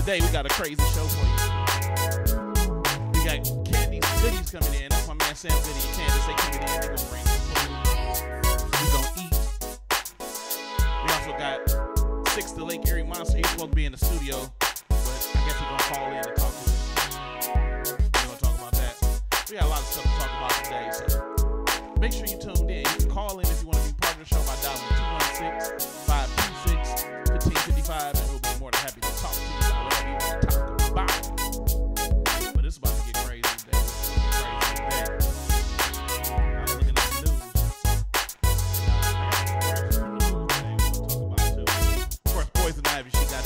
Today we got a crazy show for you. We got CANDI'S, GOODI'S coming in. That's my man Sam Goody and Candace. They coming in. They gonna bring some food. We gonna eat. We also got SYXX, the Lake Erie Monster. He's supposed to be in the studio, but I guess he's gonna call in and talk to us. We're gonna talk about that. We got a lot of stuff to talk about today, so make sure you tuned in. You can call in if you want to be part of the show by dialing 216-526-1555, and we'll be more than happy to talk to you about whatever you want to talk about. But it's about to get crazy today. I was looking at the news. I got some stories from the news today we're going to talk about too. Of course, Poison Ivy, she got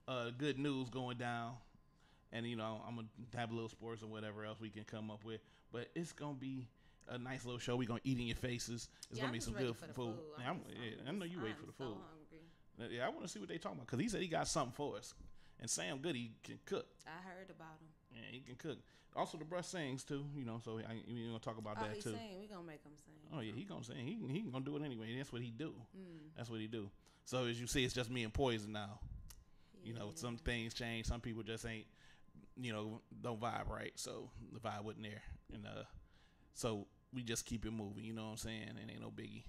the good news going down. And, you know, I'm going to have a little sports or whatever else we can come up with. But it's going to be a nice little show. We're going to eat in your faces. It's going to be some good food. I know you wait for the food. Yeah, I want to see what they talking about. Because he said he got something for us. And Sam Goody can cook. I heard about him. Yeah, he can cook. Also, the bruh sings, too. You know, so we're going to talk about that, too. Sing. We're going to make him sing. Oh, yeah, he going to sing. He going to do it anyway. That's what he do. That's what he do. So, as you see, it's just me and Poison now. Yeah. You know, some things change. Some people just ain't, you know, don't vibe right, so the vibe wasn't there, and so we just keep it moving. You know what I'm saying? It ain't no biggie,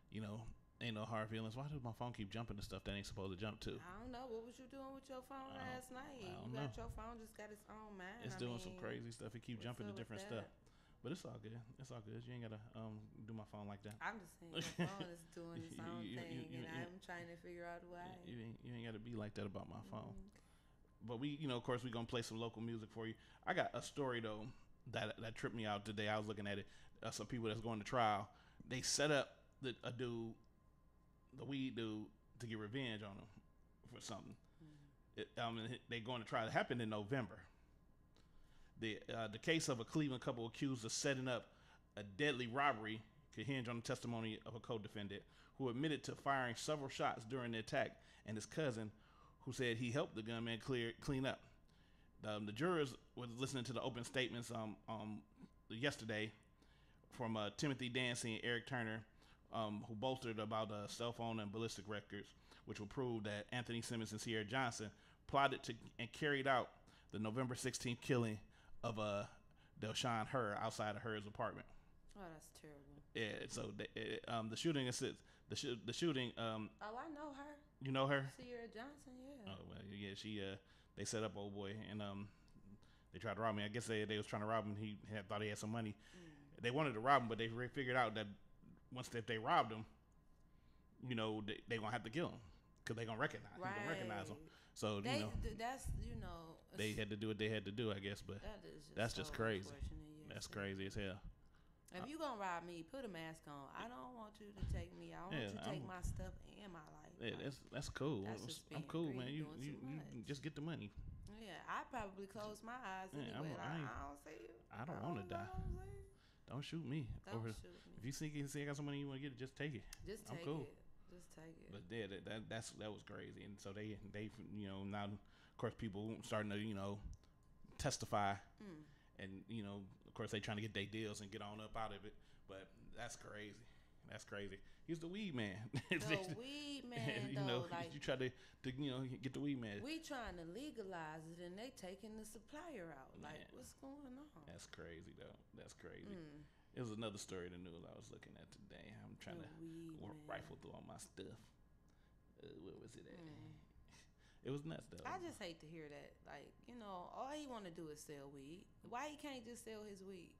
you know, ain't no hard feelings. Why does my phone keep jumping to stuff that ain't supposed to jump to? I don't know. What was you doing with your phone last night? I don't know. Your phone just got its own mind. It's doing some crazy stuff. It keep jumping to different stuff, but it's all good. It's all good. You ain't gotta do my phone like that. I'm just saying your phone is doing its own thing, and I'm trying to figure out why. You ain't gotta be like that about my phone. But we, you know, of course, we're going to play some local music for you. I got a story, though, that tripped me out today. I was looking at it. Some people that's going to trial, they set up the weed dude, to get revenge on him for something. They going to trial. It happened in November. The case of a Cleveland couple accused of setting up a deadly robbery could hinge on the testimony of a co-defendant who admitted to firing several shots during the attack, and his cousin, who said he helped the gunman clean up. The jurors was listening to the open statements yesterday from Timothy Dancy and Eric Turner, who bolstered about cell phone and ballistic records, which will prove that Anthony Simmons and Sierra Johnson plotted to and carried out the November 16th killing of Delshawn Hurd outside of Hurd's apartment. Oh, that's terrible. Yeah, so the shooting is the shooting. Oh, I know her. You know her? Sierra Johnson, yeah. Oh well, yeah. She they set up old boy and they tried to rob me. I guess they was trying to rob him. He thought he had some money. They wanted to rob him, but they figured out that if they robbed him, you know, they gonna have to kill him because they gonna recognize. Right. He gonna recognize him. So that's they had to do what they had to do, I guess. But that's just crazy. That's crazy as hell. If you gonna rob me, put a mask on. I don't want you to take me. I want you to take my stuff and my life. Yeah, that's cool. I'm cool, man. You just get the money. Yeah, I probably close my eyes anyway. I don't see you. I don't want to die. Don't shoot me. Don't shoot me. If you see I got some money you want to get it, just take it. Just take cool. it. Just take it. But yeah, that was crazy. And so they you know, now of course people starting to, you know, testify, and you know, of course they trying to get their deals and get on up out of it. But that's crazy. That's crazy. He's the weed man. The weed man, you know, like, you try to you know, get the weed man. We trying to legalize it, and they taking the supplier out. Like, what's going on? That's crazy, though. That's crazy. It was another story in the news I was looking at today. I'm trying to rifle through all my stuff. Where was it at? It was nuts, though. I just hate to hear that. Like, you know, all he want to do is sell weed. Why he can't just sell his weed?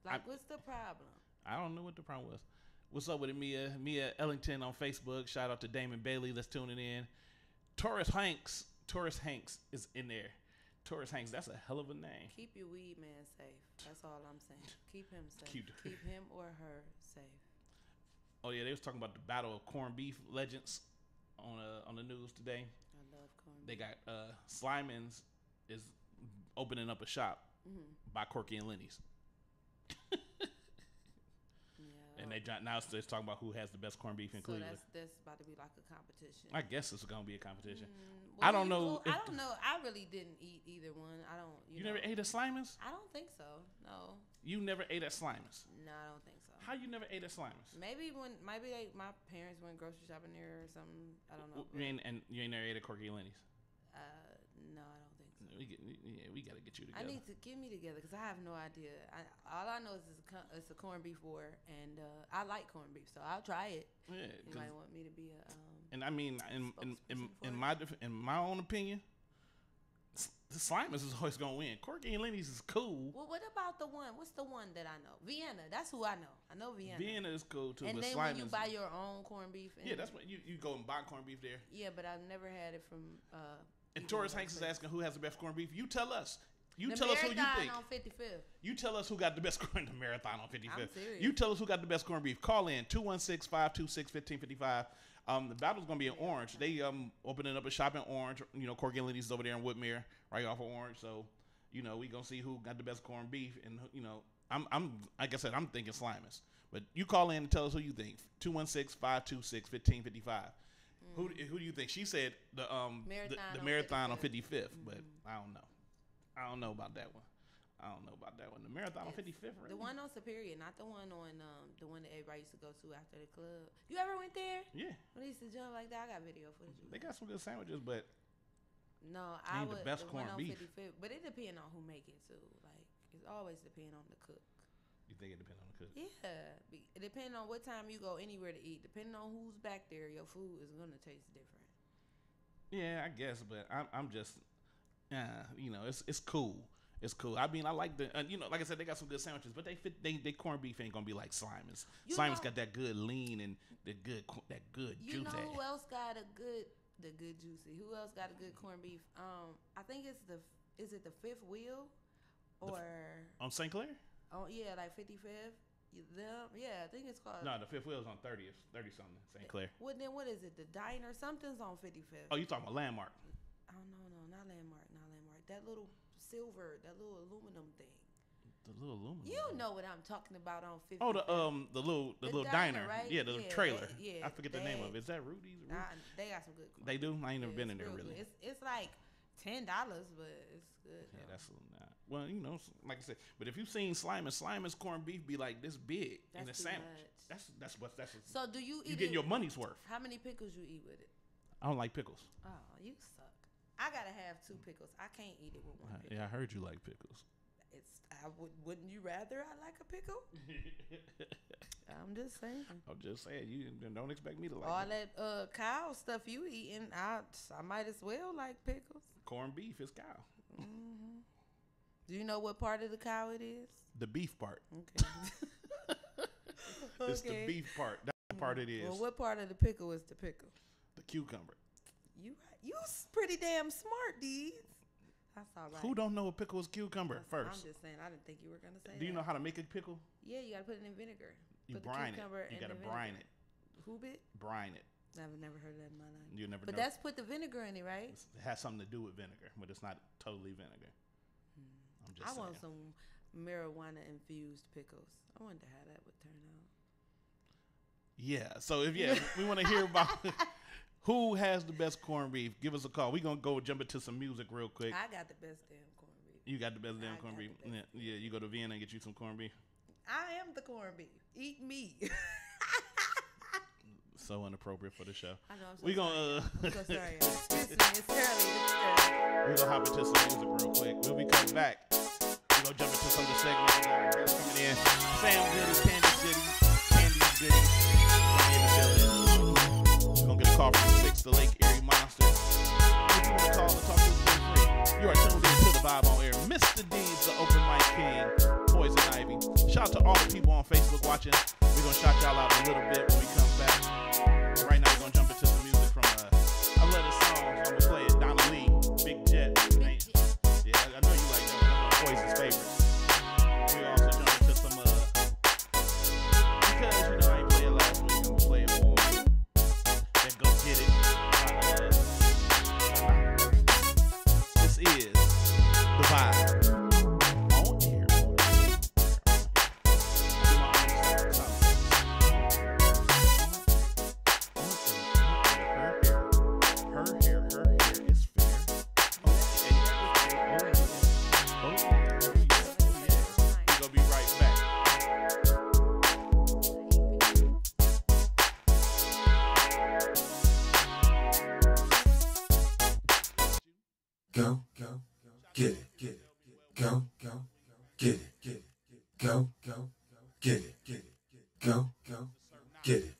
Like, what's the problem? I don't know what the problem was. What's up with it, Mia? Mia Ellington on Facebook. Shout out to Damon Bailey that's tuning in. Taurus Hanks is in there. Taurus Hanks, that's a hell of a name. Keep your weed man safe. That's all I'm saying. Keep him safe. Keep him or her safe. Oh yeah, they was talking about the battle of corned beef legends on the news today. I love corned beef. They got Slimans is opening up a shop by Corky and Lenny's. And they now it's talking about who has the best corned beef in Cleveland. So that's about to be like a competition. I guess it's gonna be a competition. Well, I don't know. I don't know. I really didn't eat either one. I don't. You never ate at Slimans? I don't think so. No. You never ate at Slimans? No, I don't think so. How you never ate at Slimans? Maybe my parents went grocery shopping there or something. I don't know. You ain't never ate at Corky and Lenny's? No, I don't think so. We gotta get you together. I need to get me together because I have no idea. All I know is it's a corned beef war, and I like corned beef, so I'll try it. Yeah, you might want me to be a. And I mean, in my own opinion, the Slimers is always gonna win. Corky and Lenny's is cool. Well, what about the one? What's the one that I know? Vienna. That's who I know. I know Vienna. Vienna is cool too. And but then Slimers, when you buy your own corned beef. Yeah, that's what you go and buy corned beef there. Yeah, but I've never had it from. And Taurus Hanks is asking who has the best corned beef. You tell us. You tell us who you think. On 55th. You tell us who got the best corned the marathon on 55th. I'm serious. You tell us who got the best corned beef. Call in 216-526-1555. The battle's gonna be in Orange. They opening up a shop in Orange. You know, Corky and Lenny's over there in Woodmere, right off of Orange. So, you know, we gonna see who got the best corned beef. And you know, I'm like I said, I'm thinking Slimers. But you call in and tell us who you think. 216-526-1555. Who do you think? She said the marathon on 55th, but I don't know. I don't know about that one. The marathon on 55th, really? The one on Superior, not the one on the one that everybody used to go to after the club. You ever went there? Yeah. When they used to jump like that, I got video footage. They got some good sandwiches, but no, I would the best corned beef. 55th, but it depends on who make it too. Like it's always depend on the cook. You think it depends on the cook? Yeah, it depends on what time you go anywhere to eat. Depending on who's back there, your food is gonna taste different. Yeah, I guess, but I'm just, you know, it's cool. It's cool. I mean, I like the, you know, like I said, they got some good sandwiches, but they corned beef ain't gonna be like Slimers. Slimers got that good lean and that good juicy. You know who else got the good juicy? Who else got a good corned beef? I think is it the Fifth Wheel, or on St. Clair? Oh yeah, like 55th. Yeah, I think it's called. No, the Fifth Wheel is on 30 something, St. Clair. What is it? The diner? Something's on 55th. Oh, you talking about Landmark? Oh no, not Landmark. That little silver, that little aluminum thing. The little aluminum. You know what I'm talking about on 55th. Oh, the little diner, right? Yeah, the trailer. I forget the name of it. Is that Rudy's? They got some good. They do. I ain't never been in there really. It's like $10, but it's good. Yeah, that's not. Well, you know, like I said, but if you've seen Slimers corned beef be like this big in a sandwich. Much. That's what. So do you eat? You getting your money's worth. How many pickles you eat with it? I don't like pickles. Oh, you suck. I gotta have 2 pickles. I can't eat it with one. Pickle. Yeah, I heard you like pickles. Wouldn't you rather I like a pickle? I'm just saying. You don't expect me to like all it. That cow stuff you eating. I might as well like pickles. Corned beef is cow. Mm-hmm. Do you know what part of the cow it is? The beef part. Okay. It's the beef part. That's the part it is. Well, what part of the pickle is the pickle? The cucumber. You pretty damn smart, Deeds. That's all right. Who don't know a pickle is cucumber first? I'm just saying. I didn't think you were gonna say. Do you know how to make a pickle? Yeah, you gotta put it in vinegar. You brine it. You gotta brine it. Who bit? Brine it. I've never heard that in my life. You never. But that's put the vinegar in it, right? It has something to do with vinegar, but it's not totally vinegar. I'm just saying. Want some marijuana infused pickles. I wonder how that would turn out. Yeah. So we want to hear about who has the best corned beef. Give us a call. We're gonna go jump into some music real quick. I got the best damn corned beef. You got the best damn corned beef. Yeah. You go to Vienna and get you some corned beef. I am the corned beef. Eat me. So inappropriate for the show. I know. I'm so sorry. It's early. We're gonna hop into some music real quick. We'll be coming back. We're gonna jump into some of the segments coming in. Sam Goodies, Candace Goodies, Candy's Goodies. Gonna get a call from the SYXX, the Lake Erie Monster. If you want to call and talk to us for free, you are tuned in to the Vibe on Air. Mr. D's, the Open Mic King, Poison Ivy. Shout out to all the people on Facebook watching. We're gonna shout y'all out a little bit when we come back. But right now we're gonna jump into some music from I love this song, so I'm gonna play it. Donna Lee, Big Jet. Yeah, I know you like that one. That's one of Poison's favorites. We also jump into some because you know I ain't play it last week, I'm gonna play it more. Then Go Get It. This is the Vibe. Go, get it, go, get it, go, get it, go, get it, go, get it,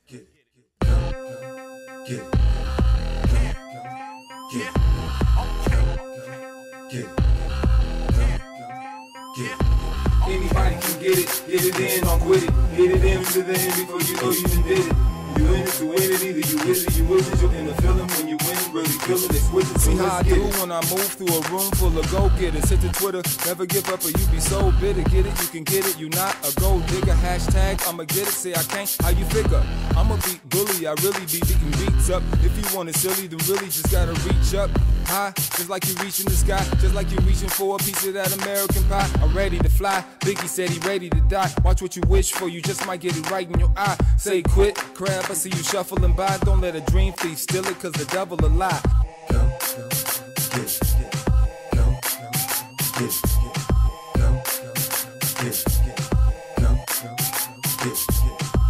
anybody can get it in, I'm with it, get it in to the end before you know you done did it. You in it to win it, either you with it, you wasn't. You're in the feeling when you win, really feeling it, switch it. See how I do when I move through a room full of go-getters. Hit the Twitter, never give up or you be so bitter. Get it, you can get it, you not a gold digger. Hashtag, I'ma get it, say I can't, how you figure? I'm a beat bully, I really be beating beats up. If you want it silly, then really just gotta reach up high, just like you reaching the sky, just like you reaching for a piece of that American pie. I'm ready to fly, Biggie said he ready to die. Watch what you wish for, you just might get it right in your eye. Say quit, crab, I see you shuffling by. Don't let a dream thief steal it, cause the devil a lie. Go, get it, go, get it, go, get it.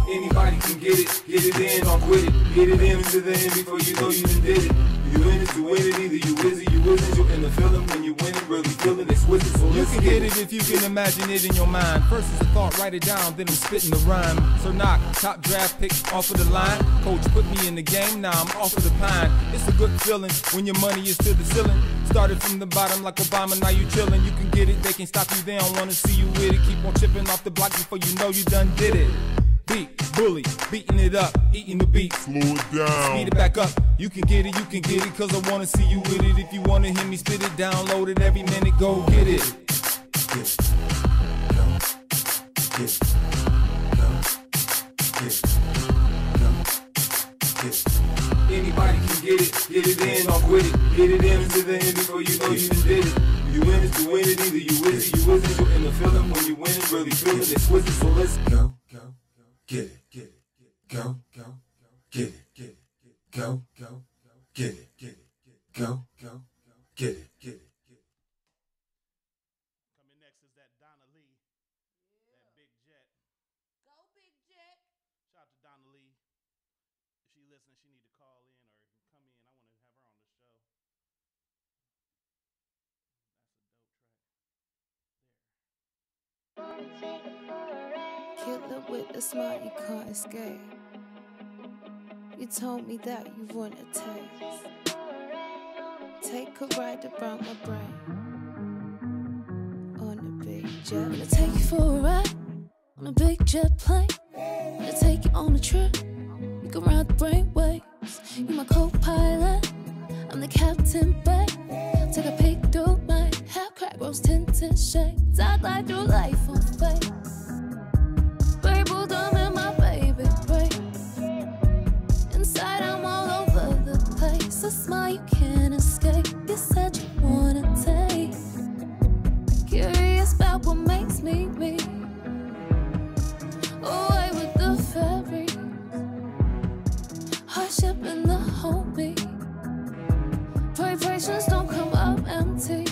Anybody can get it in, I'm with it. Get it in to the end before you know you done did it. You in it to win it, either you is it, you wasn't. You're in the feeling when you win it, really feeling it, switch it. So you can get it if you can imagine it in your mind. First is a thought, write it down, then I'm spitting the rhyme. So knock, top draft pick off of the line. Coach put me in the game, now I'm off of the pine. It's a good feeling when your money is to the ceiling. Started from the bottom like Obama, now you chilling. You can get it, they can't stop you, they don't wanna see you with it. Keep on chipping off the block before you know you done did it. Beat, bully, beating it up, eating the beat. Slow it down. Speed it back up. You can get it, cause I wanna see you with it. If you wanna hear me spit it, download it every minute, go get it. Get it. Go. Get it. Go. Get it. Go. Get it. Anybody can get it in, I'm with it. Get it in to the end before you know you done did it. You in it to win it, either you is it, you wasn't. You're in the feeling when you win it, really feeling it, switch it. So let's go. Get it, go, get it, go, get it, go, get it. Coming next is that Donna Lee, that Big Jet. Go Big Jet. Shout out to Donna Lee. If she listening, she need to call in or come in. I want to have her on the show. That's a dope track. Killer with a smile you can't escape. You told me that you want a taste. Take a ride around my brain on a big jet. I'm gonna take you for a ride on a big jet plane. I'm gonna take you on a trip. You can ride the brainwaves. You're my co-pilot. I'm the captain, babe. Take a peek through my hair crack, rose tinted shades. I glide through life on faith. I'm in my baby break. Inside I'm all over the place. A smile you can't escape. You said you wanna take. Curious about what makes me me. Away with the ferry. Hardship in the homie. Vibrations don't come up empty.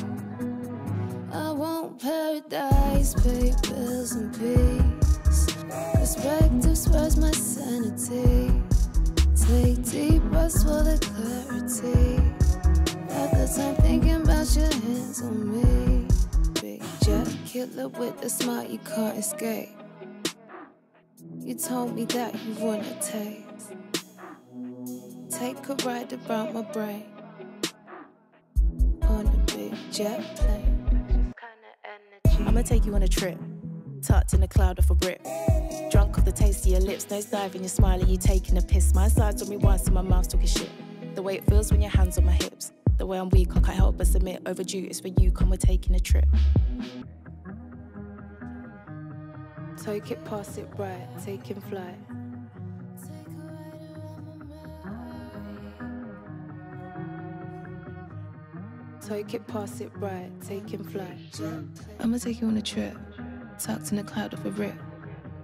I want paradise, pay bills and peace. Perspective spurs my sanity. Take deep breaths for the clarity. At the time thinking about your hands on me. Big jet killer with a smile you can't escape. You told me that you want a taste. Take a ride around my brain on a big jet plane. I'ma take you on a trip, tucked in a cloud of a brick. Drunk off the taste of your lips, nose diving, you're smiling, you taking a piss. My sides on me once and my mouth's talking shit. The way it feels when your hands on my hips. The way I'm weak, I can't help but submit. Overdue, it's for you, come we're taking a trip. Take it, pass it right, taking flight. Take it, pass it right, taking flight. I'ma take you on a trip, tucked in a cloud of a rip.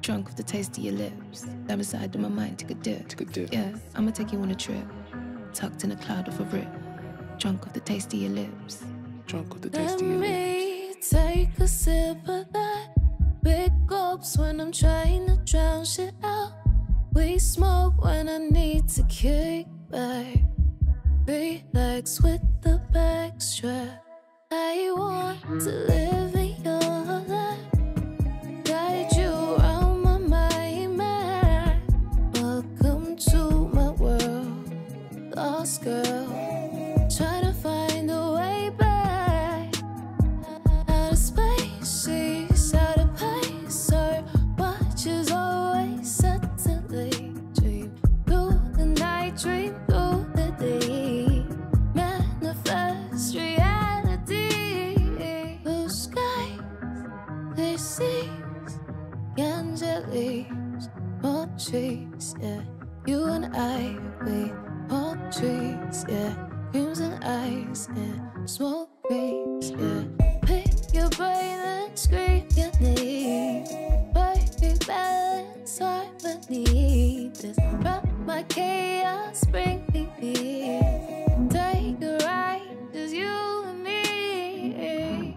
Drunk with the taste of your lips. Down beside of my mind, take a dip. Yeah, I'ma take you on a trip, tucked in a cloud of a rip. Drunk with the taste of your lips. Drunk with the taste of your lips. Let me take a sip of that. Big gulps when I'm trying to drown shit out. We smoke when I need to kick back. Relax with the backstrap. I want to live in your life. Guide you around my mind map. Welcome to my world, lost girl. Trying to find a way back. Out of space, she's out of place. Her watch is always set to leave. Dream through the night, dream through the day. Manifest reality. Blue skies, they seas, angeliques, palm trees, yeah. You and I, we palm trees, yeah. Creams and ice, yeah. Smoke breeze, yeah. Pick your brain and scream your name. Perfect balance, harmony. Just drop my chaos, bring me peace. Take a ride, just you and me.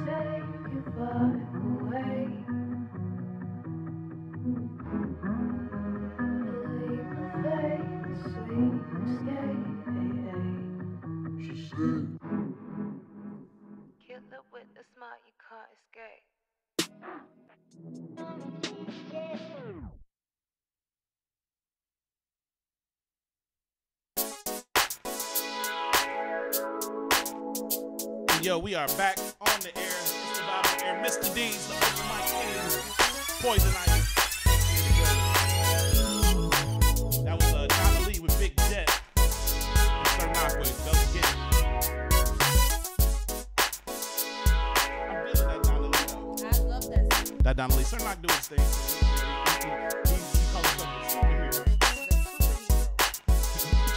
Take you far away. Leave my face, sweet escape. Killer with the smile, you can't escape. Yo, we are back on the air. It's the Vibe on the Air. Mr. D's, the open mic king, Poison Ivy. That was Donna Lee with Big Jet. And Sir Knockways. Go get it. I'm feeling that Donna Lee though. I love that song. That Donna Lee. Sir Knock doing his thing. He calls himself a superhero.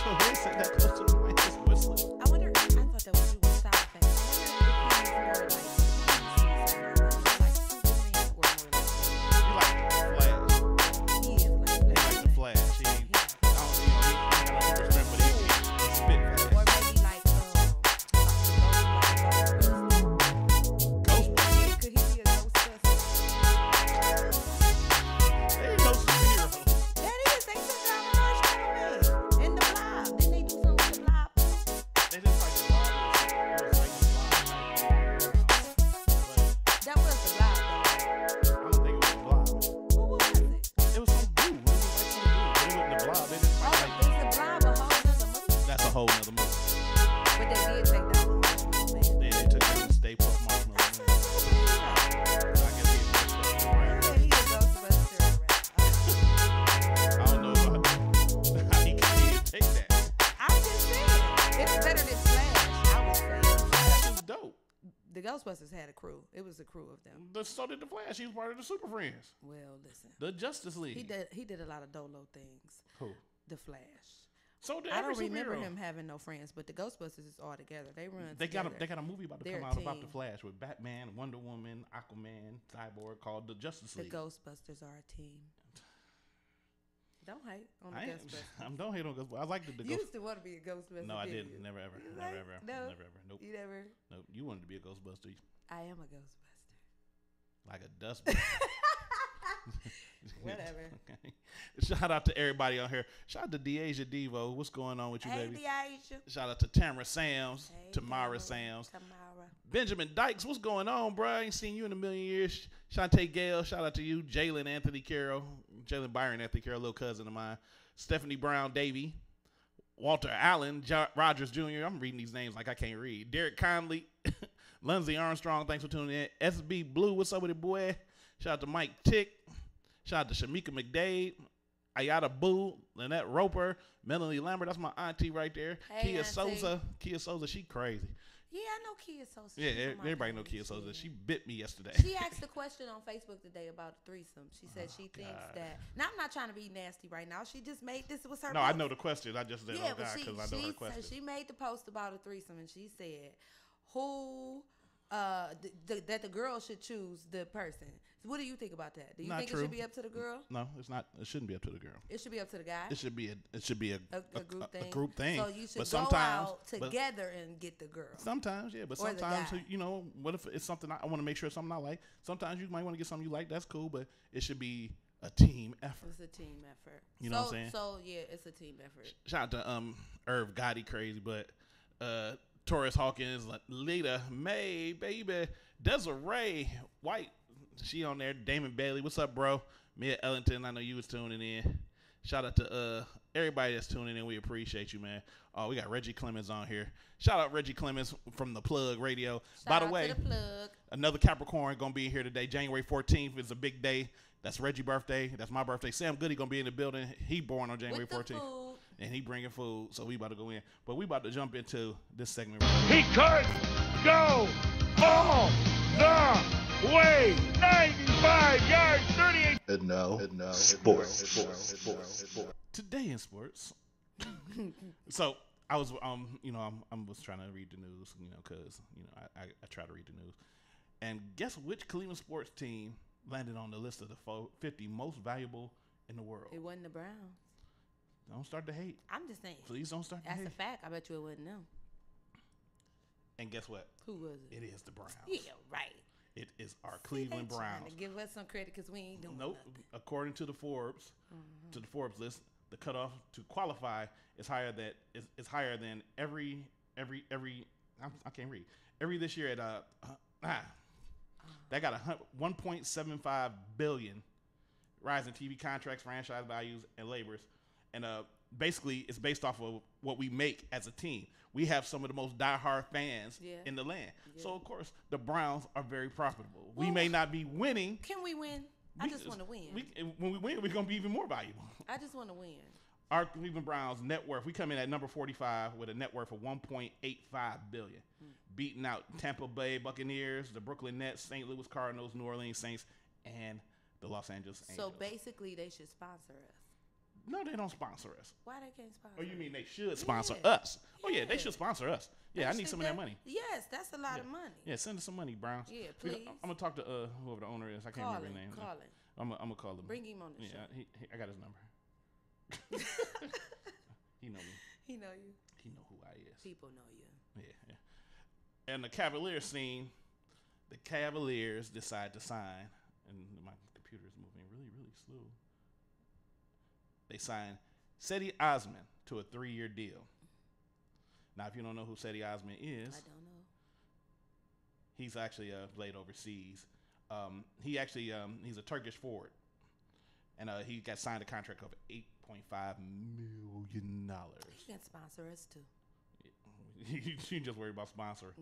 Your head said that close to the mic, just whistling. I wonder, I thought that was you with style effects. I wonder if he's more like You like Flash. He is like He like the Flash. He got no super strength, but he spit fast. or maybe like Ghostbusters. could he be a Ghostbuster? There ain't no superhero. That is, they took down the Marshmallow Man and the Blob. Didn't they do something with the Blob? They didn't fight the Blob. It was like the Blob. But That was the Blob, though. I don't think it was the Blob. Well, what was it? It was some goo. It was like some goo. But it wasn't the Blob. They didn't fight like Is the Blob a whole nother movie? that's a whole nother movie. But they did take down the Marshmallow Man. They took down the Stay Puft Marshmallow That's Man. a superhero. I guess he was Ghostbuster, right? Yeah, he a Ghostbuster. I don't know about how he could take that. I'm just saying, it's better than Flash, I would say. Flash is dope. The Ghostbusters had a crew. It was a crew of them. So did the Flash. He was part of the Super Friends. Well, listen, The Justice League. he did a lot of dolo things. Who? The Flash. So did I every don't remember superhero. him having no friends, but the Ghostbusters is all together. They run They together. got a movie about to They're come a out about the team. Flash with Batman, Wonder Woman, Aquaman, Cyborg called the Justice The League. Ghostbusters are a team. Don't hate on the I Ghostbusters. don't hate on Ghostbusters. I like the You Ghost. used to want to be a Ghostbuster. No, I didn't didn't. you? Never ever. You Never like- ever. no? Never ever. Nope. You never. Nope. You wanted to be a Ghostbuster I am a Ghostbuster. like a dustbuster. Whatever. Okay. Shout out to everybody on here. Shout out to Deasia Devo. What's going on with you, Hey, baby? Deasia. Shout out to Tamara Sams, Hey, Tamara Tamara. Sams. Tamara. Benjamin Dykes, what's going on, bro? I ain't seen you in a million years. Shantae Gale, shout out to you. Jalen Anthony Carroll, Jalen Byron Anthony Carroll, little cousin of mine. Stephanie Brown Davey, Walter Allen, Rogers Jr. I'm reading these names like I can't read. Derek Conley, Lindsey Armstrong, thanks for tuning in. SB Blue, what's up with it, boy? Shout out to Mike Tick. Shout out to Shamika McDade, Ayada Boo, Lynette Roper, Melanie Lambert. That's my auntie right there. Hey, Kia auntie. Souza. Kia Souza, she crazy. Yeah, I know Kia Souza. Yeah, She's on my everybody know page. Kia Souza. Yeah. She bit me yesterday. She asked a question on Facebook today about a threesome. She said she thinks that. Now, I'm not trying to be nasty right now. She just made this was her. No, post. I know the question. I just didn't know but because I know her she question. said she made the post about a threesome, and she said who that the girl should choose the person. What do you think about that? Do you Not think true. it should be up to the girl? No, it's not. It shouldn't be up to the girl. It should be up to the guy. It should be a group thing. A group thing. So you should but go sometimes, out together and get the girl. Sometimes, yeah, but Or the sometimes, guy. you know, what if it's something I want to make sure it's something I like. Sometimes you might want to get something you like. That's cool, but it should be a team effort. It's a team effort. You know what I'm saying? So yeah, it's a team effort. Shout out to Irv Gotti, crazy, but Taurus Hawkins, Lita, May, baby, Desiree White, she on there. Damon Bailey, what's up, bro? Mia Ellington, I know you was tuning in. Shout out to everybody that's tuning in. We appreciate you, man. Oh, we got Reggie Clemens on here. Shout out Reggie Clemens from the Plug Radio. By the way, to the Plug. another Capricorn gonna be here today. January 14th is a big day. That's Reggie's birthday. That's my birthday. Sam Goody gonna be in the building. He born on January With the 14th. food. And he bringing food, so we about to go in. But we about to jump into this segment. He could go all the way. 95 yards, 38. And now, sports. Today in sports. So I was, I was trying to read the news, because I try to read the news. And guess which Cleveland sports team landed on the list of the 50 most valuable in the world? It wasn't the Browns. Don't start to hate. I'm just saying. Please don't start to That's hate. a fact. I bet you it wasn't them. And guess what? Who was it? It is the Browns. Yeah, right. It is our See, Cleveland they trying Browns. to give us some credit because we ain't doing Nope. nothing. According to the Forbes, list, the cutoff to qualify is higher than every I can't read every this year at they got 1.75 billion rise in TV contracts, franchise values, and labors, and basically it's based off of what we make as a team. We have some of the most diehard fans in the land, so of course the Browns are very profitable. We may not be winning. Can we win? I just want to win. When we win, we're gonna be even more valuable. I just want to win. Our Cleveland Browns net worth, we come in at number 45 with a net worth of $1.85 billion, beating out Tampa Bay Buccaneers, the Brooklyn Nets, St. Louis Cardinals, New Orleans Saints, and the Los Angeles Angels. So basically, they should sponsor us. No, they don't sponsor us. Why they can't sponsor? Oh, you mean they should sponsor Yeah. us? Oh yeah, they Yeah. should sponsor us. Yeah, I need some of that money. Yes, that's a lot of money. Yeah, send us some money, Browns. Yeah, I'm please. gonna talk to whoever the owner is. I can't remember his name. Call him. I'm gonna call him. Bring him on the Yeah, show. I got his number. He know me. He know you. He know who I is. People know you. Yeah. And the Cavaliers scene, the Cavaliers decide to sign, and my computer is moving really, really slow. They signed Cedi Osman to a 3-year deal. Now, if you don't know who Cedi Osman is, I don't know. he's actually played overseas. He's a Turkish forward, and he got signed a contract of $8.5 million. He can sponsor us too. You just worried about sponsor.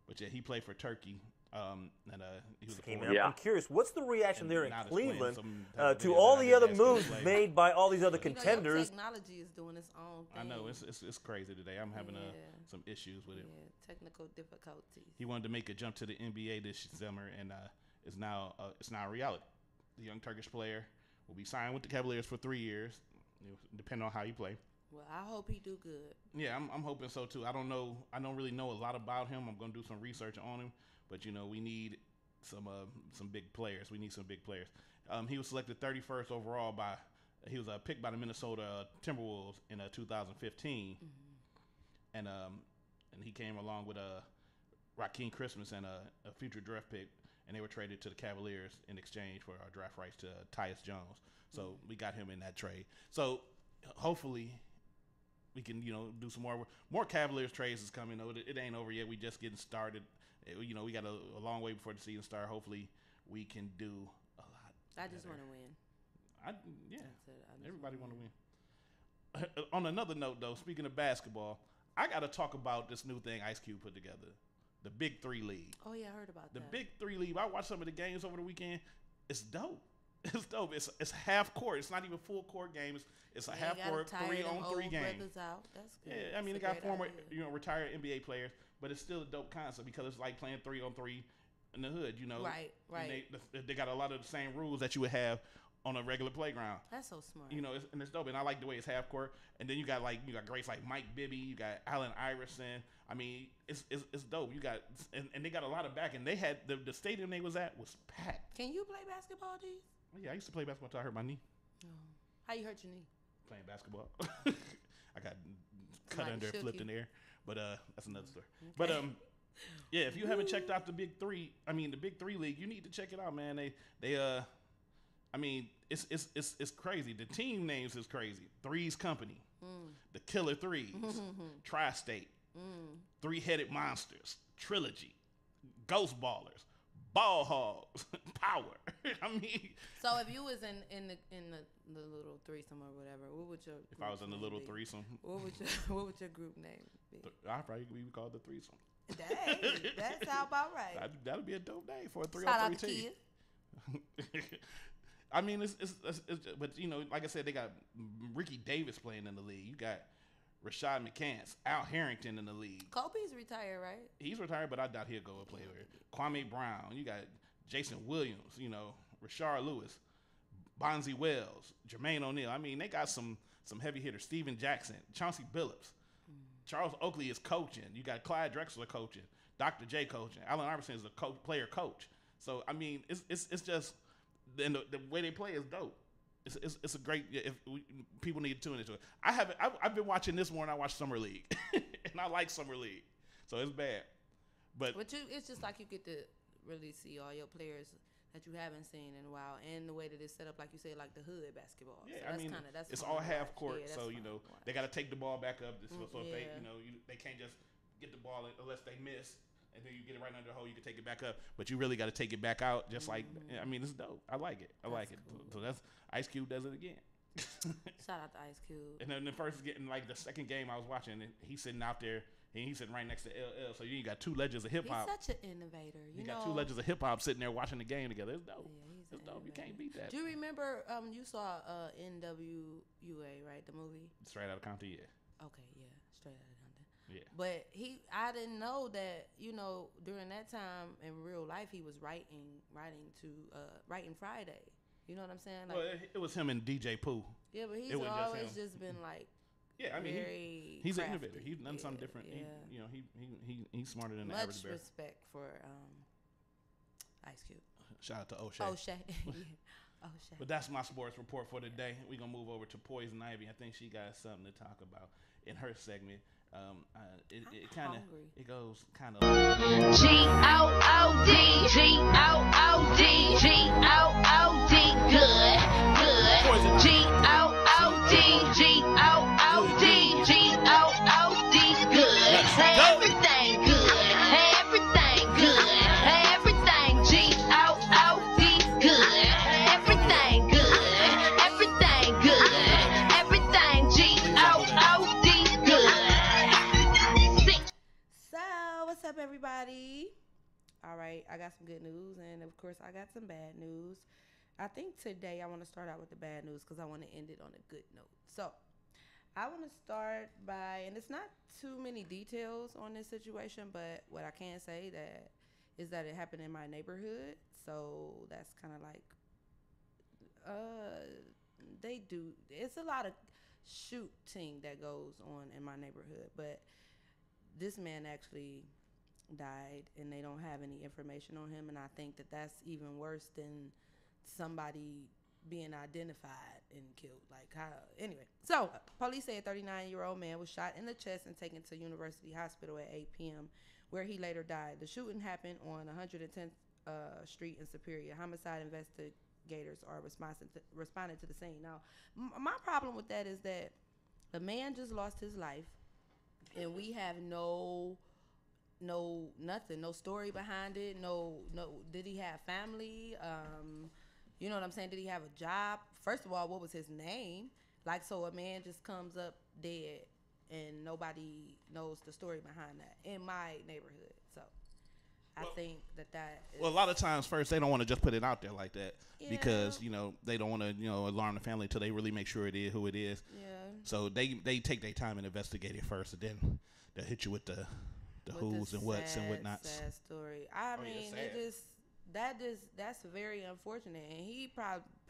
But yeah, he played for Turkey. He was a forward. I'm curious, what's the reaction And there in now it's playing Cleveland some type of to video all that I the did other ask him to moves play. made by all these other You know, your contenders? technology is doing its own thing. I know it's crazy today. I'm having some issues with it. Yeah, technical difficulties. He wanted to make a jump to the NBA this summer, and it's now a reality. The young Turkish player will be signed with the Cavaliers for 3 years, depending on how you play. Well, I hope he do good. Yeah, I'm hoping so too. I don't really know a lot about him. I'm gonna do some research on him, but we need some big players. We need some big players. He was selected 31st overall he was picked by the Minnesota Timberwolves in 2015, and he came along with Rakeem Christmas and a future draft pick and they were traded to the Cavaliers in exchange for our draft rights to Tyus Jones. So we got him in that trade. So hopefully we can, do some more Cavaliers trades is coming. It ain't over yet. We just getting started. We got a long way before the season starts. Hopefully we can do a lot. I just want to win. Everybody want to win. On another note, though, speaking of basketball, I got to talk about this new thing Ice Cube put together, the Big 3 League. Oh, yeah, I heard about that. The Big 3 League. I watched some of the games over the weekend. It's dope. It's dope. It's half court. It's not even full court games. It's a half court 3-on-3 game. Out. That's good. Yeah, I mean, they got former, retired NBA players, but it's still a dope concept because it's like playing 3-on-3 in the hood. Right. And they got a lot of the same rules that you would have on a regular playground. That's so smart. And it's dope. And I like the way it's half court. And then you got greats like Mike Bibby. You got Allen Iverson. I mean, it's dope. You got and they got a lot of back. And they had the stadium they was at was packed. Can you play basketball, D? Yeah, I used to play basketball until I hurt my knee. Oh. How you hurt your knee? Playing basketball. I got cut under, flipped in the air. But that's another story. Okay. But yeah, if you haven't checked out the Big 3 League, you need to check it out, man. I mean, it's crazy. The team names is crazy. Threes Company, the Killer Threes, Tri-State, Three-Headed Monsters, Trilogy, Ghost Ballers, Ball Hogs, Power. I mean, so if you was in the little threesome or whatever, what would your if I was in the little threesome, what would your group name be? I'd probably be called the Threesome. Dang, that sound about right. That'd be a dope name for a 3-on-3 team. I mean, it's but like I said, they got Ricky Davis playing in the league. You got Rashad McCants, Al Harrington in the league. Kobe's retired, right? He's retired, but I doubt he'll go and play with Kwame Brown. You got Jason Williams, Rashard Lewis, Bonzi Wells, Jermaine O'Neal. I mean, they got some heavy hitters. Steven Jackson, Chauncey Billups. Charles Oakley is coaching. You got Clyde Drexler coaching. Dr. J coaching. Allen Iverson is a player coach. So, I mean, it's just and the way they play is dope. It's a great. People need to tune into it. I've been watching this more than I watch Summer League, and I like Summer League, so it's bad. But it's just like you get to really see all your players that you haven't seen in a while, and the way that it's set up, like you said, like the hood basketball. Yeah, so I mean, that's it's all half court, yeah, so they got to take the ball back up. So if they can't just get the ball unless they miss. And then you get it right under the hole, you can take it back up. But you really got to take it back out, just like, I mean, it's dope. I like it. I like it. Cool. So that's Ice Cube does it again. Shout out to Ice Cube. And then the second game I was watching, and he's sitting out there, and he's sitting right next to LL. So you got two legends of hip hop. He's such an innovator. You got two legends of hip hop sitting there watching the game together. It's dope. Yeah, it's dope. You can't beat that. Do you remember you saw NWA, right? The movie? Straight Outta Compton, yeah. Okay, yeah. Straight Outta Compton. Yeah. But I didn't know that, during that time in real life, he was writing Friday. You know what I'm saying? Like, well, it was him and DJ Pooh. Yeah, but he's always just been like, yeah, I mean, he's an innovator. He's done something different. Yeah. He's smarter than the average bear. Much respect for Ice Cube. Shout out to O'Shea. O'Shea. O'Shea. But that's my sports report for today. We're going to move over to Poison Ivy. I think she got something to talk about in her segment. It goes kind of G-O-O-D, G-O-O-D, G-O-O-D, good, G-O-O-D, G-O-O-D, G-O-O-D, good, everything good, everything good, everything G-O-O-D, good, everything good, everything good, everything G-O-O-D, good. What's up, everybody? All right, I got some good news, and of course, I got some bad news. I think today I want to start out with the bad news because I want to end it on a good note. So, I want to start by, and it's not too many details on this situation, but what I can say is that it happened in my neighborhood. So that's kind of like, it's a lot of shooting that goes on in my neighborhood, but this man actually died, and they don't have any information on him, and I think that that's even worse than somebody being identified and killed. Like, how? Anyway, so police say a 39-year-old man was shot in the chest and taken to University Hospital at 8 p.m., where he later died. The shooting happened on Street in Superior. Homicide investigators are responding to the scene. Now, my problem with that is that the man just lost his life, and we have nothing, no story behind it. No, did he have family? You know what I'm saying? Did he have a job? First of all, what was his name? Like, so a man just comes up dead and nobody knows the story behind that in my neighborhood. So I think that is, well, a lot of times first they don't want to just put it out there like that because, you know, they don't want to, you know, alarm the family until they really make sure it is who it is. Yeah. So they take their time and investigate it first, and then they'll hit you with the who's and what's and whatnots. Sad story. I mean, that's very unfortunate. And he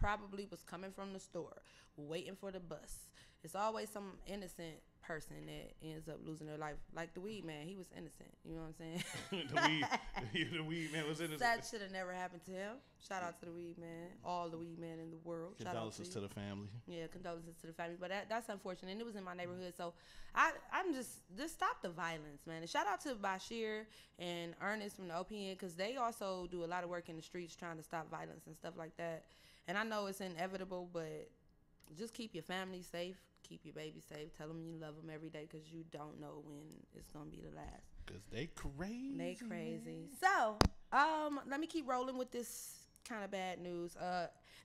probably was coming from the store, waiting for the bus. It's always some innocent person that ends up losing their life. Like the weed man, he was innocent. You know what I'm saying? the weed man was innocent. That should have never happened to him. Shout out to the weed man, all the weed men in the world. Condolences to the family. Yeah, condolences to the family. But that's unfortunate. And it was in my neighborhood. So I'm just stop the violence, man. And shout out to Bashir and Ernest from the OPN, because they also do a lot of work in the streets trying to stop violence and stuff like that. And I know it's inevitable, but just keep your family safe. Keep your baby safe. Tell them you love them every day, because you don't know when it's going to be the last. Because they crazy. They crazy. So, let me keep rolling with this kind of bad news.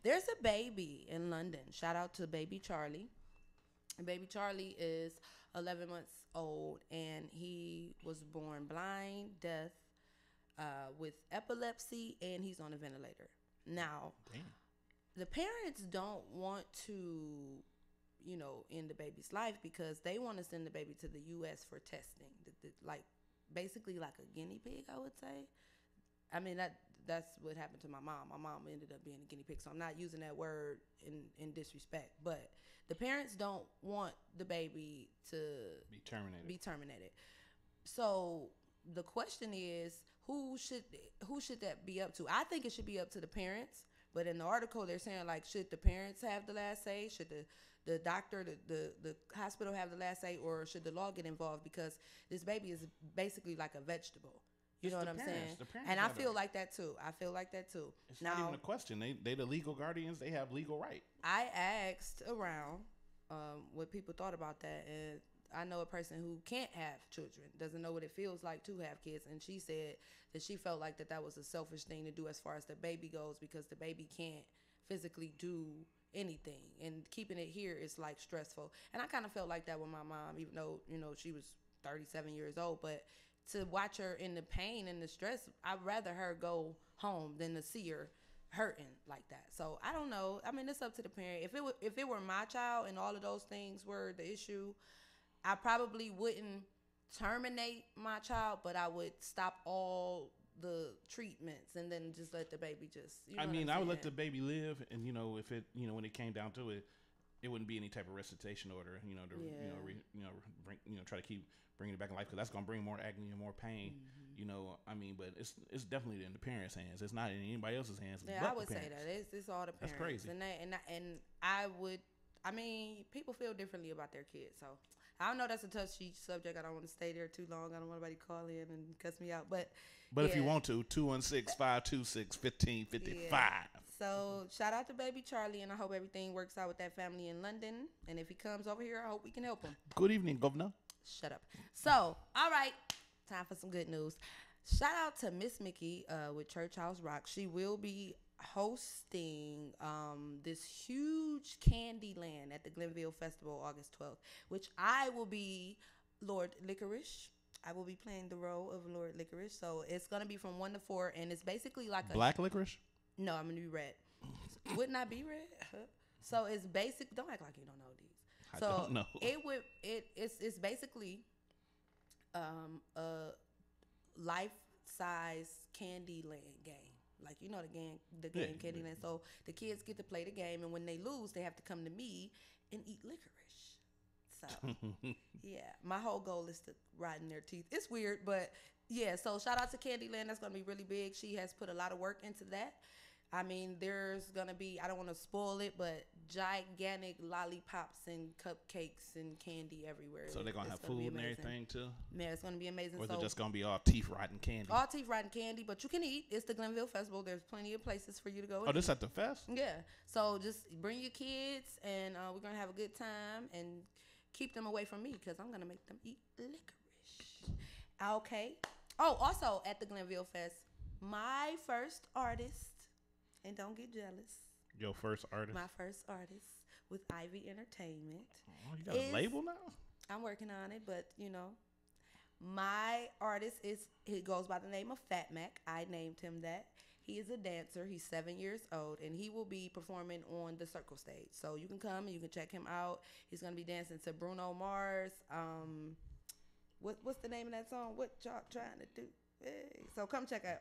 There's a baby in London. Shout out to baby Charlie. And baby Charlie is 11 months old, and he was born blind, deaf, with epilepsy, and he's on a ventilator. Now, the parents don't want to, you know, end the baby's life, because they want to send the baby to the U.S. for testing, like basically like a guinea pig, I would say. I mean, that's what happened to my mom. My mom ended up being a guinea pig, so I'm not using that word in disrespect. But the parents don't want the baby to be terminated. So the question is, who should that be up to? I think it should be up to the parents. But in the article, they're saying, like, should the parents have the last say? Should the doctor, the hospital have the last say? Or should the law get involved? Because this baby is basically like a vegetable. You know what I'm saying? And I feel like that too. It's not even a question. They the legal guardians. They have legal right. I asked around what people thought about that, and I know a person who can't have children, doesn't know what it feels like to have kids, and she said that she felt like that was a selfish thing to do as far as the baby goes, because the baby can't physically do anything, and keeping it here is like stressful. And I kind of felt like that with my mom, even though, you know, she was 37 years old, but to watch her in the pain and the stress, I'd rather her go home than to see her hurting like that. So I don't know. I mean, it's up to the parent. If it were my child and all of those things were the issue, I probably wouldn't terminate my child, but I would stop all the treatments and then just let the baby just, you know, I would let the baby live, and, you know, if it, you know, when it came down to it, it wouldn't be any type of resuscitation order, you know, to try to keep bringing it back in life, because that's going to bring more agony and more pain, you know. I mean, but it's definitely in the parents' hands. It's not in anybody else's hands. Yeah, I would say that it's all the parents. That's crazy. And I would, I mean, people feel differently about their kids, so I don't know. That's a touchy subject. I don't want to stay there too long. I don't want anybody to call in and cuss me out. But if you want to, 216-526-1555. Yeah. So shout out to baby Charlie, and I hope everything works out with that family in London. And if he comes over here, I hope we can help him. Good evening, Governor. Shut up. So, all right, time for some good news. Shout out to Miss Mickey with Church House Rock. She will be hosting this huge Candyland at the Glenville Festival August 12th, which I will be Lord Licorice. I will be playing the role of Lord Licorice. So it's going to be from 1 to 4, and it's basically like Black licorice? No, I'm going to be red. Wouldn't I be red? So it's basic. Don't act like you don't know these. I don't know. It's basically a life-size Candyland game. Like, you know the game Candyland. So the kids get to play the game, and when they lose, they have to come to me and eat licorice. So yeah, my whole goal is to rot in their teeth. It's weird, but yeah. So shout out to Candyland. That's gonna be really big. She has put a lot of work into that. I mean, there's gonna be, I don't want to spoil it, but gigantic lollipops and cupcakes and candy everywhere. So they're gonna have food and everything too. Yeah, it's gonna be amazing. Or is it just gonna be all teeth rotting candy? All teeth rotting candy, but you can eat. It's the Glenville Festival. There's plenty of places for you to go. Oh, this at the fest? Yeah. So just bring your kids, and we're gonna have a good time, and keep them away from me because I'm gonna make them eat licorice. Okay. Oh, also at the Glenville Fest, my first artist. And don't get jealous. Your first artist? My first artist with Ivy Entertainment. Oh, you got a label now? I'm working on it, but, you know. My artist he goes by the name of Fat Mac. I named him that. He is a dancer. He's 7 years old, and he will be performing on the Circle stage. So you can come and you can check him out. He's going to be dancing to Bruno Mars. What's the name of that song? What y'all trying to do? Hey. So come check out.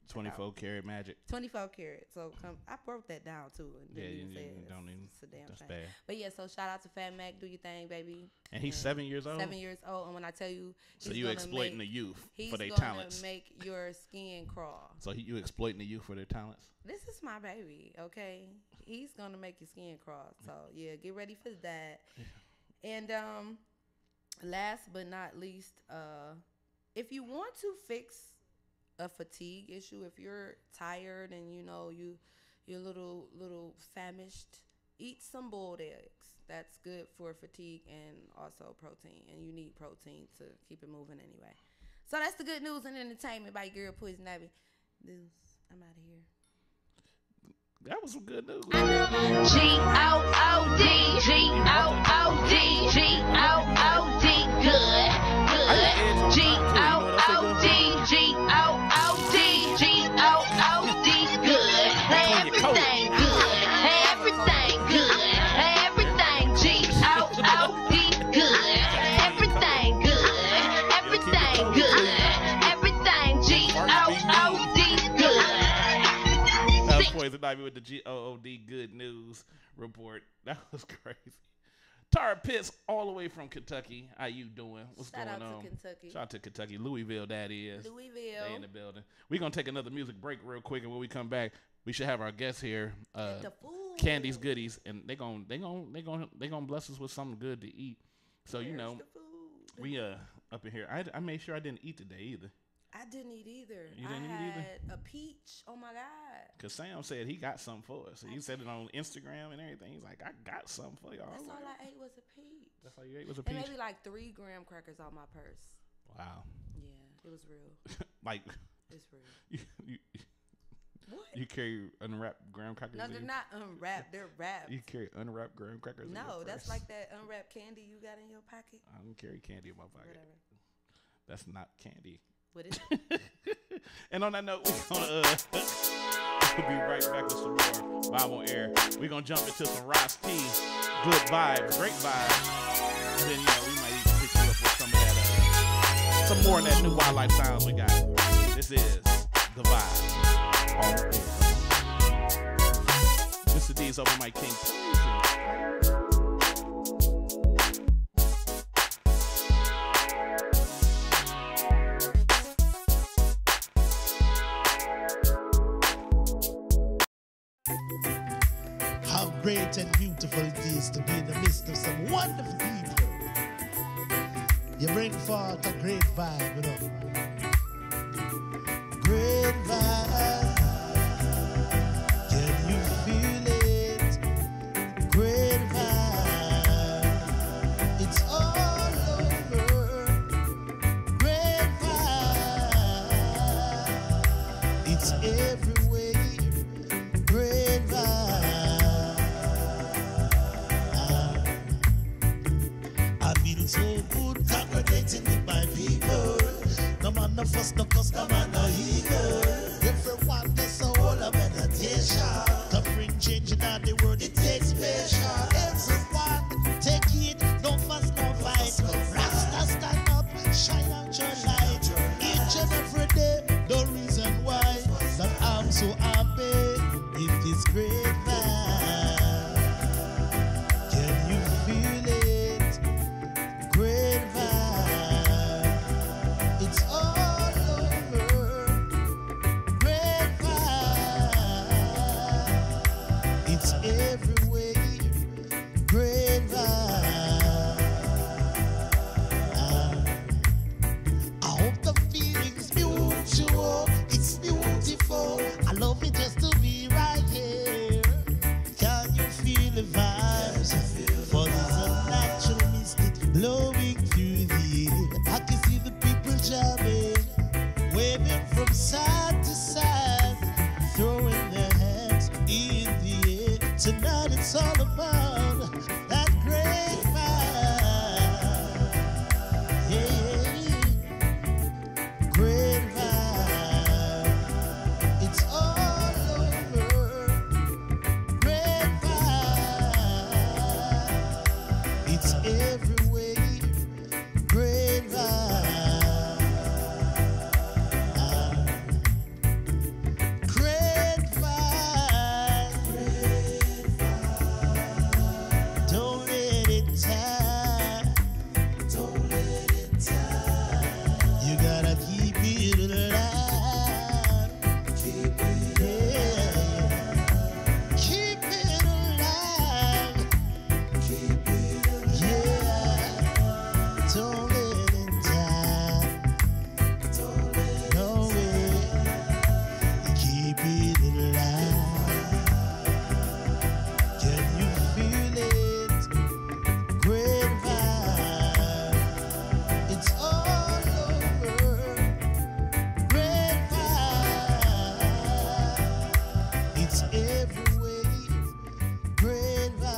24 Karat Magic. 24 Karat. So come, I broke that down too. And Yeah, you don't even. It's a damn That's shame. bad. But yeah, so shout out to Fat Mac. Do your thing, baby. And he's 7 years old? 7 years old. And when I tell you, so you exploiting the youth for their talents. talents. He's gonna make your skin crawl. So you exploiting the youth for their talents? This is my baby, okay? He's gonna make your skin crawl. So yeah, get ready for that. And last but not least, if you want to fix a fatigue issue, if you're tired and you know you're a little famished, eat some boiled eggs. That's good for fatigue and also protein, and you need protein to keep it moving anyway. So that's the good news and entertainment by Girl Poison Ivy. News. I'm out of here. That was some good news. G-O-O-D, G-O-O-D, G-O-O-D, good, good. G-O-O-D, G-O-O-D, G-O-O-D, good. Everything good, everything good, everything G-O-O-D, good. Everything good, everything good, everything G-O-O-D, good. Poison Ivy with the GOOD good news report. That was crazy. Tara Pitts all the way from Kentucky. How you doing? What's going on? Shout out to Kentucky. Shout out to Kentucky. Louisville, that is. Louisville. They in the building. We're going to take another music break real quick, and when we come back, we should have our guests here, CANDI'S Goodies, and they gonna bless us with something good to eat. So, you know, we up in here. I made sure I didn't eat today either. I didn't eat either. You didn't eat either? I had a peach. Oh my God. Cause Sam said he got something for us. He said it on Instagram and everything. He's like, I got something for y'all. That's all I ate was a peach. That's all you ate was a peach. And maybe like 3 graham crackers on my purse. Wow. Yeah, it was real. Like it's real. What? You carry unwrapped graham crackers? No, they're not unwrapped. They're wrapped. You carry unwrapped graham crackers? No, that's like that unwrapped candy you got in your pocket. I don't carry candy in my pocket. Whatever. That's not candy. What is it? And on that note, we're gonna we'll be right back with some more Vibe on Air. We're gonna jump into some Ross T. Good vibes, great vibes. And then, you know, we might even pick you up with some of that, some more of that new wildlife sounds we got. This is The Vibe on Air. Mr. D's over my King. How great and beautiful it is to be in the midst of some wonderful people. You bring forth a great vibe, you know. Great vibe. Can you feel it? Great vibe. It's all over. Great vibe. It's everywhere. Great vibe. So good, congregating with my people. No man, no fuss, no cuss, no man, no evil. Everyone gets a whole of meditation. To bring change in the world, it takes patience. Everyone, take it, no fuss, no fight. Rasta, stand up, shine out your light. Each and every day, the reason why that I'm so happy. It is great vibe. Can you feel it? Great vibe, it's all over. Great vibe, Tonight it's all about that great vibe. Yeah, great vibe. It's all over. Great vibe. It's every way. Great vibe. Great vibe. Don't let it die. Don't let it die. You gotta keep it alive. Keep it alive. Keep it alive. Keep it alive. Yeah. Don't let it die. Don't let it no way. Keep it alive. Can you feel it? Great vibe. It's all over. Great vibe. It's every way. Great vibe.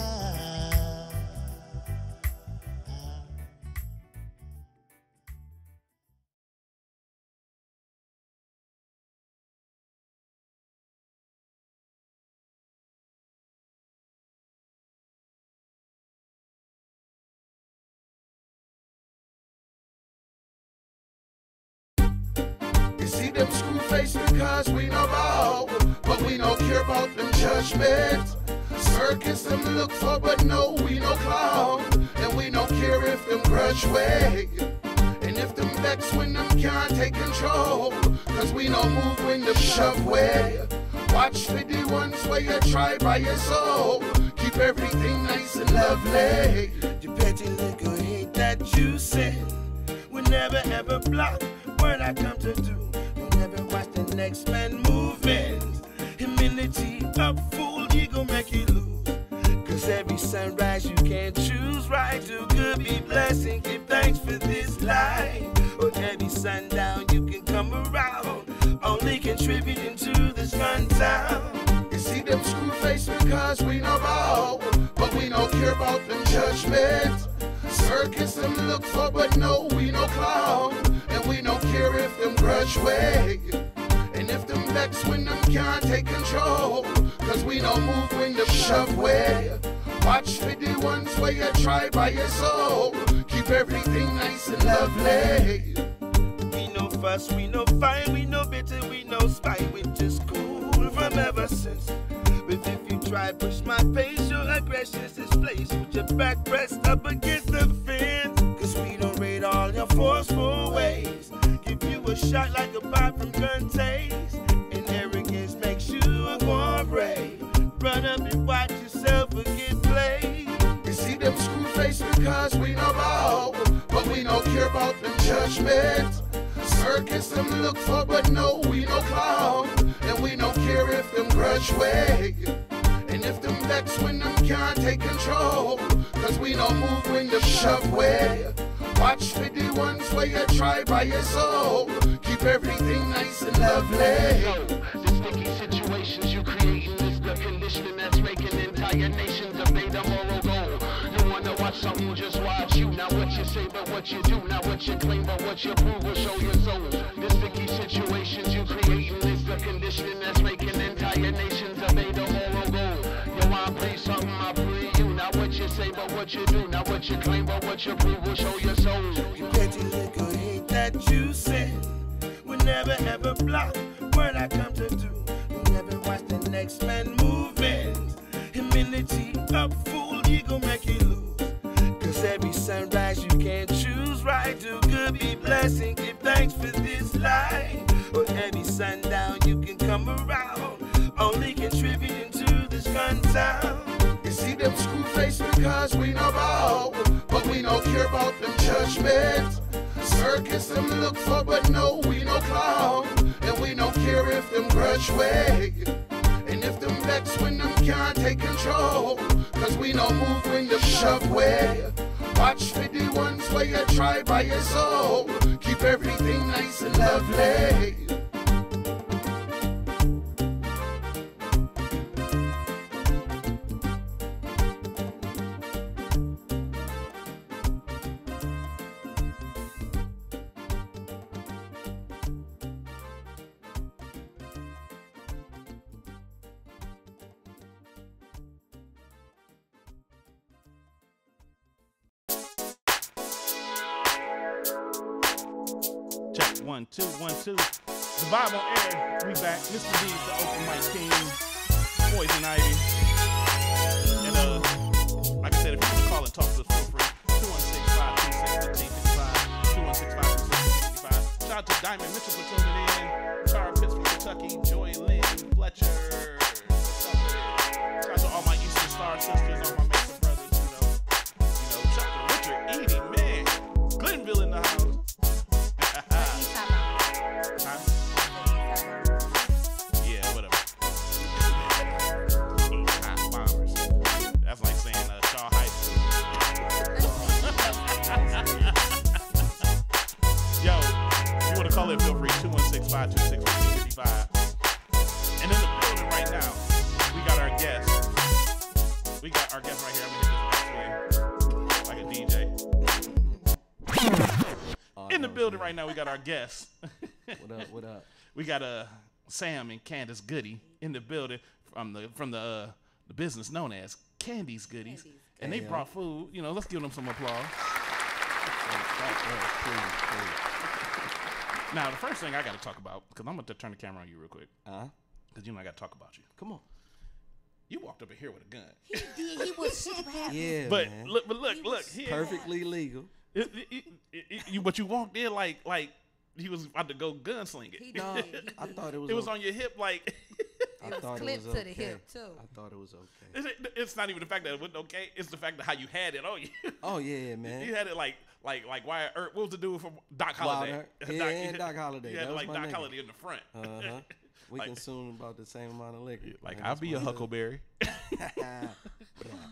You see them screw face because we know ball, but we don't care about them judgments. Circus them look for, but no, we no clown, and we don't care if them grudge way. And if them vex when them can't take control, cause we don't move when them shove way. Watch for the ones where you try by your soul, keep everything nice and lovely. The petty liquor ain't that juicy. We never ever block what I come to do. We never watch the next man movement. Humility up, fool, you gon' make you lose. Cause every sunrise you can choose right. Do good, be blessed, and give thanks for this life. Or every sundown you can come around, only contributing to this fun town. You see them screw face because we know ball, but we don't care about them judgments. Circus them look for, but no, we no clown, and we don't care if them grudge way. And if them vex when them can't take control, cause we don't move when them shove way. Watch for the ones where you try by your soul, keep everything nice and lovely. We no fuss, we no fight, we no bitter, we no spite. We just cool from ever since. But if you try push my pace, your aggression's displaced. With your back pressed up against the fence. Cause we don't rate all your forceful ways. Give you a shot like a pop from gun taste. And arrogance makes you a one brave. Run up and watch yourself or get played. You see them screw face because we know ball, but we don't care about them judgments. Circus them look for, but no, we no clown, and we don't care if them grudge way. And if them vex when them can't take control, cause we don't move when them shove way. Watch for the ones where you try by your soul, keep everything nice and lovely. The sticky situations you creating is the conditioning that's making entire nations obey the moral goal. You wanna watch something, just watch you. Not what you say, but what you do. Not what you claim, but what you prove will show your soul. The sticky situations you creating is the conditioning that's making entire nations obey the moral goal. You wanna breathe something, I breathe you. Not what you say, but what you do. Not what you claim, but what you prove will show your soul. You petty liquor ain't that juicy. We never ever block what I come to do. We never watch the next man movement. Humility up, fool, you gon' make you lose. Cause every sunrise you can choose right. Do good, be blessed, and give thanks for this life. Or every sundown you can come around, only contributing to this fun town. You see them screw face because we know ball, but we don't care about them judgments. Circus them look for, but no, we no clown, and we don't care if them grudge way. And if them vex when them can't take control, cause we don't move when them shove way. Watch for the ones where you try by your soul, keep everything nice and lovely. 1, 2, 1, 2. The vibe on air. We back. Mr. D, the open mic king. Poison Ivy. And like I said, if you want to call and talk to us, feel free. 216-526-1555. 216-526-1555. Shout out to Diamond Mitchell for tuning in. Tara Pitts from Kentucky. Joy Lynn Fletcher. Shout out to all my Eastern Star sisters, all my Mason brothers. Shout out to Richard Edie, man. Glenville in the house. Yeah, whatever. Bombers. That's like saying Shaw High School. Yo, if you want to call it, feel free. 216-526-1555. And in the building right now, we got our guest. We got our guest right here. I'm gonna hit this like a DJ. In the building right now, we got our guests. What up? What up? We got Sam and Candace Goody in the building from the business known as CANDI'S Goodies, and they brought food. Let's give them some applause. Now, the first thing I got to talk about, because I'm going to turn the camera on you real quick. Because I got to talk about you. Come on. You walked up in here with a gun. He did. He was strapped. Yeah, but man. Look. Here. Perfectly legal. But you walked in like he was about to go gunslinging. He No, did. I thought it was. It was on your hip like. It was clipped to the hip too. I thought it was okay. It's not even the fact that it wasn't okay. It's the fact that how you had it on you. Oh yeah, man. You had it like Wyatt Earp. What was the dude from Doc Holliday? Yeah, Doc Holliday. You had That like was my Doc nigga. Holliday in the front. We Like- consume about the same amount of liquor. Like I'll be your Huckleberry.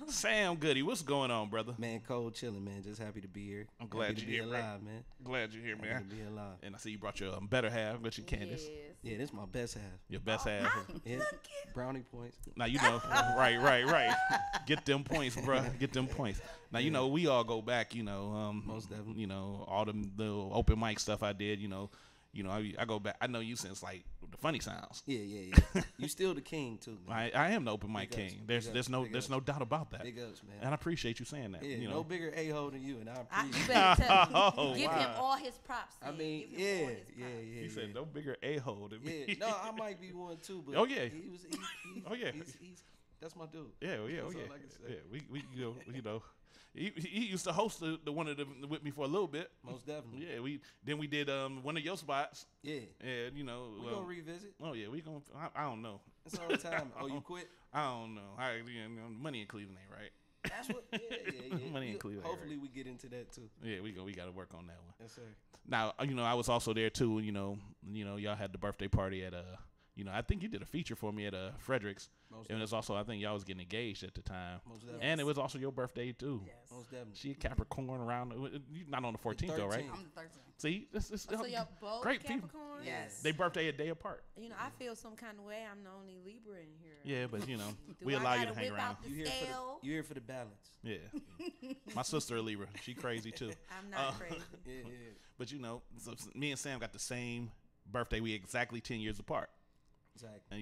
Sam Goody, what's going on, brother? Man, cold chilling, man. Just happy to be here. I'm glad happy to you're be here, alive, bro. man. Glad you're here, man. Happy to be alive. And I see you brought your better half, but you Candace. Yeah, this is my best half. Your best half. Yeah, brownie points. Now you know, right. Get them points, bro. Get them points. Now you know we all go back. Most definitely. All the open mic stuff I did. I go back. I know you since like the Funny Sounds. Yeah. You still the king too, man. I am the open mic Big ups, king. big There's ups. no doubt about that. Big ups, man. And I appreciate you saying that. Yeah, no bigger a-hole than you, and I You appreciate better tell him. Oh, Give wow. him all his props. I Sid. mean, Give him all his yeah. props. He said no bigger a-hole than me. Yeah, no, I might be one too, but Oh, yeah. he was. Oh, yeah. He's that's my dude. Yeah. That's all I can say. Yeah, we He used to host the one of them with me for a little bit. Most definitely. Yeah, we did one of your spots. Yeah. And We gonna revisit. Oh yeah, we gonna. I don't know. It's all the time. Oh, you quit? I don't know. Money in Cleveland ain't right. That's what. Yeah. Money in Cleveland. Hopefully, right. we get into that too. Yeah, we got to work on that one. Yes, sir. Now I was also there too. Y'all had the birthday party at I think you did a feature for me at Frederick's. And it's also, I think y'all was getting engaged at the time. Most definitely. And it was also your birthday too. Yes. Most definitely. She a Capricorn around. You not on the 14th though, right? I'm the 13th. See, this So y'all both great people. Capricorn? Yes. They birthday a day apart. I feel some kind of way. I'm the only Libra in here. Yeah, but Do we I allow you gotta to hang whip around. out the You scale? here for the balance. Yeah. My sister a Libra. She crazy too. I'm not crazy. Yeah. But so me and Sam got the same birthday. We exactly 10 years apart. Exactly. And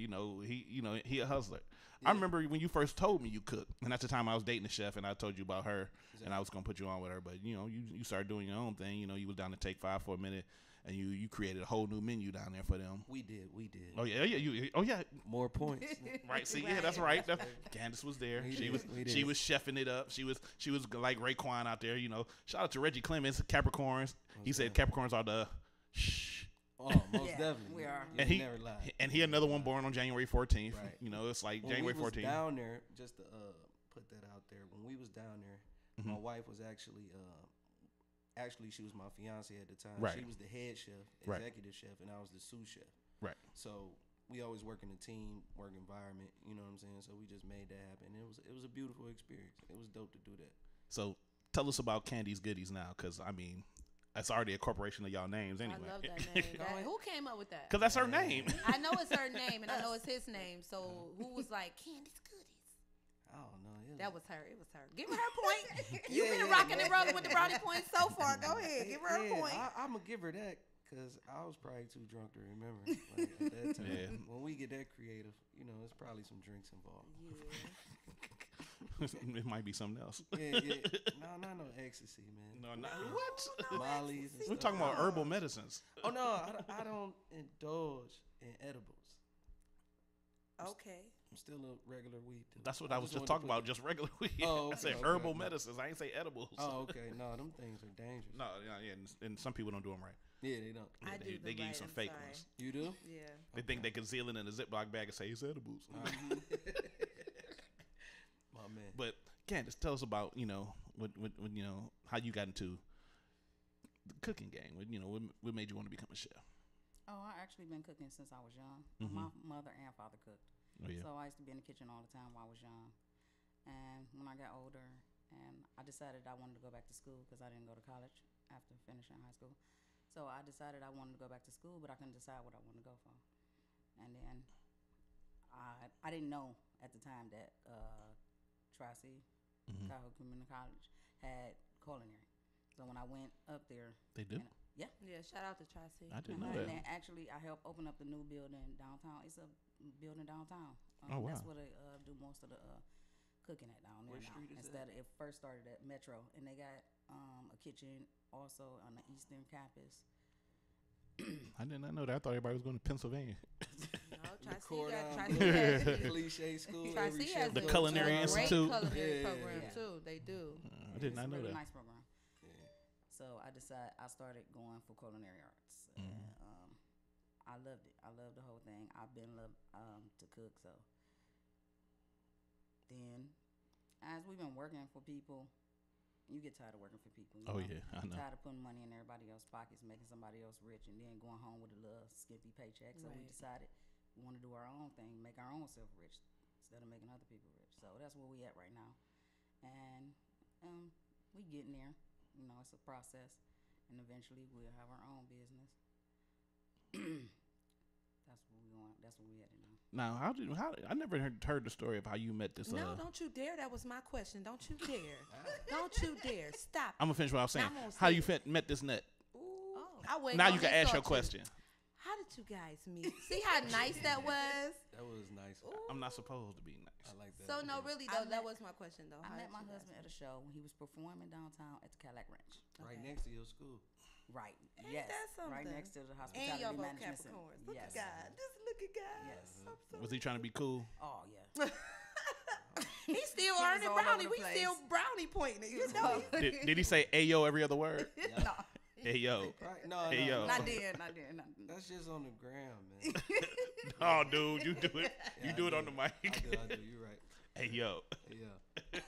he a hustler. I remember when you first told me you cook, and at the time I was dating a chef, and I told you about her, and I was gonna put you on with her. But you started doing your own thing. You was down to Take 5 for a minute, and you created a whole new menu down there for them. We did. Oh yeah. More points. Right. See, yeah, that's right. Candace was there. She was chefing it up. She was like Raekwon out there. Shout out to Reggie Clemens, Capricorns. He said Capricorns are the shh. Oh, most definitely. We are. And he never lied. And he another one born on January 14th. Right. It's like When January we was 14th. down there, just to put that out there. When we was down there, Mm-hmm. my wife was actually she was my fiance at the time. Right. She was the head chef, Right. executive chef, and I was the sous chef. Right. So we always work in a team, work environment. You know what I'm saying? So we just made that happen. It was a beautiful experience. It was dope to do that. So tell us about CANDI'S Goodies now, because that's already a corporation of y'all names anyway. I love that name. Who came up with that? Because that's her name. I know it's her name, and I know it's his name. So who was like CANDI'S Goodies? I don't know. That was her. It was her. Give her a point. You've been rocking and rolling with the brownie points so far. Go ahead. Give her a point. I'm going to give her that because I was probably too drunk to remember. Like, at that time. Yeah. When we get that creative, it's probably some drinks involved. Yeah. It might be something else. Yeah. No ecstasy, man. No, not what? Molly's. And We're stuff. talking about herbal medicines. Oh no, I don't indulge in edibles. Okay. I'm still a regular weed dude. That's what I was just talking about, just regular weed. Oh, I said okay, herbal okay. medicines. I ain't say edibles. Oh, okay. No, them things are dangerous. No, yeah, and some people don't do them right. Yeah, they don't. Yeah, I do they them give you right, some I'm fake sorry. ones. You do? Yeah. They think they can seal it in a Ziploc bag and say it's edibles. My man. But Candace, tell us about what how you got into the cooking game. What made you want to become a chef? Oh, I actually been cooking since I was young. Mhm. My mother and father cooked. Oh, yeah. So I used to be in the kitchen all the time while I was young. And when I got older, and I decided I wanted to go back to school because I didn't go to college after finishing high school. So I decided I wanted to go back to school, but I couldn't decide what I wanted to go for. And then I didn't know at the time that Tri-C, Cuyahoga Community College, had culinary. So when I went up there, they do. Yeah. Yeah, shout out to Tri-C. I didn't know that. And then actually, I helped open up the new building downtown. It's a building downtown. Oh, wow. That's where they do most of the cooking at down there. What now. street is Instead, that? it first started at Metro, and they got a kitchen also on the Eastern Campus. I did not know that. I thought everybody was going to Pennsylvania. No, Tri-C Cordon got Bleu, Tri-C cliche school. Tri-C every has chef The goes Culinary to. Institute. Great culinary Yeah. program Yeah. too. They do. I did It's not a know really that. nice program. So I started going for culinary arts. Mm-hmm. And, I loved it. I loved the whole thing. I've been to cook. So then, as we've been working for people, you get tired of working for people. You Oh, know? yeah, I know. Tired of putting money in everybody else's pockets, making somebody else rich, and then going home with a little skimpy paycheck. So we Right. decided we want to do our own thing, make our own self rich instead of making other people rich. So that's where we at right now, and we getting there. It's a process, and eventually we'll have our own business. That's where we want. That's where we headed now. Now, I never heard the story of how you met this. No, don't you dare. That was my question. Don't you dare. Don't you dare. Stop. I'm gonna finish what I was saying. Now I'm gonna How say you it. met this nut? I wait Now on you can his ask your thought, too. question. How did you guys meet? See how nice that was? That was nice. I'm not supposed to be nice. I like that. So, no, really, though, that was my question, though. I How met did my you guys husband at meet? a show when he was performing downtown at the Cadillac Ranch. Right next to your school. Right. Ain't Yes. that something? Right next to the And hospitality y'all both management center. Capricorns. Look Yes. at God. Just look at God. Yes. Was he trying to be cool? Oh yeah. He still He was earning all over brownie. the We place. still brownie pointing. You know. Did he say "ayo" every other word? No. Ayo. Right? No, Hey, yo. Not then. Not then. That's just on the ground, man. Oh, dude, you do it. Yeah, You I do it on the mic. I do. You're right. Hey yo. Yeah.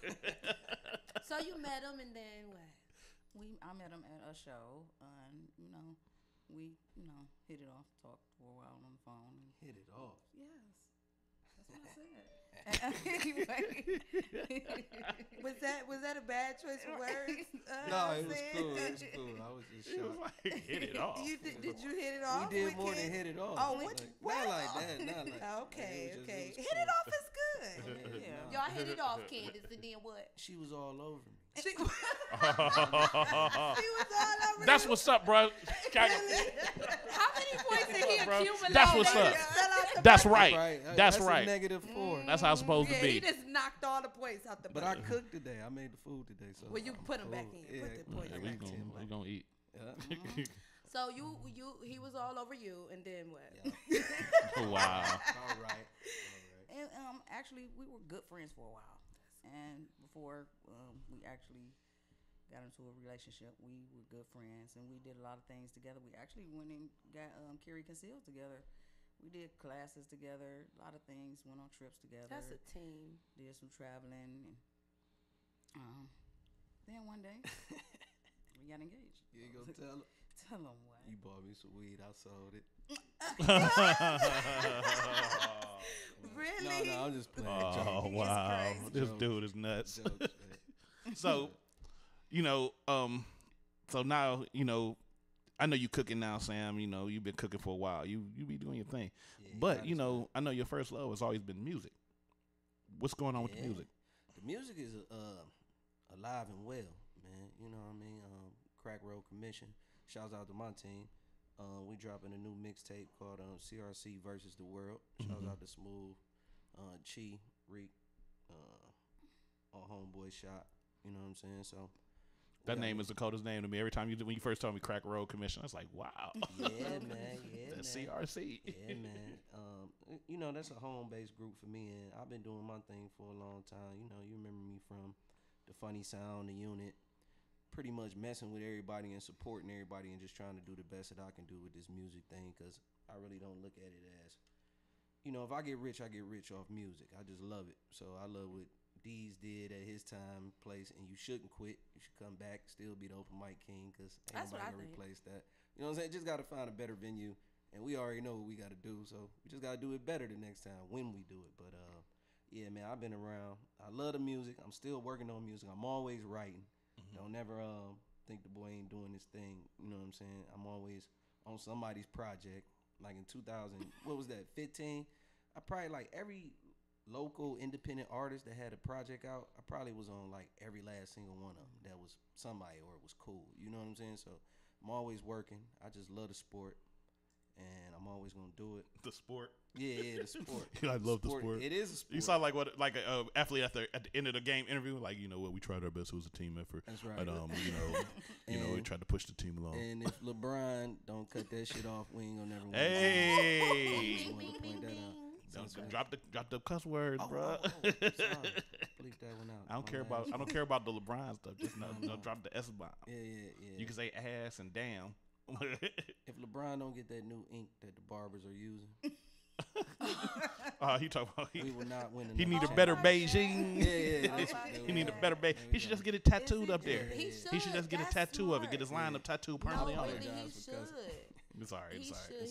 So you met him, and then what? I met him at a show, and we hit it off, talked for a while on the phone. And Hit it off. yes, that's what I said. Anyway, Was that a bad choice of words? No, it was cool. It was cool. I was just It was shocked. like hit it off. Did you hit it off? We did with more Ken? than hit it off. Oh, Like, what? not like that. Not like Okay, it was okay. just Hit cool. it off is good. Yeah. Y'all hit it off, Candace, and then what? She was all over me. She was all over That's you. what's up, bro. How many points did he Bro, accumulate? that's what's They up. just fell out the That's bucket. right. That's a right. -4. That's how it's supposed to Yeah, be. he just knocked all the points out the But I bucket. cooked today. I made the food today. So Well, you I'm put 'em back cool. in. Yeah, Put the points Yeah, back we gonna eat. Yeah. So he was all over you, and then what? Oh, wow. All right. and actually, we were good friends for a while, and before we actually got into a relationship, we were good friends, and we did a lot of things together. We actually went and got Carrie Concealed together. We did classes together, a lot of things, went on trips together. That's a team. Did some traveling, and then one day we got engaged. You ain't gonna tell her? Tell them what? You bought me some weed. I sold it. Really? No, I'm just playing. Oh, Joking. wow. This Jokes. dude is nuts. Jokes, man. So, so now, I know you cooking now, Sam. You've been cooking for a while. You be doing your thing. Yeah, But, gotta I know your first love has always been music. What's going on with the music? The music is alive and well, man. You know what I mean? Crack Road Commission. Shouts out to my team. We dropping a new mixtape called CRC versus the World. Shouts out to Smooth, Chi, Reek, homeboy shop. You know what I'm saying? So that name is the coldest name to me. Every time when you first told me Crack Road Commission, I was like, wow. Yeah, man. Yeah, that's man. CRC. Yeah, man. You know, that's a home-based group for me, and I've been doing my thing for a long time. You know, you remember me from the Funny Sound, the unit, pretty much messing with everybody and supporting everybody and just trying to do the best that I can do with this music thing, because I really don't look at it as, you know, if I get rich, I get rich off music. I just love it. So I love what D's did at his time, place, and you shouldn't quit. You should come back, still be the open mic king, because ain't nobody gonna replace that. You know what I'm saying? Just got to find a better venue, and we already know what we got to do, so we just got to do it better the next time when we do it. But yeah, man, I've been around. I love the music. I'm still working on music. I'm always writing. Don't never think the boy ain't doing this thing. You know what I'm saying? I'm always on somebody's project. Like in 2000, what was that, 15? I probably, like, every local independent artist that had a project out, I probably was on like every last single one of them that was somebody or it was cool. You know what I'm saying? So I'm always working. I just love the sport, and I'm always gonna do it. The sport. Yeah, the sport. I love the sport. It is a sport. You sound like what, like a athlete at the end of the game interview, like, you know what, we tried our best. It was a team effort. That's right. But you know, we tried to push the team along. And if LeBron don't cut that shit off, we ain't gonna never win. Hey, I just wanted to point that out. Don't drop the cuss words, bro. Sorry. Bleep that one out. I don't care about the LeBron stuff. Just no, drop the S bomb. Yeah. You can say ass and damn. If LeBron don't get that new ink that the barbers are using, he talking about we will not win. He need a better Beijing. Yeah. He need a better Beijing. He should just get it tattooed up there. He should just get a tattoo of it. Get his line up tattooed permanently on it. He should. It's all right. He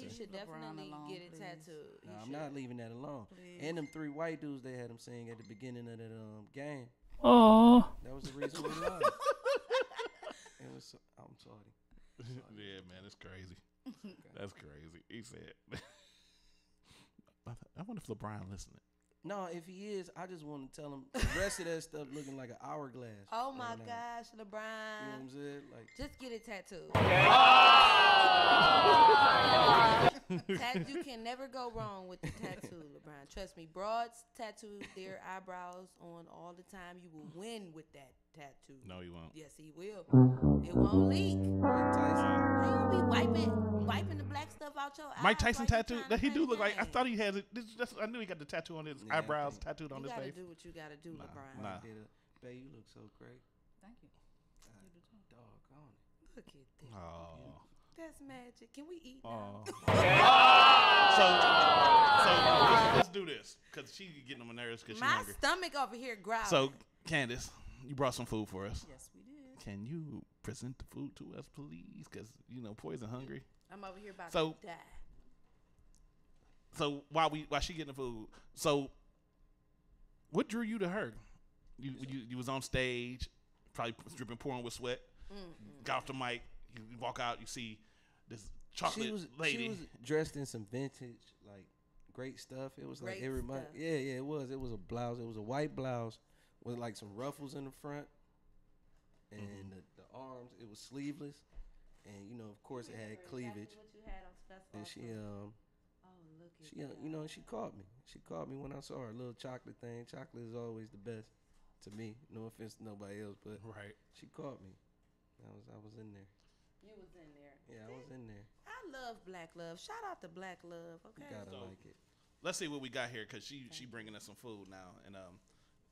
should definitely get it tattooed. Nah, I'm not leaving that alone. Please. And them 3 white dudes they had him sing at the beginning of that game. Oh, that was the reason we lost. It was. I'm sorry. Yeah, man, it's crazy. That's crazy. He said. I wonder if LeBron listening. No, if he is, I just want to tell him the rest of that stuff looking like an hourglass. Oh my gosh, LeBron. You know what I'm saying? Like, just get it tattooed. You can never go wrong with the tattoo, LeBron. Trust me, broads tattoo their eyebrows on all the time. You will win with that tattoo. No, you won't. Yes, he will. It won't leak. Mike Tyson. How you be wiping the black stuff out your eyes? Mike Tyson tattoo? That he do look like. I thought he had it. I knew he got the tattoo on his eyebrows tattooed on his face. You gotta do what you gotta do, LeBron. Nah. Babe, you look so great. Thank you. Doggone it. Look at that. Oh. That's magic. Can we eat now? So let's do this, because she getting on my nerves because she's hungry. My stomach over here growling. So, Candace, you brought some food for us. Yes, we did. Can you present the food to us, please? Because, you know, Poison hungry. I'm over here about to die. So while she getting the food, so what drew you to her? You was on stage, probably dripping, pouring with sweat. Got off the mic. You walk out, you see this chocolate lady. She was dressed in some vintage, like, great stuff. It was like every month. Yeah, it was. It was a blouse. It was a white blouse with like some ruffles in the front, and the arms. It was sleeveless, and you know, of course, it had cleavage. What you had on special. And she caught me. She caught me when I saw her. Little chocolate thing. Chocolate is always the best to me. No offense to nobody else, but she caught me. I was in there. You was in there. Yeah, I was in there. I love Black Love. Shout out to Black Love. Okay. You gotta like it. Let's see what we got here, because she bringing us some food now, and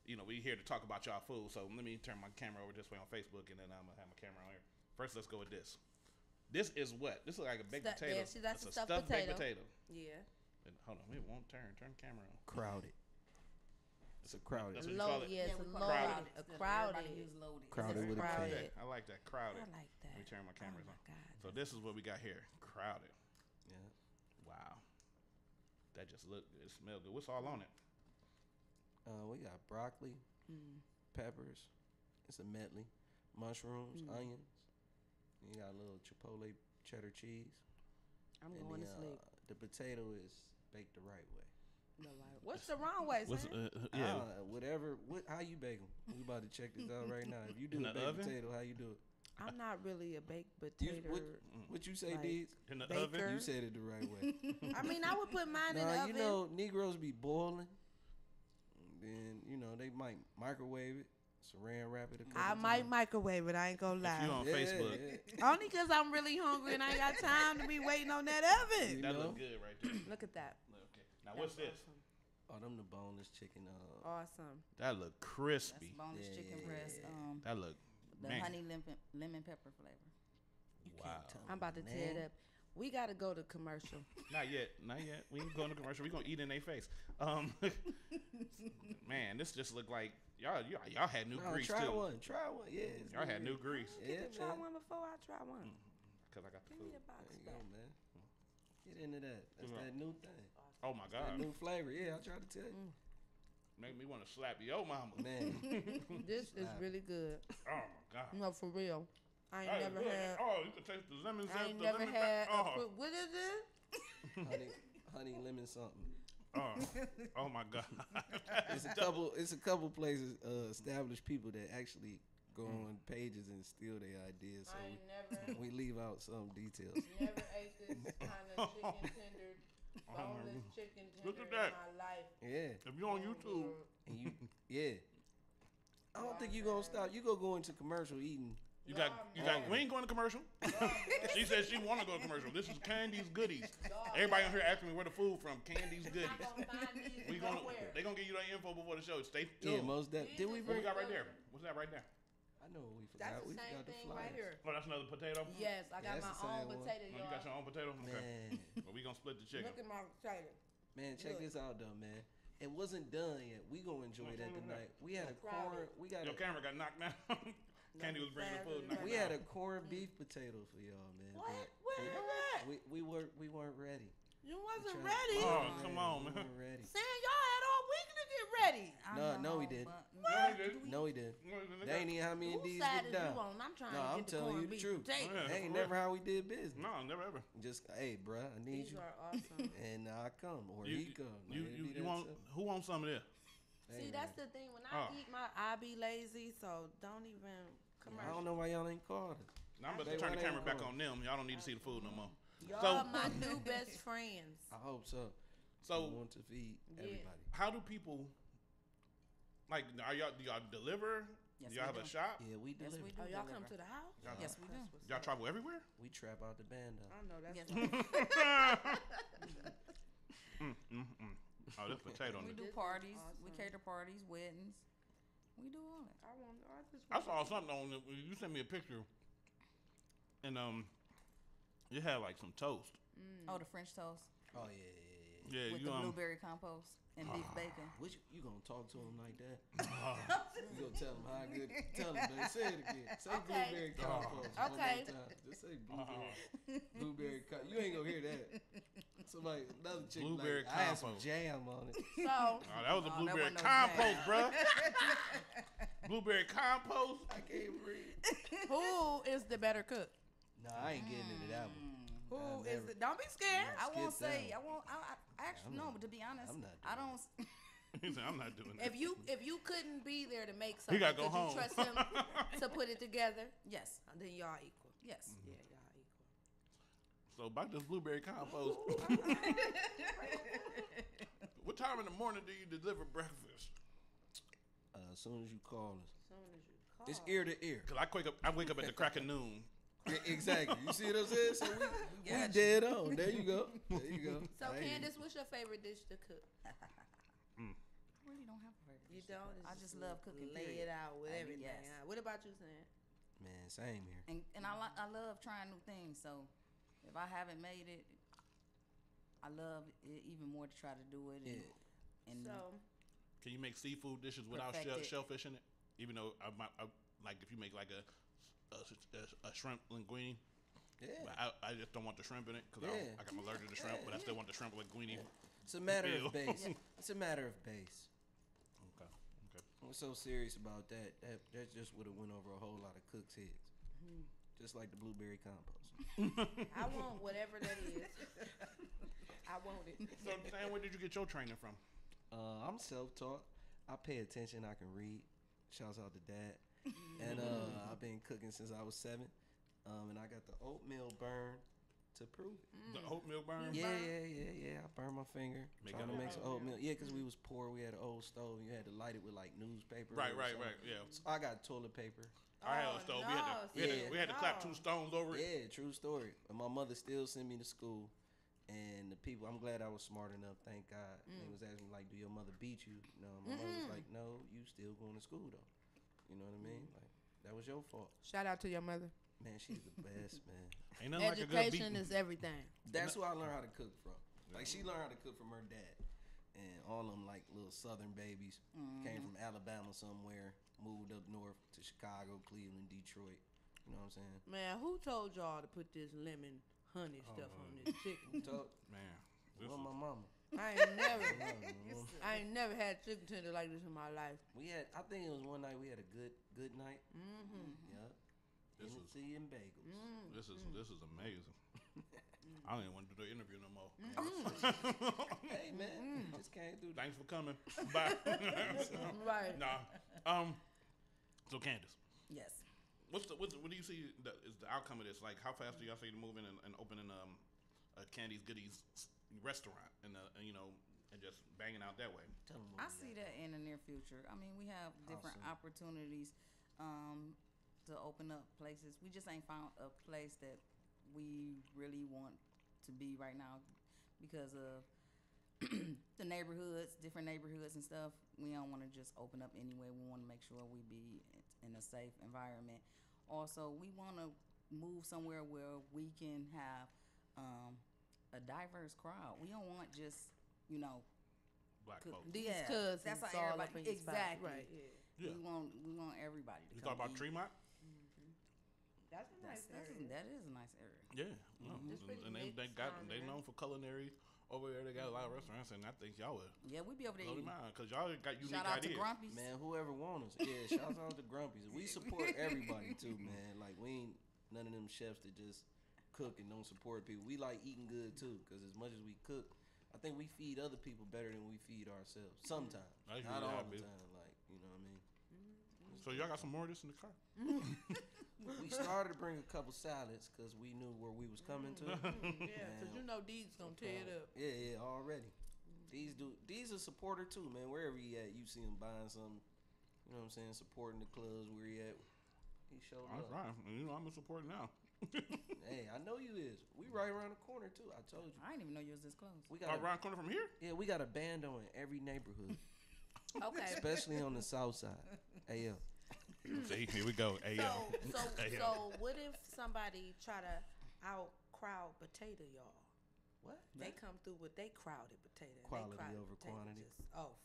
you know, we here to talk about y'all food. So let me turn my camera over this way on Facebook, and then I'm gonna have my camera on here. First, let's go with this. This is what? This is like a baked potato. Yeah, that's a stuffed baked potato. Yeah. And hold on, it won't turn. Turn the camera on. Crowded. It's a crowded. That's what you call it? Yeah, it's a loaded. Crowded with a K. Okay, I like that. Crowded. I like that. Let me turn my cameras on. God. So this is what we got here. Crowded. Yeah. Wow. That just look good. It smell good. What's all on it? We got broccoli, peppers. It's a medley. Mushrooms, onions. And you got a little chipotle cheddar cheese. I'm going to sleep. The potato is baked the right way. What's the wrong way, yeah. Whatever. How you bake them? We about to check this out right now. If you do a baked potato, how you do it? I'm not really a baked potato. What you say, Deeds? In the baker. oven? You said it the right way. I mean, I would put mine in the oven. You know, Negroes be boiling. Then, you know, they might microwave it. Saran wrap it a couple I might microwave it. I ain't gonna lie. If you on Facebook. Only because I'm really hungry and I ain't got time to be waiting on that oven. That look good right there. Look at that. Okay. Now what's this? Oh, them the boneless chicken. Awesome. That look crispy. That's boneless chicken breast. That look. The man. honey lemon pepper flavor. Wow. I'm about to tear it up. We gotta go to commercial. Not yet. We ain't going to commercial. We gonna eat in their face. Man, this just looked like y'all had new grease try too. One. Try one. Yeah. Y'all had new grease. Get to try one before I try one. Cause I got the Give food. me a box There you back. go, man. Get into that. That's that new thing. Oh my That God. new flavor. Yeah, I tried to tell you. Make me want to slap your mama. Man. This is really good. Oh my God. No, for real. I ain't That is never good. had. Oh, you can taste the lemon zest. I ain't the never lemon had. Oh. What is it? honey lemon something. Oh my God. It's a couple places, established people that actually go on pages and steal their ideas. So I ain't never. we leave out some details. Never ate this kind of chicken tender, boneless chicken tender Look at that. in my life. Yeah. If you're on YouTube, And yeah. I don't think you gonna stop. You gonna go into commercial eating. you got. We ain't going to commercial. She said she want to go to commercial. This is Candy's Goodies. Everybody on here asking me where the food from. Candy's Goodies. They gonna give you that info before the show. Stay tuned. Yeah, most that. Did we What bring? we got right there? What's that right there? I know what we forgot. That's the We same forgot the thing flyers. right here. Oh, that's another potato. Yes, I got that's my the same own one. potato, Oh, you y'all. got your own potato. Okay. Man. Well, we gonna split the chicken. Look at my potato. Man, check this out though, man. It wasn't done yet. We gonna enjoy that tonight. We had a corn. We got Your camera got knocked down. Candy was bringing the food. We had a corned beef potato for y'all, man. What? but Where at? we weren't ready. You wasn't We tried- ready. Oh, come on, We man. weren't ready. Saying y'all had all week to get ready. No, we didn't. No, we didn't. That ain't even how me and Whose D's side get is down. you on? I'm trying No, to I'm get the telling you corned the beef truth. potato. Yeah. That ain't for never how we did business. No, never ever. Just, hey, bruh, I need These you. are awesome. And I come, or he come. Like, it'd be You that want? simple. Who wants some of this? See, that's the thing. When Oh. I eat I be lazy, so don't even I don't know why y'all ain't called us. Now I'm about They to turn the why they camera ain't back called on them. Y'all don't need to see the food no more. Y'all my new best friends. I hope so. So we want to feed everybody. how do people like? Do y'all deliver? Yes, do y'all have we a do. shop? Yeah, we Yes, deliver. we do. Oh, y'all deliver. come to the house? Yes, we do. Y'all travel everywhere? We trap out the band up. I know that's Yes, right. Oh, this potato. We do parties. We cater parties, weddings. We do all that. I saw something on it. You sent me a picture, and you had like some toast. Oh, the French toast. Oh yeah. Yeah, With you the blueberry compost and beef bacon. Which you gonna talk to him like that? You gonna tell him how good? Tell him, baby. Say it again. Say blueberry compost. One more Okay. time. Just say blueberry compost. You ain't gonna hear that. Somebody, another chick, Blueberry like, I had some compost. jam on it. So Oh, that was a that blueberry wasn't no compost, jam. bruh. Blueberry compost. I can't breathe. who is the better cook? Nah, I ain't getting into that one. Who I is never- it? Don't be scared. I won't Skip say. down. I won't. I actually no, but to be honest, I'm not I don't. He said, I'm not doing that. If you couldn't be there to make He something, gotta go could home. you trust him to put it together? Yes. Then y'all equal. Yes. Yeah, y'all equal. So about this blueberry compost. What time in the morning do you deliver breakfast? As soon as you call us, Soon as you call. it's ear to ear. Cause I wake up at the crack of noon. Yeah, exactly. You see what I'm saying? So we Gotcha. dead on. There you go. There you go. So I ain't- Candace, what's your favorite dish to cook? I really don't have a favorite. You dish. don't. I just love cooking. Lay period. it out with I mean, everything. yes. Huh? What about you, Sam? Man, same here. And I love trying new things. So if I haven't made it, I love it even more to try to do it. And So Can you make seafood dishes without Perfect it. shellfish in it? Even though I like if you make like a shrimp linguine. Yeah. But I just don't want the shrimp in it because Yeah. I'm allergic to shrimp, but I still want the shrimp linguine. It's a matter Ew. of base. It's a matter of base. Okay. I'm so serious about that. That just would have went over a whole lot of cooks' heads. Just like the blueberry compost. I want whatever that is. I want it. So Sam, where did you get your training from? I'm self-taught. I pay attention. I can read. Shouts out to Dad. And I've been cooking since I was 7. And I got the oatmeal burn to prove it. The oatmeal burn? Yeah. I burned my finger trying to make some oatmeal. Yeah, because we was poor. We had an old stove. You had to light it with like newspaper. Right. Yeah. So I got toilet paper. I had a stove. We had to clap 2 stones over it. Yeah, true story. And my mother still sent me to school. And the people, I'm glad I was smart enough, thank God. They was asking me, like, do your mother beat you? No, my mother was like, no, you still going to school, though. You know what I mean? Like, that was your fault. Shout out to your mother. Man, she's the best, man. Ain't nothing like a good beating. Education is everything. That's who I learned how to cook from. Like, she learned how to cook from her dad. And all of them, like, little southern babies, came from Alabama somewhere, moved up north to Chicago, Cleveland, Detroit. You know what I'm saying? Man, who told y'all to put this lemon honey stuff on this chicken? Man, well, my mama. I ain't never had chicken tender like this in my life. We had, I think it was one night we had a good night. Yep. Hennessy and bagels. This is amazing. I don't even want to do the interview no more. Hey man, just came through. Thanks for coming. Bye. Right. Nah. So Candace. Yes. What do you see is the outcome of this? Like, how fast do y'all see you moving and opening a Candy's Goodies restaurant and and just banging out that way? I see that in the near future. I mean, we have different opportunities to open up places. We just ain't found a place that we really want to be right now because of the neighborhoods, different neighborhoods and stuff. We don't want to just open up anyway. We want to make sure we be in a safe environment. Also, we want to move somewhere where we can have a diverse crowd. We don't want just, black folks. These cousins. That's how all everybody, up in your spot. exactly. Right. Yeah. We want everybody to You come. thought about eat. Tremont? That's a nice area. That is a nice area. Yeah. And they known for culinary. Over there, they got a lot of restaurants, and I think y'all would. Yeah, we be over there eating. Because y'all got unique Shout out ideas. to Grumpy's. Man, whoever wants us. Yeah, shout out to Grumpy's. We support everybody, too, man. Like, we ain't none of them chefs that just cook and don't support people. We like eating good, too, because as much as we cook, I think we feed other people better than we feed ourselves. Sometimes. Not all the time. Like, you know what I mean? So y'all got some more of this in the car? We started to bring a couple salads because we knew where we was coming to. Yeah, because Deed's going to tear it up. Yeah, already. Deed's a supporter too, man. Wherever he at, you see him buying something. You know what I'm saying? Supporting the clubs where he at. He showed up. That's right. I'm a supporter now. Hey, I know you is. We right around the corner too. I told you. I didn't even know you was this close. We got around the corner from here? Yeah, we got a bando in every neighborhood. Okay. Especially on the south side. AL. See, here we go. AL. So what if somebody try to out-crowd potato y'all? What? They come through with they crowded potato. Quality over quantity.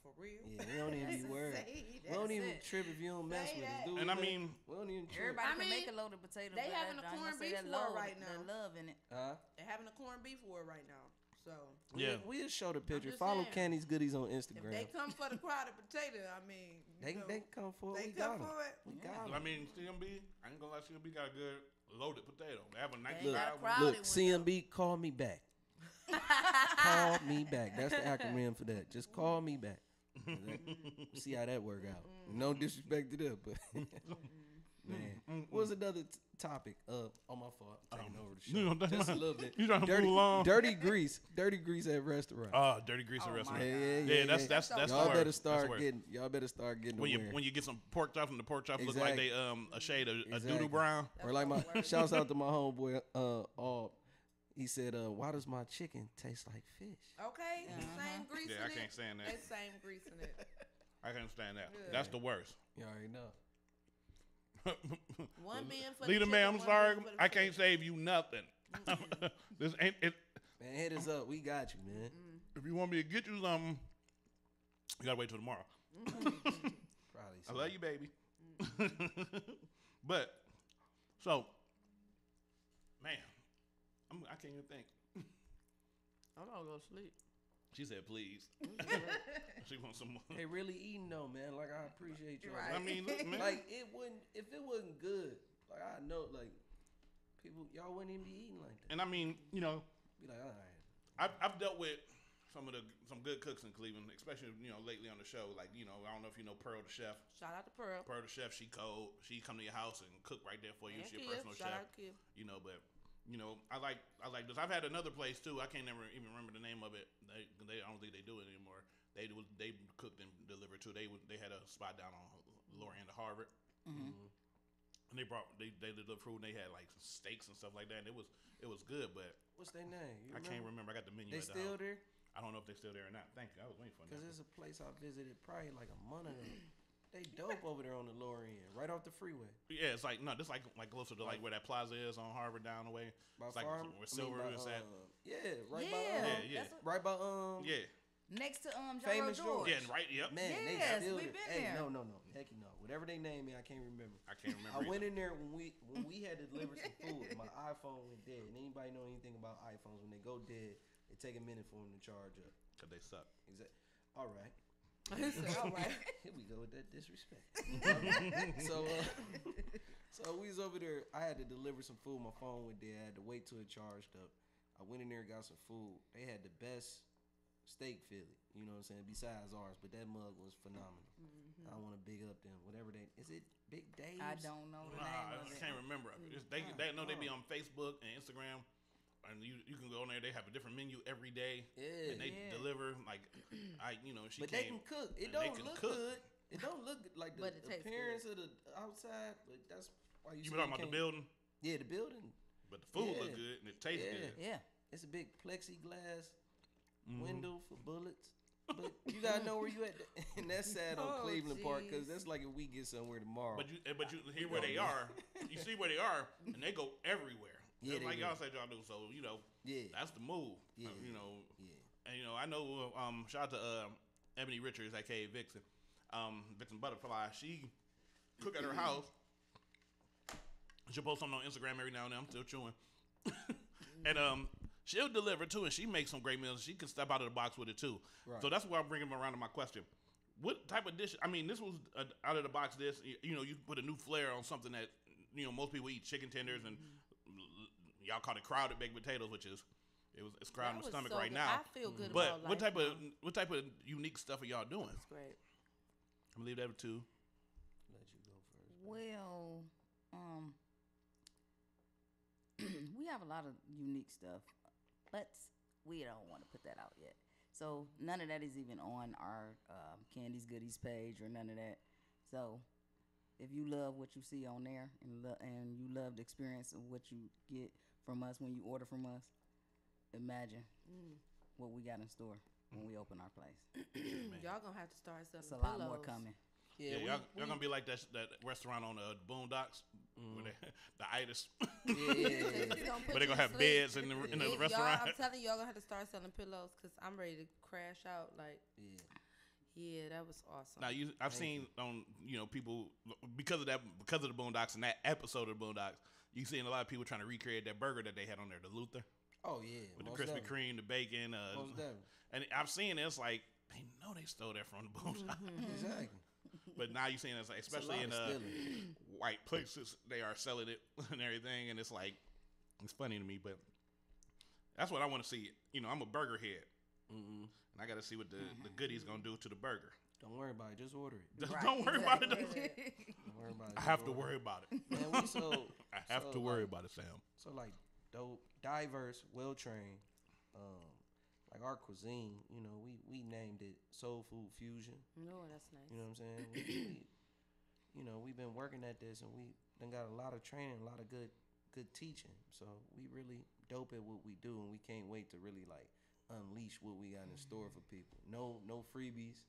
For real? Yeah, we don't even be worried. We don't even trip if you don't mess with us, dude. And I mean, we don't even trip. Everybody can make a loaded potato. They having a corned beef war right now. That love in it. They're having a corned beef war right now. So yeah, we'll show the picture. Follow Candy's Goodies on Instagram. If they come for the crowded potato, I mean, they come for it. They come for it. We got it. I mean, CMB, I ain't gonna lie, CMB got a good loaded potato. They have a nice Look, CMB, call me back. Call me back. That's the acronym for that. Just call me back. See how that work out. No disrespect to them, but man, what was another topic? On my fault, I'm taking over the show just a little bit. You trying to move along? Dirty grease at restaurant. Dirty grease at restaurant. Yeah. That's y'all better start getting. Y'all better start getting. When you get some pork chops and the pork chops look like they a shade of a doodle brown. Or like my shouts out to my homeboy he said, why does my chicken taste like fish? Okay, same grease in it. Yeah, I can't stand that. It's same grease in it. I can't stand that. Yeah. That's the worst. You already know. One being for Leader, man, I'm sorry. I can't save you nothing. This ain't it. Man, hit us up. We got you, man. If you want me to get you something, you gotta wait till tomorrow. Probably. I love you, baby. But so, man, I can't even think. I'm gonna go sleep. She said, "Please." She wants some more. They really eating though, man. Like I appreciate you. Right. I mean, look, man. Like it wouldn't if it wasn't good. Like I know, like people, y'all wouldn't even be eating like that. And I mean, be like, all right. I've dealt with some good cooks in Cleveland, especially lately on the show. Like I don't know if you know Pearl the chef. Shout out to Pearl. Pearl the chef, she cold. She come to your house and cook right there for you. And She a Kib. personal Shout chef. out Kib. But You know, I like this. I've had another place too. I can't never even remember the name of it. I don't think they do it anymore. They cooked and delivered too. They had a spot down on the lower end of Harvard. And they delivered food and they had like steaks and stuff like that. And it was good, but what's their name? I can't remember. I got the menu. They still there? I don't know if they're still there or not. Thank you. I was waiting for that. Because there's a place I visited probably like a month ago. They dope over there on the lower end, right off the freeway. Yeah, it's like this like closer to like where that plaza is on Harvard down the way. It's like where Silver is at. Yeah, right by right by next to Famous George. Yeah, right. Yep. Man, yes, they still we've been there. there. No. Heck no. Whatever they named me, I can't remember. I went in there when we had to deliver some food. My iPhone went dead. And anybody know anything about iPhones? When they go dead, it take a minute for them to charge up. Cause they suck. Exactly. All right. All right. Here we go with that disrespect. So we was over there. I had to deliver some food. My phone went dead. I had to wait till it charged up. I went in there and got some food. They had the best steak Philly. You know what I'm saying? Besides ours, but that mug was phenomenal. I want to big up them. Whatever is it Big Dave's? I don't know the name of it. I can't remember. They know they be on Facebook and Instagram. And you can go on there. They have a different menu every day. Yeah, and they deliver like she. But they can cook. It don't look good. It don't look like the appearance of the outside. But that's why you. You been talking about the building? Yeah, the building. But the food look good and it tastes good. Yeah, it's a big plexiglass window for bullets. But you gotta know where you at, and that's sad on Cleveland Park because that's like if we get somewhere tomorrow. But you hear where they are. You see where they are, and they go everywhere. Yeah, like y'all said y'all do. So that's the move. Yeah, and I know. Shout out to Ebony Richards, aka Vixen, Vixen Butterfly. She cook at her house. She'll post something on Instagram every now and then. I'm still chewing, and she'll deliver too, and she makes some great meals. She can step out of the box with it too. Right. So that's why I'm bringing around to my question. What type of dish? I mean, this was out of the box dish. You put a new flair on something that most people eat, chicken tenders and. Y'all call it crowded baked potatoes, which is it's crowding my stomach right now. I feel good. But what type of unique stuff are y'all doing? That's great. I'm gonna leave that to. Let you go first. Well, we have a lot of unique stuff, but we don't want to put that out yet. So none of that is even on our Candy's Goodies page or none of that. So. If you love what you see on there and you love the experience of what you get from us when you order from us, imagine what we got in store when we open our place. Y'all gonna have to start selling It's a pillows. lot more coming. Yeah, y'all gonna be like that restaurant on the Boondocks, where the itis. But they gonna have beds in the restaurant. I'm telling y'all gonna have to start selling pillows because I'm ready to crash out. Like, yeah, that was awesome. Now I've seen on people because of the Boondocks and that episode of the Boondocks, you seen a lot of people trying to recreate that burger that they had on there, the Luther. Oh yeah, with the Krispy Kreme, the bacon, and I've seen it, it's like they know they stole that from the Boondocks. Exactly. But now you're seeing it, especially in white places, they are selling it and everything, and it's like it's funny to me, but that's what I want to see. I'm a burger head. And I got to see what the goodies gonna do to the burger. Don't worry about it. Just order it. Don't worry about it. Don't worry about it. I have to worry about it. Man, I have to worry about it, Sam. So like dope, diverse, well trained. Like our cuisine, we named it Soul Food Fusion. No, that's nice. You know what I'm saying? We've been working at this, and we done got a lot of training, a lot of good teaching. So we really dope at what we do, and we can't wait to really like unleash what we got in store for people. No freebies,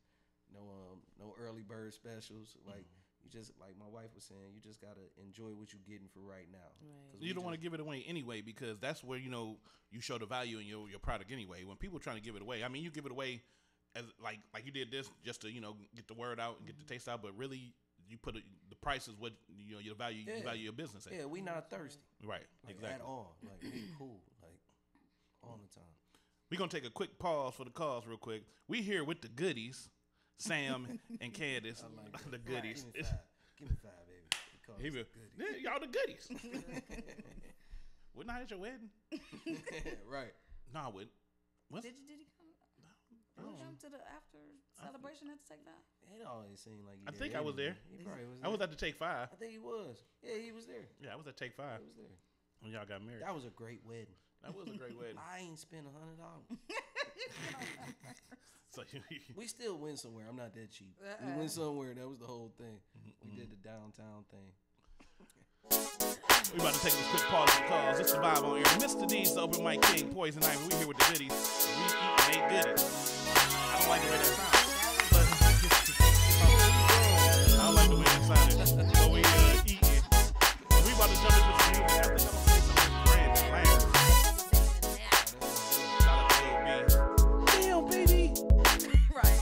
no early bird specials. Like you just like my wife was saying, you just gotta enjoy what you're getting for right now. Right. You don't want to give it away anyway because that's where you show the value in your product anyway. When people are trying to give it away, I mean, you give it away as like you did this just to get the word out and get the taste out, but really you put the price is what your value you value your business at. Yeah, we not thirsty. Right. Like, exactly. At all. Like we cool. Like all the time. We're going to take a quick pause for the calls real quick. We here with the goodies, Sam and Candace, like the goodies. Right. Give me five, baby. Y'all the goodies. Wouldn't I at your wedding? Right. No, I wouldn't. Did he come? Did he come to the after celebration at the Take 5? It always seemed like I think I was there. He probably was there. I was at the Take 5. I think he was. Yeah, he was there. Yeah, I was at Take 5. He was there. When y'all got married. That was a great wedding. That was a great wedding. I ain't spent $100. So we still went somewhere. I'm not that cheap. We went somewhere. That was the whole thing. We did the downtown thing. We about to take this quick pause for calls. It's the vibe on air. Mr. D's, the open mic king, Poison Ivy. We here with the goodies. We eat and they goodies. I don't like the way that sounds. But I don't like the way that sounded. But we eating. And we about to jump into some music. I think I'm gonna play some of this brand new language. Shout out to Lil B. Damn, baby. Right.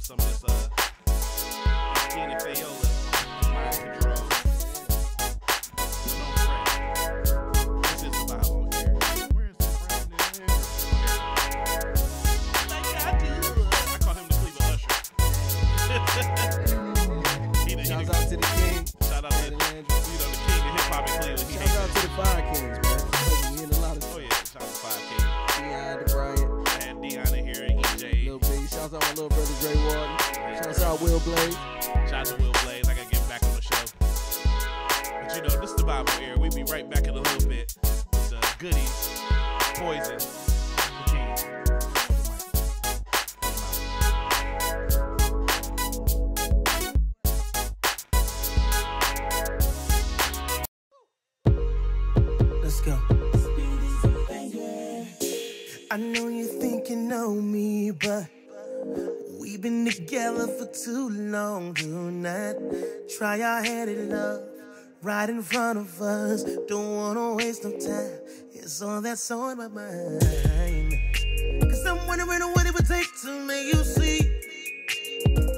Some of this Gina Fayola mind control. So don't fret. This is the vibe on air. Where is the Brandon? Like I do. I call him the Cleveland Usher. Shout out to the king. Shout out to the king of hip hop in Cleveland. Shout out to the Five Kings, man. We in a lot of oh yeah, shout out to Five Kings. Deion, the Bryant. I had Deion in here and EJ. Lil B. Shout out my little brother Dre Warden. Shout out Will Blaze. Shout out to Will Blaze. I gotta get back on the show. But you know, this is the vibe on air. We'll be right back in a little bit with the goodies, Poison, the King. Let's go. I know you think you know me, but we've been together for too long. Do not try our hand at love right in front of us. Don't wanna waste no time. It's all that's on my mind. Cause I'm wondering what it would take to make you see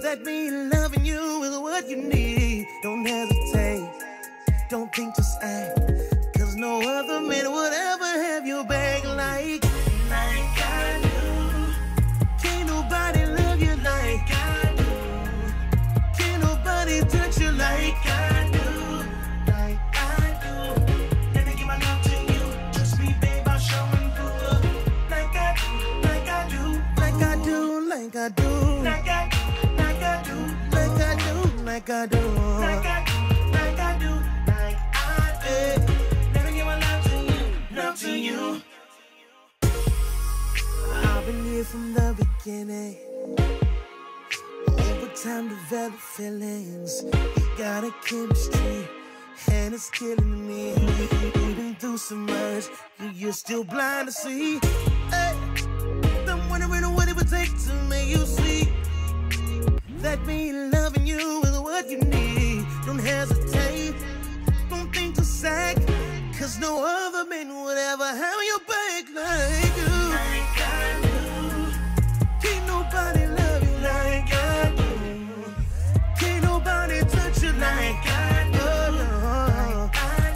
that me loving you is what you need. Don't hesitate. Don't think, just act. Cause no other man would ever have your back like I do. Can't nobody love you like I do. Can't nobody touch you like I do. Like I do. Let me give my love to you. Trust me, babe, I'll show and prove. Like I do, like I do, like I do, like I do, like I do, like I do, like I do, like I do, like I do, like I do, like I do. Let me give my love to you, love to you. I've been here from the beginning. Over time, develop feelings. You got a chemistry, and it's killing me. We've been through so much, you're still blind to see. Hey, I'm wondering what it would take to make you see that me loving you is what you need. Don't hesitate, don't think to sack. Cause no other man would ever have your back like you. Like I do. Can't nobody love you like I do. Can't nobody touch you like I do.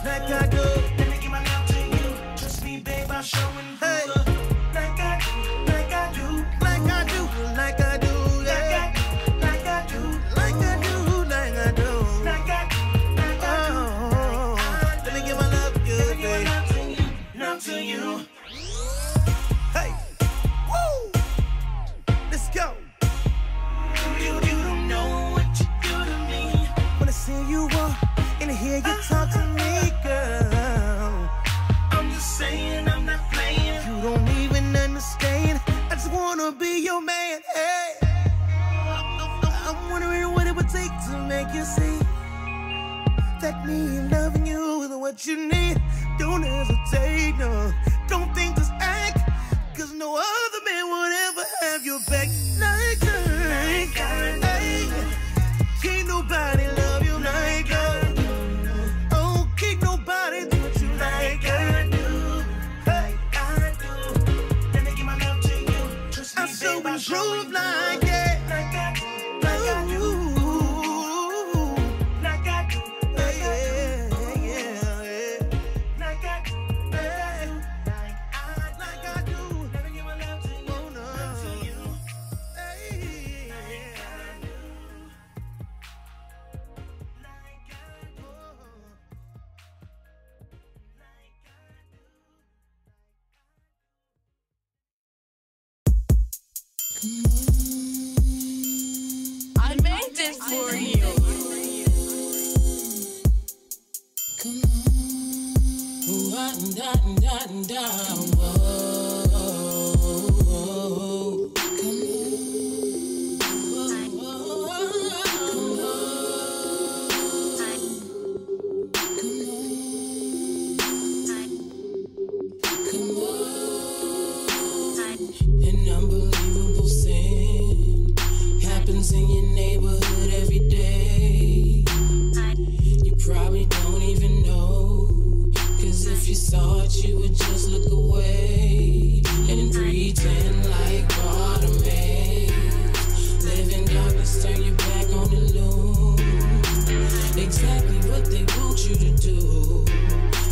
Like I do. Let me give my love to you. Trust me, babe, I'll show and prove. Like I do, like I do, like I do, like I do, yeah. Like I do, like I do, like I do, like I do, like I do. Let me give my love. Love to you. Hey, woo! Let's go. You don't know what you do to me. When I see you walk and hear you talk to me, girl. I'm just saying, I'm not playing. You don't even understand. I just wanna be your man. Hey, I'm wondering what it would take to make you see that me loving you is what you need. Don't hesitate, no. Don't think, just act. Cause no other man would ever have your back like I do. Can't nobody love you like I do. Oh, can't nobody touch you like I do. Hey, I do. Let me give my love to you. Trust me, I'm so improved like that. Like I do. Like I do. Like I do. Come on. this for you. Come on. Whoa. Come An unbelievable sin happens in your neighborhood every day. You probably don't even know, 'cause if you saw it, you would just look away and pretend like Bartimaeus. Live in darkness, turn your back on the loom. Exactly what they want you to do.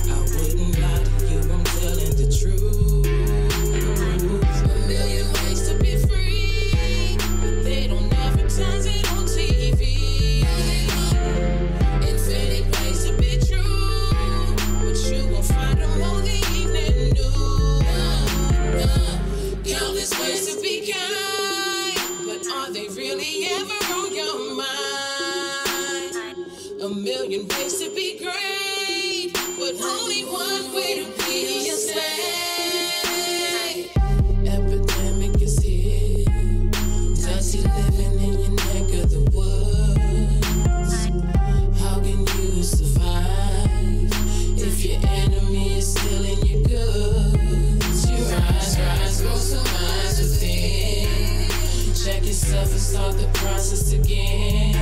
I wouldn't lie to you, I'm telling the truth. A million ways to be free, but they don't advertise it on TV. Infinite ways to be true, but you won't find them on the evening news. Countless ways to be kind, but are they really ever on your mind? A million ways to be great, but only one way to be a slave. Epidemic is here, dusty living in your neck of the woods. How can you survive if your enemy is still in your goods? Your eyes, go some eyes within. Check yourself and start the process again.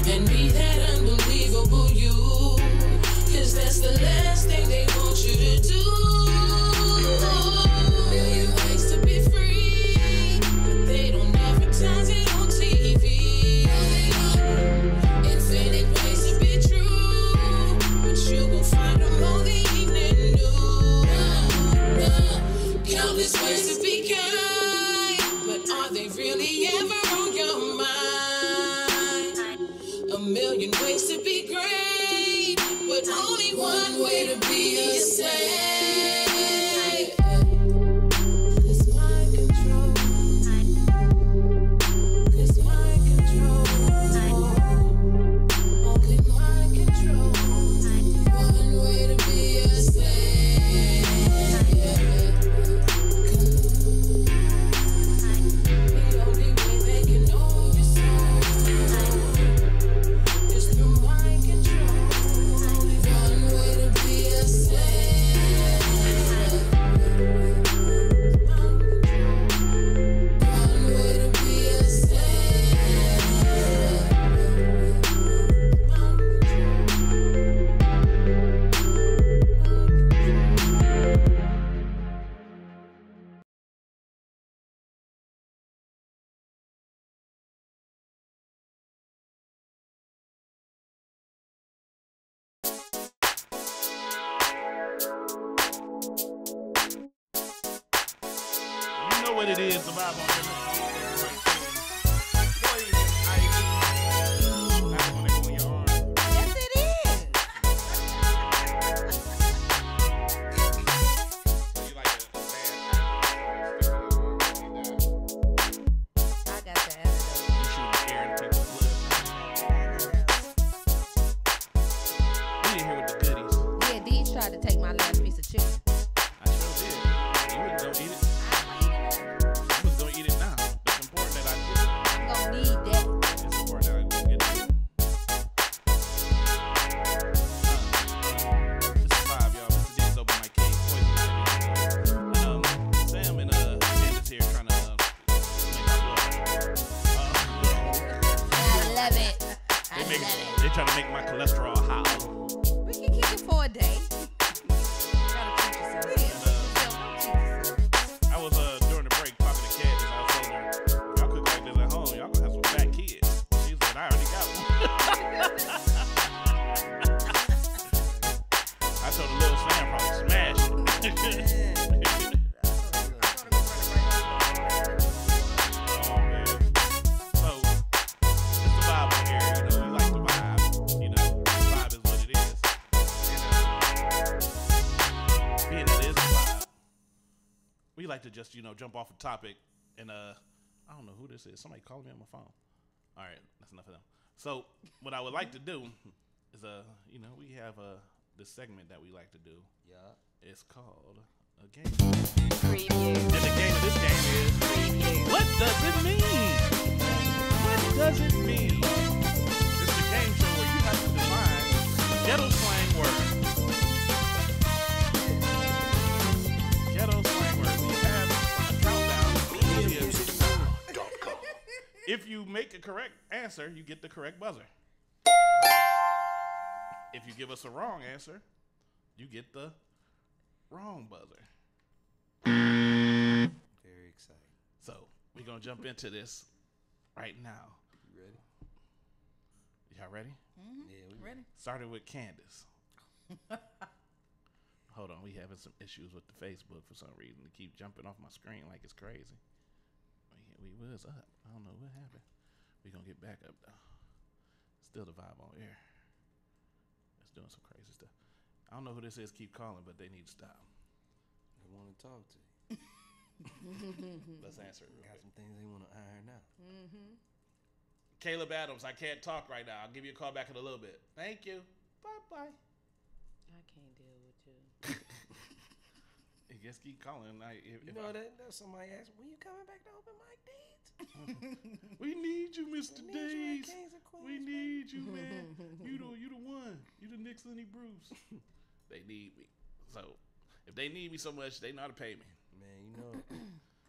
And be that unbelievable you, 'cause that's the last thing they want you to do. A million ways to be free, but they don't advertise it on TV. Infinite ways to be true, but you won't find them on the evening news. Countless ways to be kind, but are they really ever on your mind? A million ways to be great, but only one way to be a slave. 'Cause mind control. 'Cause mind control. Only mind control. One way to be a slave. The only way they can own your soul is through mind control. One way to be a slave. One way to be a slave. You know what it is, the vibe on Yes, it is. I got the antidote. You should air in people's blood. We in here with the goodies. Yeah, Deej tried to take my last piece of chicken. I sure did. You wouldn't go eat it. I was gonna eat it now. It's important that I do it. I'm gonna need that. It's important that I go get it. This is vibe, y'all. Mr. D's open my cake. Sam and Candace here trying to make our blood. I love it. They trying to make my cholesterol high. We can keep it for a day. I was during the break talking to Candace. I was telling her, y'all cook like this at home, y'all gonna have some fat kids. She said, I already got one. I told her little Sam probably smashed it. Oh man. So it's the vibe on here, you know, we like the vibe. You know, the vibe is what it is. You know. Being that it is a vibe. We like to just, you know, jump off a topic and I don't know who this is. Somebody calling me on my phone. All right, that's enough of them. So what I would like to do is, we have this segment that we like to do. Yeah. It's called a game. Preview. And the game of this game is preview. What does it mean? What does it mean? It's a game show where you have to define ghetto slang words. Ghetto slang words. We have a countdown. If you make a correct answer, you get the correct buzzer. If you give us a wrong answer, you get the wrong buzzer. Very exciting. So we're gonna jump into this right now. You ready? Y'all ready? Mm-hmm. Yeah, we ready. Started with Candace. Hold on, we having some issues with the Facebook for some reason. They keep jumping off my screen like it's crazy. We was up. I don't know what happened. We gonna get back up though. Still the vibe on air. It's doing some crazy stuff. I don't know who this is. Keep calling, but they need to stop. They want to talk to you. Let's answer it. Got some things they want to iron out. Mm-hmm. Caleb Adams, I can't talk right now. I'll give you a call back in a little bit. Thank you. Bye-bye. I can't deal with you. You just keep calling. That somebody asked, when you coming back to open mic dates? We need you, Mr. We need Days. you at Kings and Queens, We need you, man. You the one. You the Nick Sonny Bruce. They need me. So if they need me so much, they know how to pay me. Man,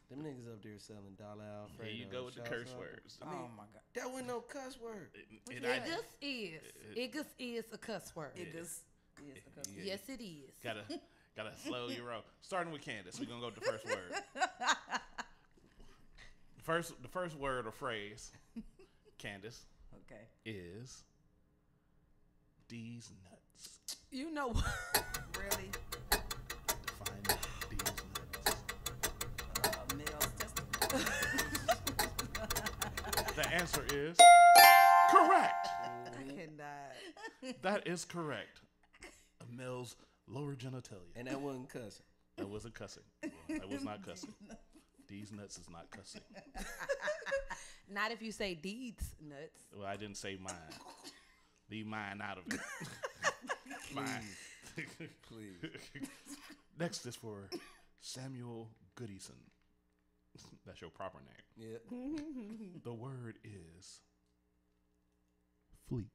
them niggas up there selling dollar Alfredo. Here you go with the curse words. I mean, Oh my God. that wasn't no cuss word. Iggus is a cuss word. Iggus is a cuss word. Yes, it is. Gotta slow your roll. Starting with Candace, we're gonna go with the first word. The first word or phrase, Candace, Okay. is these nuts. You know what? Really? Define these nuts. Male's testicle. The answer is correct. I cannot. That is correct. A male's lower genitalia. And that wasn't cussing. That wasn't cussing. That was not cussing. These nuts is not cussing. Not if you say deeds nuts. Well, I didn't say mine. Leave mine out of it. Mine. Please. Next is for Samuel Goodison. That's your proper name. Yeah. The word is fleek.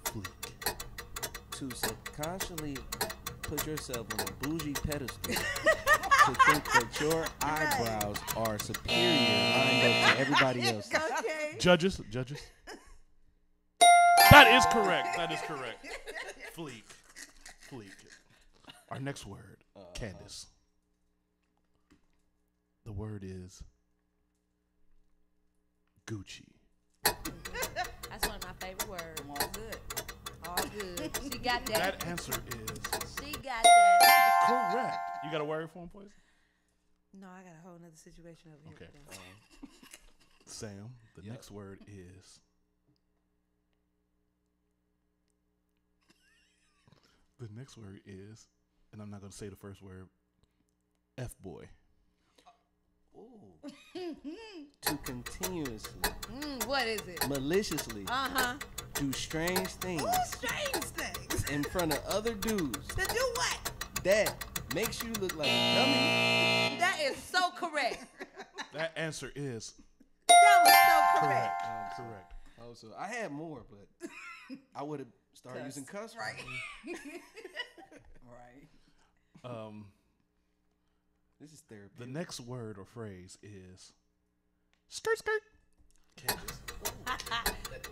Fleek. To subconsciously put yourself on a bougie pedestal to think that your eyebrows are superior lined up to everybody else. Okay. Judges. That is correct. Fleek. Our next word, Candace. The word is Gucci. That's one of my favorite words. All good. All good. She got that. That answer is She got that. correct. You got a word for him, please? No, I got a whole nother situation over here. Okay. Sam, the next word is and I'm not going to say the first word, F-boy. Ooh. To continuously. What is it? Maliciously. Do strange things. Strange things. In front of other dudes. To do what? That makes you look like a dummy. That is so correct. That answer is That was so correct. correct. Oh, so I had more, but I would have started Cuss. using cuss Right. words. Right. This is therapy. The next word or phrase is skirt. Candace.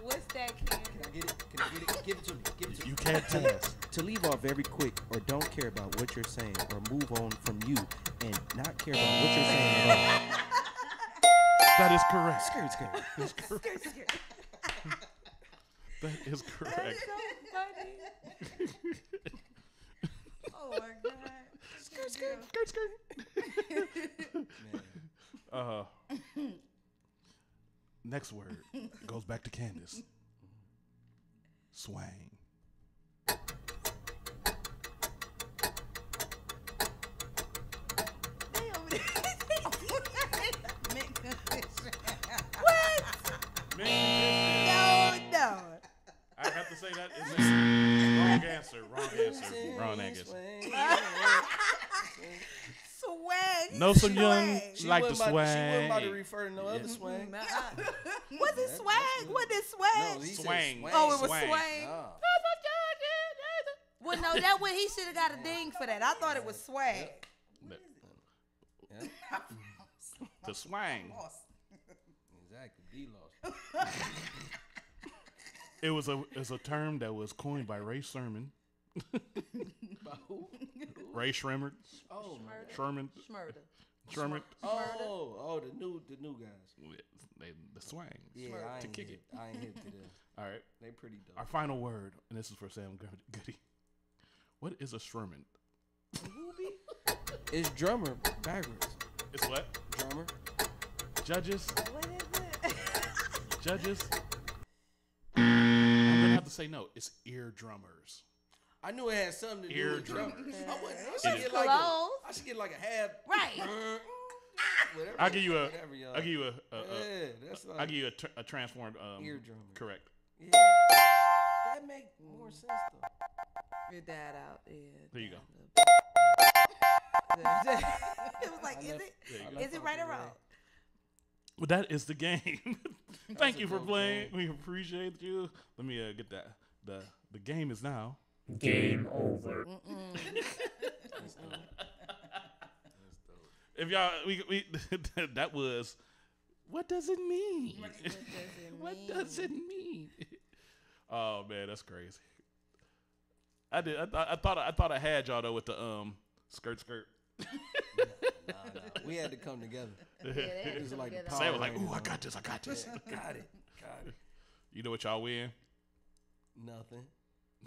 What's that, Ken? Can I get it? Give it to me. You can't pass. To leave off very quick or don't care about what you're saying or move on from you and not care about what you're saying at all. That is correct. Skirt. That's correct. That is correct. So funny. Oh my God. Skirt. Next word goes back to Candace. Swang. Yes. Swag. No, some young She like the wasn't swag. She wasn't about to refer to no other swag. Was it swag? What is swag? No, he said Swang. Oh, it was Swang. swang. Nah. Well, no, that one he should have got a ding for that. I thought it was swag. Yeah. The swang. Exactly. D lost. It's a term that was coined by Ray Sherman. By who? Ray Sherman. Oh, Sherman. Sherman. Oh, the new guys. The swang. Yeah, I to ain't kick hip. it. I ain't hip to them. All right. They pretty dope. Our final word, and this is for Sam Goody. What is a Sherman? It's drummer backwards. It's what? Drummer. Judges. What is it? Judges. I'm gonna have to say no. It's ear drummers. I knew it had something to do with drummers. It is. I should get like a half. Right. Whatever. I'll give you a. Whatever, y'all. I'll give you that's like I'll give you a transformed ear drummer. Correct. Yeah. That make more sense though. Your dad out. Yeah. There you go. It was like, is it right or wrong? Well, that is the game. Thank you for playing. We appreciate you. Let me get that. The game is now game over. If y'all, we that was. What does it mean? What does it mean? Oh man, that's crazy. I thought I had y'all though with the skirt. Nah. We had to come together. It was like Sam was like, "Ooh, I got this. Got it. You know what y'all win? Nothing.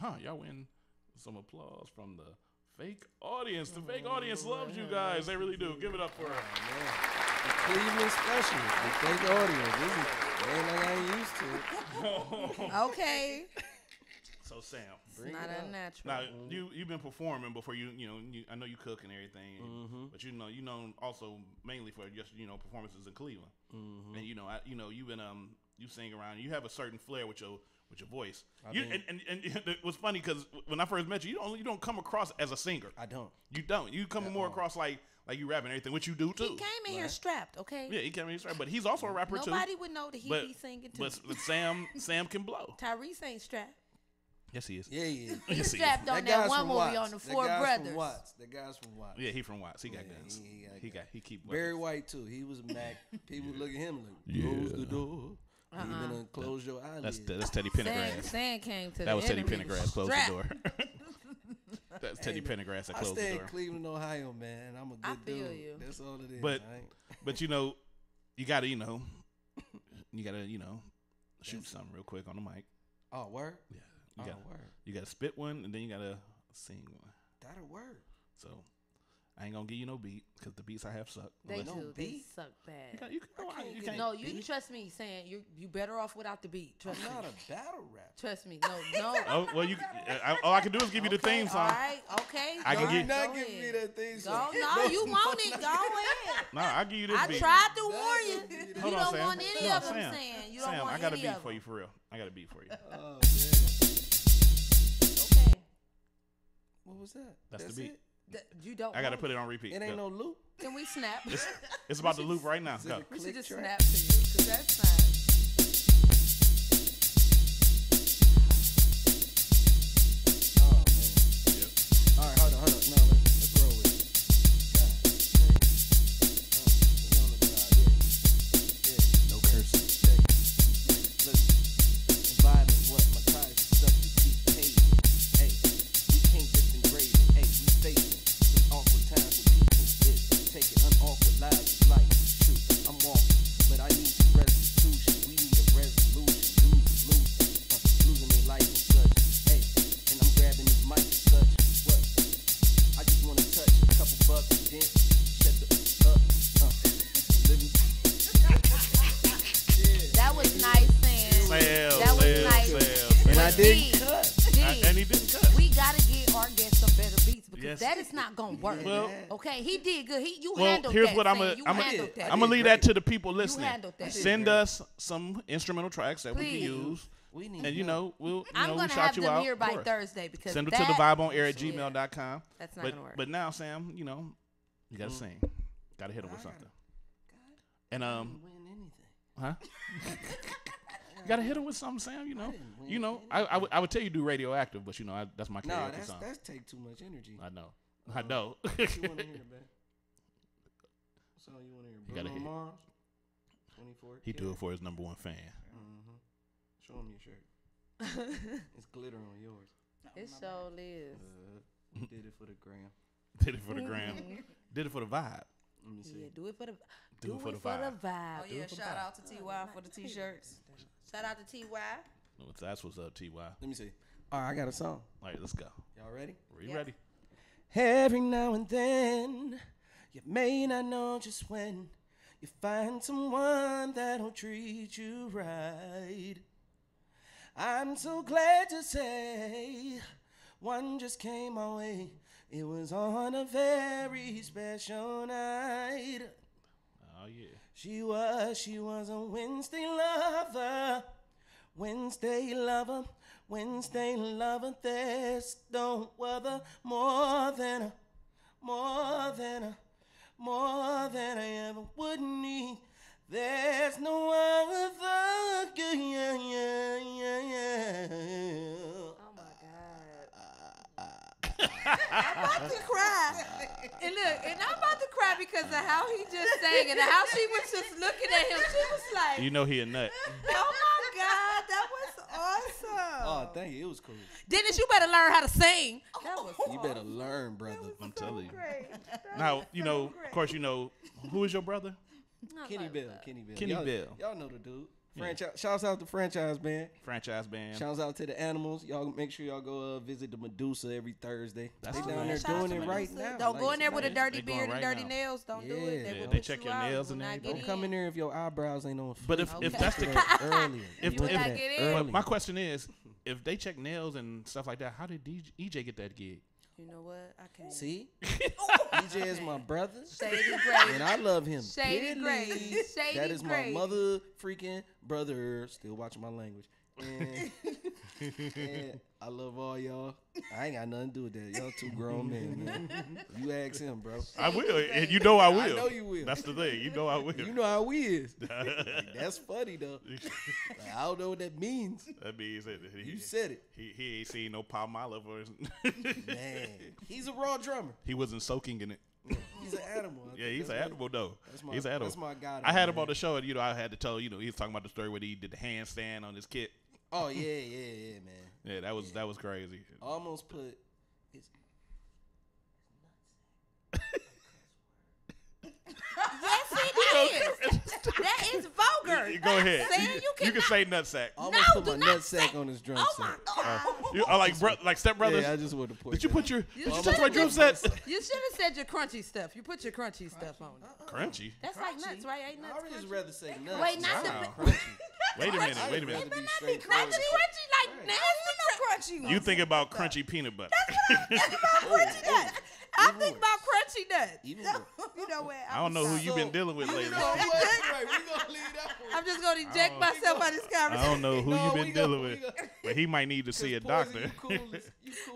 Huh? Y'all win some applause from the fake audience. The fake audience loves you guys. They really do. Give it up for her. The Cleveland special. The fake audience. This is like I ain't used to. Okay. So Sam, it's not unnatural. now you've been performing before you I know you cook and everything, but you know also mainly for just performances in Cleveland, and you've been you sing around. You have a certain flair with your voice. And it was funny because when I first met you, you don't come across as a singer. I don't. You don't. You come more across like you rapping everything, which you do too. He came in here strapped, okay? Yeah, he came in here strapped, but he's also a rapper too. Nobody would know that he be singing too. But Sam can blow. Tyrese ain't strapped. Yes, he is. Yeah, he is. He's strapped on that one movie on the Four Brothers. The guy's from Watts. Yeah, he from Watts. He got guns. He keep Barry White too. He was a Mac. People look at him like, close the door. He gonna close your eyelids. That's Teddy Pendergrass. Sam came to that was Teddy enemy Pendergrass. Close the door. That's Teddy man, Pendergrass that I closed the stay door. in Cleveland, Ohio, man. I'm a good dude. You. That's all it is. But you gotta shoot something real quick on the mic. Oh, word? Yeah. Word. You gotta spit one and then you gotta sing one. That'll work. So I ain't gonna give you no beat because the beats I have suck. They do. They suck bad. You can't. No, you trust me. Saying you better off without the beat. Trust me. I'm not a battle rapper. Trust me. No. Oh well, all I can do is give you the theme song. All right. Okay. I can give. Not giving me that theme song. No, you want it. Go ahead. No, I'll give you this beat. I tried to warn you. Hold you on, don't Sam. want any of them Sam. saying. You don't Sam, want I got a any beat of for them. you for real. I got a beat for you. Oh man. Okay. What was that? That's the beat. You don't. I gotta put it on repeat. It ain't no loop. Can we snap? It's about to loop right now. Go. We should just snap to you because that's not. Oh man. Yep. All right, hold on. No, let's roll with it. God, no cursing. Listen, environment, what my ties is stuck to keep behaving. Hey, we can't just engrave it. Hey, we facing some awkward times with people. It's taking unawkward lives of life. Shoot, I'm walking, but I need some restitution. We need a resolution. Losing their life and such. Hey, and I'm grabbing this mic and such. What? I just want to touch a couple bucks and then shut the up. Living. That was nice, Sam. That was nice. And I didn't cut. And he didn't cut. We gotta get our guests some better beats because that is not gonna work. Well, okay, he did good. You well, handled here's that. what I'm gonna leave that to the people listening. handled that. Send us some instrumental tracks that we can use. We need and you know, we'll I'm we gonna shout have you them out. here by Thursday because send them to the vibeonair@gmail.com. Yeah, that's not but, gonna work. But now, Sam, you know, you gotta sing. Gotta hit him with something. And Win anything. huh? You gotta hit him with something, Sam. You know. I would tell you do Radioactive, but you know that's my karaoke song. That's take too much energy. I know. I know. What you want to hear, man? What song you want to hear? You gotta Bruno hit. Mars. 24. He do it for his number 1 fan. Show him your shirt. It's glitter on yours. It so is. Did it for the gram. Did it for the gram. Did it for the vibe. Let me see. Yeah, do it for the Do it for the vibe. Oh yeah, shout out to TY for the t-shirts. Shout out to TY. That's what's up, TY. Let me see. All right, I got a song. All right, let's go. Y'all ready? We ready? Every now and then, you may not know just when you find someone that'll treat you right. I'm so glad to say one just came my way. It was on a very special night. Oh yeah. She was a Wednesday lover. Wednesday lover. Wednesday lover. There's no other more than I ever would need. There's no other good. Oh my God. I'm about to cry. And look, and I'm about to cry because of how he just sang and how she was just looking at him. She was like, You know he a nut. oh my God, that was awesome. Oh, thank you. It was cool. Dennis, you better learn how to sing. That was You better learn, brother. I'm telling you. great. Now, you know, of course, you know, who is your brother? Kenny Bell. Kenny Bell. Y'all know the dude. Franchise. Shouts out to Franchise Band. Franchise Band. Shouts out to the animals. Y'all make sure y'all go visit the Medusa every Thursday. That's they down nice. there doing it right now. Don't go in there with a dirty They going beard and right dirty now. nails. Don't do it. They, will they put check you your out. nails You and will not everything. get Don't come in there if your eyebrows ain't on. But if that's the earlier, if you look not at that get in. earlier. But my question is, if they check nails and stuff like that, how did EJ get that gig? You know what? I can't. See, DJ is my brother, Shady Grace. and I love him. Shady Grace. Shady That is Grace. my mother freaking brother. Still watching my language. And I love all y'all. I ain't got nothing to do with that. Y'all two grown men, man. You ask him, bro. I will, and you know I will. I know you will. That's the thing. You know I will. You know how we is. That's funny though. Like, I don't know what that means. That means that You said it. He ain't seen no Palmolive or Man, he's a raw drummer. he wasn't soaking in it. He's an animal. I Yeah, think he's an that's animal though. my- He's an animal. that's my guy, I had him man. on the show, and you know I had to tell he was talking about the story where he did the handstand on his kit. Oh yeah, man. Yeah, that was crazy. Almost put his Yes, it is. That is vulgar. Go ahead. Saying You can say nutsack. almost No, put my do not nutsack on his drum set. You are like Step Brothers. Yeah, I just want to point. Did you that put out. your? You Did you should've touch my drum set? You should have said your crunchy stuff. You put your crunchy stuff on it. Crunchy. That's like nuts, right? Ain't nuts I would just crunchy? rather say nuts. Wait, not the Wow. crunchy. Wait a minute. I'd Wait a minute. rather be not straightforward. the crunchy like nasty crunchy. You think about crunchy peanut butter. crunchy nuts. I think about crunchy nuts. Even worse. You know what? I don't know who you've been dealing with lately. You know what? Right, we gonna leave that one. I'm just gonna eject myself out of this I conversation. don't know who No, you've we been gonna- dealing we with, gonna- but he might need to see a Poison, doctor. You cool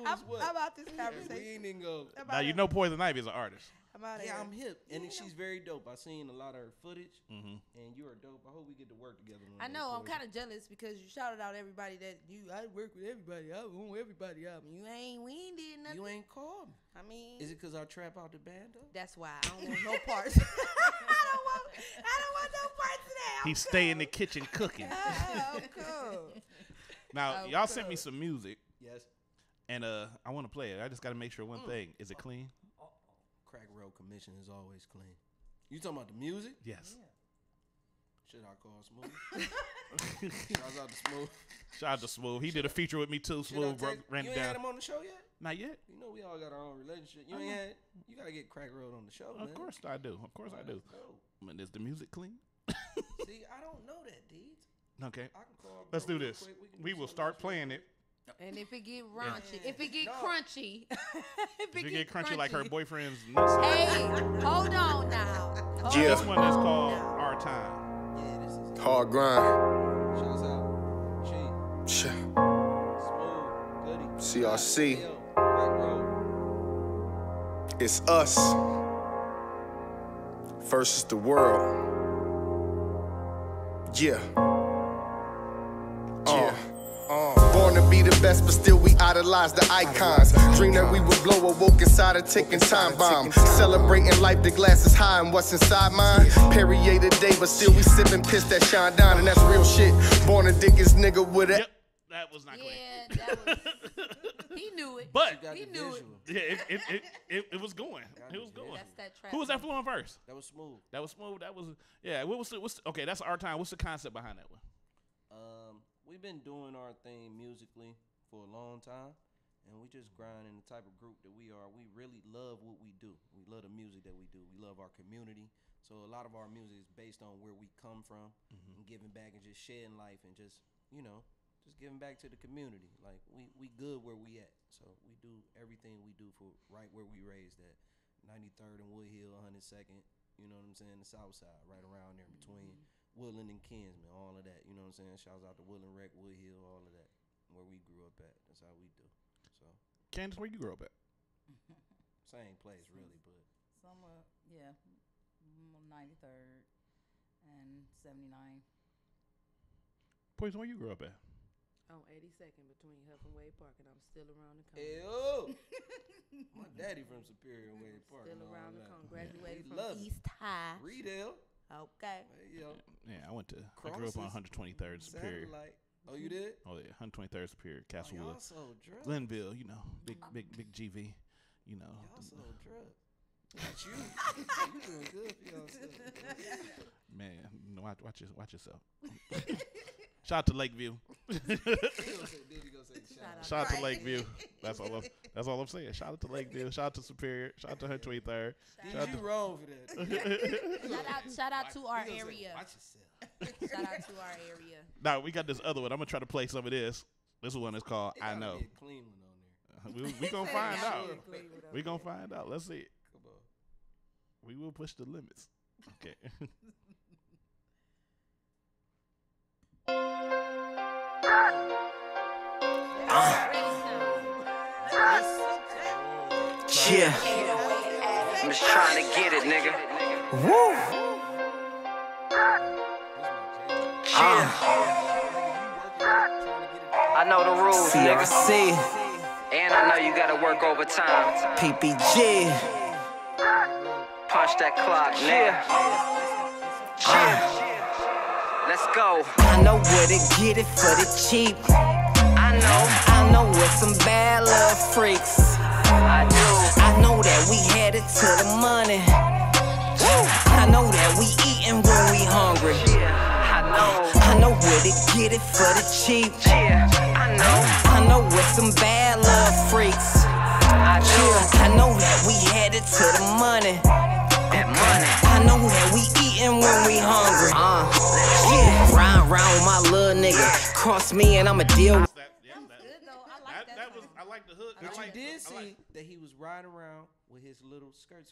as what? I'm out this We conversation. ain't even go. Now you know Poison Ivy is an artist. I'm out of Yeah, here. I'm hip, and she's very dope. I've seen a lot of her footage, and you are dope. I hope we get to work together. I know. I'm kind of jealous because you shouted out everybody that I work with everybody. I want everybody out. We ain't did nothing. You ain't called me. I mean, Is it because I trap out the band though? that's why I don't want no parts. I don't want no parts of that. He stay in the kitchen cooking. I'm cool. Now I'm y'all sent cool. me some music, Yes. and I want to play it. I just got to make sure one thing: is it clean? Crack Road Commission is always clean. You talking about the music? Yes. Should I call Smooth? Shouts out to Smooth. Shout out to Smooth. He did a feature with me too. Should I Smooth take- ran You it ain't had down. him on the show yet? Not yet. You know we all got our own relationship. You ain't had. You gotta get Crack Road on the show, man. Of course I do. Of course I do. Dope. I mean, is the music clean? See, I don't know that, Deeds. Okay. I can call. Let's bro do real this. quick. can We do will something start else. playing it. And if it get raunchy, if it get No. crunchy, if If it you get crunchy like her boyfriend's. Hey, hold on now. Hold Yeah. This one is on called now. Our Time. Yeah, this is Hard grind. Shouts out. CRC. It's us versus the world. Yeah. Born to be the best, but still we idolize the icons. Dream that we would blow, awoke inside a ticking time bomb. Celebrating life, the glass is high, and what's inside mine? Perrier today, but still we sipping piss that shine down, and that's real shit. Born a dickest nigga with a. Yep, that was not clean. Yeah, that was. He knew it. But he knew it. Yeah, it was going. It was going. That's that trap. Who was that flew on first? That was Smooth. That was Smooth. That was okay. That's our time. What's the concept behind that one? We've been doing our thing musically for a long time, and we just grinding the type of group that we are. We really love what we do. We love the music that we do. We love our community. So a lot of our music is based on where we come from and giving back and just sharing life and just, just giving back to the community. Like we good where we at. So we do everything we do for right where we raised at. 93rd and Woodhill, 102nd, you know what I'm saying, the south side, right around there between Woodland and Kinsman, all of that, you know what I'm saying? Shouts out to Woodland Rec, Woodhill, all of that, where we grew up at. That's how we do. So, Candace, where you grew up at? Same place, really, but somewhere, yeah, 93rd and 79. Poison, where you grew up at? On 82nd between Huff and Wade Park, and I'm still around the corner. Ew. My daddy from Superior and Wade Park. Still around the corner. Graduated Yeah. from East High. Reedale. Okay. Hey, yo. Yeah, I grew up on 123rd Superior. Satellite. Oh, you did? Oh yeah, 123rd Superior, Castlewood, y'all sold drugs. Glenville. Big GV. Y'all sold drugs. Not you. You doing good for yourself. Man, watch yourself. Shout out to Lakeview. Shout out to Lakeview. That's all I'm saying. Shout out to Lakeview. Shout out to Superior. Shout out to 123rd. You wrong for that. Shout out to our area. Watch yourself. Shout out to our area. Now we got this other one. I'm gonna try to play some of this. This one is called I Know. Be a clean one on there. We gonna find out. We gonna find out. Let's see. Come on. We will push the limits. Okay. Yeah. I'm just trying to get it, nigga. Woo. I know the rules, CRC. And I know you gotta work overtime. PPG. Punch that clock, nigga. Let's go. I know where to get it for the cheap. I know where some bad love freaks. I do. I know that we headed to the money. I know that we eating when we hungry. I know where to get it for the cheap. I know where some bad love freaks. I know that we headed to the money. I know that we eating when we hungry. Yeah, ride around with my little nigga. Cross me and I'ma deal with. I like the hook. But you did see that he was riding around with his little skirt.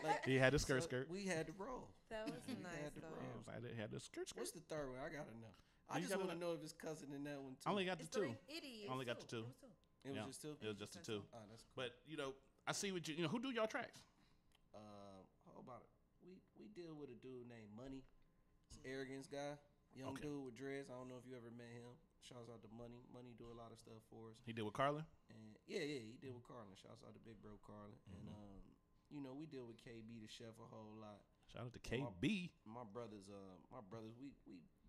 Like, he had a skirt. We had to roll. That was nice though. I had the skirt. What's the third one? I gotta know. I just want to know if it's cousin in that one too. I only got the two. It Only got the two. It was just two. It was just the two. Oh, that's cool. But I see what you. Who do y'all tracks? How about it? We deal with a dude named Money. It's Arrogance guy. Young dude with dreads. I don't know if you ever met him. Shouts out to Money. Money do a lot of stuff for us. He did with Carlin? And yeah, he did with Carlin. Shouts out to Big Bro Carlin. And we deal with KB the chef a whole lot. Shout out to KB. My brothers, we